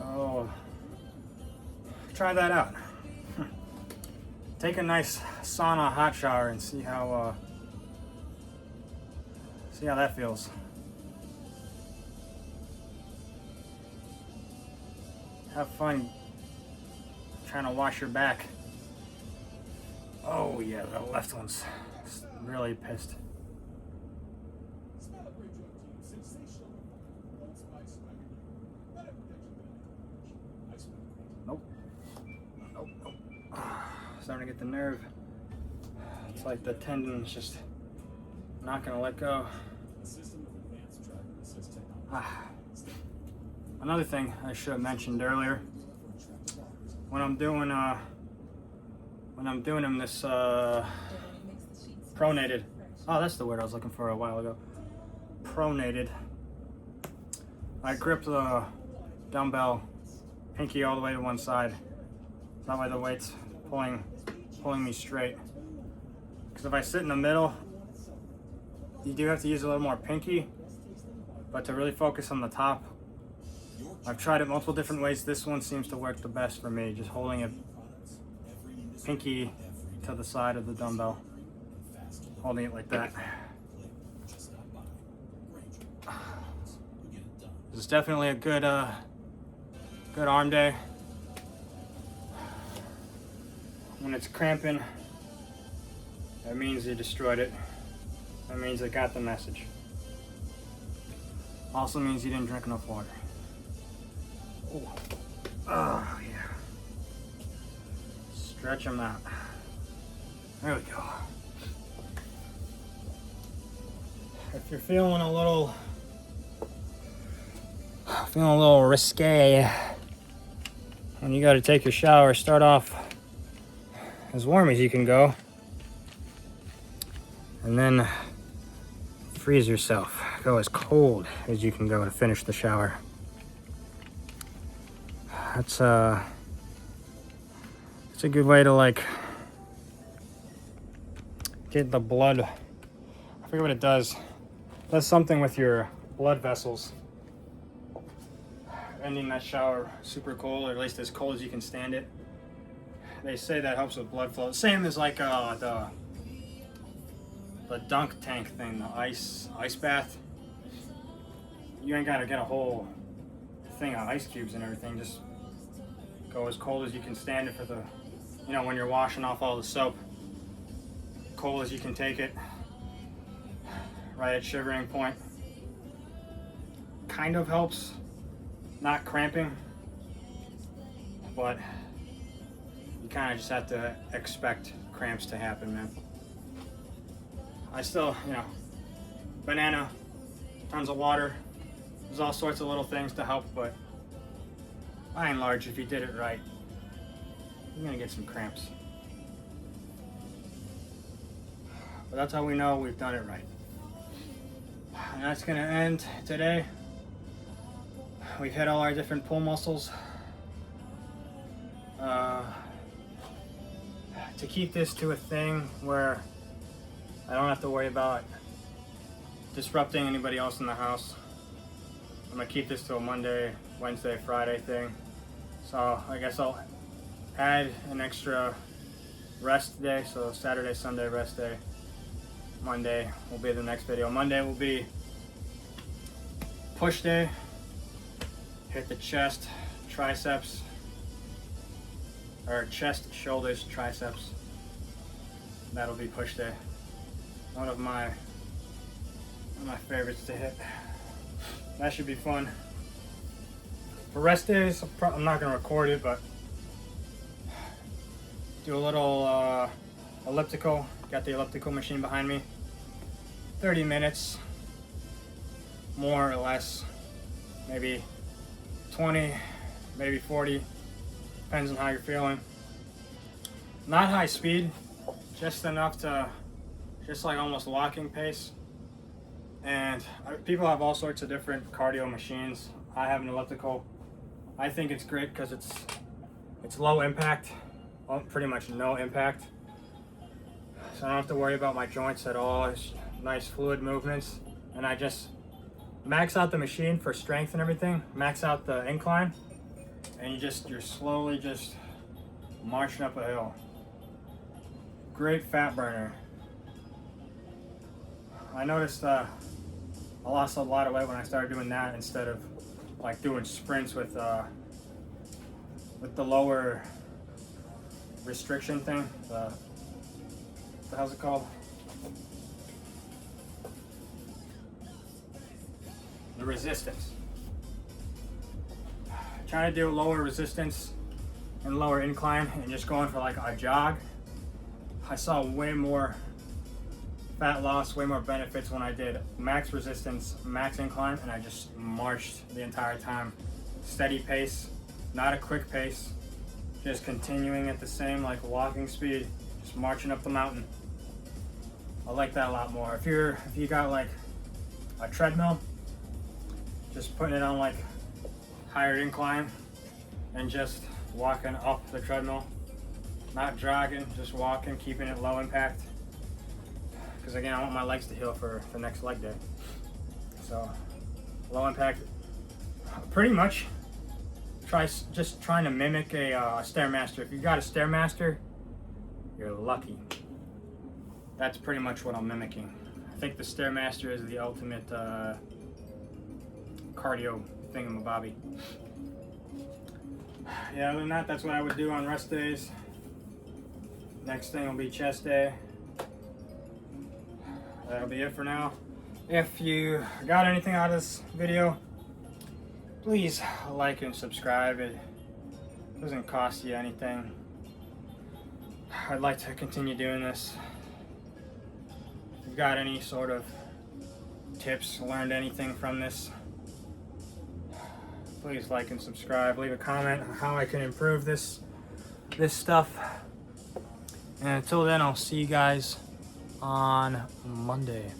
Oh, try that out. Take a nice sauna hot shower and see how that feels. Have fun trying to wash your back. Oh yeah, the left one's really pissed. Nope. Starting to get the nerve. It's like the tendon's just not gonna let go. Another thing I should have mentioned earlier, when I'm doing them this pronated. Oh, that's the word I was looking for a while ago. Pronated. I grip the dumbbell pinky all the way to one side. That way the weight's pulling me straight. Because if I sit in the middle, you do have to use a little more pinky, but to really focus on the top, I've tried it multiple different ways. This one seems to work the best for me, just holding it pinky to the side of the dumbbell, holding it like that. This is definitely a good arm day. When it's cramping, that means you destroyed it. That means it got the message. Also means you didn't drink enough water. Oh, oh yeah. Stretch them out. There we go. If you're feeling a little risque and you got to take your shower, start off as warm as you can go, and then freeze yourself. Go as cold as you can go to finish the shower. It's a good way to like get the blood. I forget what it does. It does something with your blood vessels. Ending that shower super cold, or at least as cold as you can stand it. They say that helps with blood flow. Same as like the dunk tank thing, the ice bath. You ain't gotta get a whole thing of ice cubes and everything. Just go as cold as you can stand it for the, you know, when you're washing off all the soap. Cold as you can take it. Right at shivering point. Kind of helps. Not cramping, but you kind of just have to expect cramps to happen, man. I still, you know, banana, tons of water. There's all sorts of little things to help, but by and large, if you did it right, you're gonna get some cramps. But that's how we know we've done it right. And that's gonna end today. We've hit all our different pull muscles. To keep this to a thing where I don't have to worry about disrupting anybody else in the house, I'm gonna keep this to a Monday, Wednesday, Friday thing. So I guess I'll add an extra rest day. So Saturday, Sunday, rest day. Monday will be the next video. Monday will be push day. Hit the chest, triceps, or chest, shoulders, triceps. That'll be push day. One of my favorites to hit. That should be fun. For rest days, I'm not gonna record it, but do a little elliptical. Got the elliptical machine behind me. 30 minutes, more or less, maybe 20, maybe 40, depends on how you're feeling. Not high speed, just enough to, just like almost walking pace. And people have all sorts of different cardio machines. I have an elliptical. I think it's great because it's low impact, well, pretty much no impact. So I don't have to worry about my joints at all. It's nice fluid movements, and I just max out the machine for strength and everything, max out the incline, and you're slowly just marching up a hill. Great fat burner. I noticed I lost a lot of weight when I started doing that instead of like doing sprints with the lower restriction thing. What the hell's it called? The resistance. Trying to do lower resistance and lower incline and just going for like a jog. I saw way more fat loss, way more benefits when I did max resistance, max incline, and I just marched the entire time. Steady pace, not a quick pace, just continuing at the same like walking speed, just marching up the mountain. I like that a lot more. If you got like a treadmill, just putting it on like higher incline and just walking up the treadmill, not jogging, just walking, keeping it low impact. Because again, I want my legs to heal for the next leg day. So low impact, pretty much just trying to mimic a Stairmaster. If you got a Stairmaster, you're lucky. That's pretty much what I'm mimicking. I think the Stairmaster is the ultimate cardio thingamabobby. Yeah, other than that, that's what I would do on rest days. Next thing will be chest day. That'll be it for now. If you got anything out of this video, please like and subscribe. It doesn't cost you anything. I'd like to continue doing this. If you've got any sort of tips, learned anything from this, please like and subscribe. Leave a comment on how I can improve this stuff. And until then, I'll see you guys on Monday.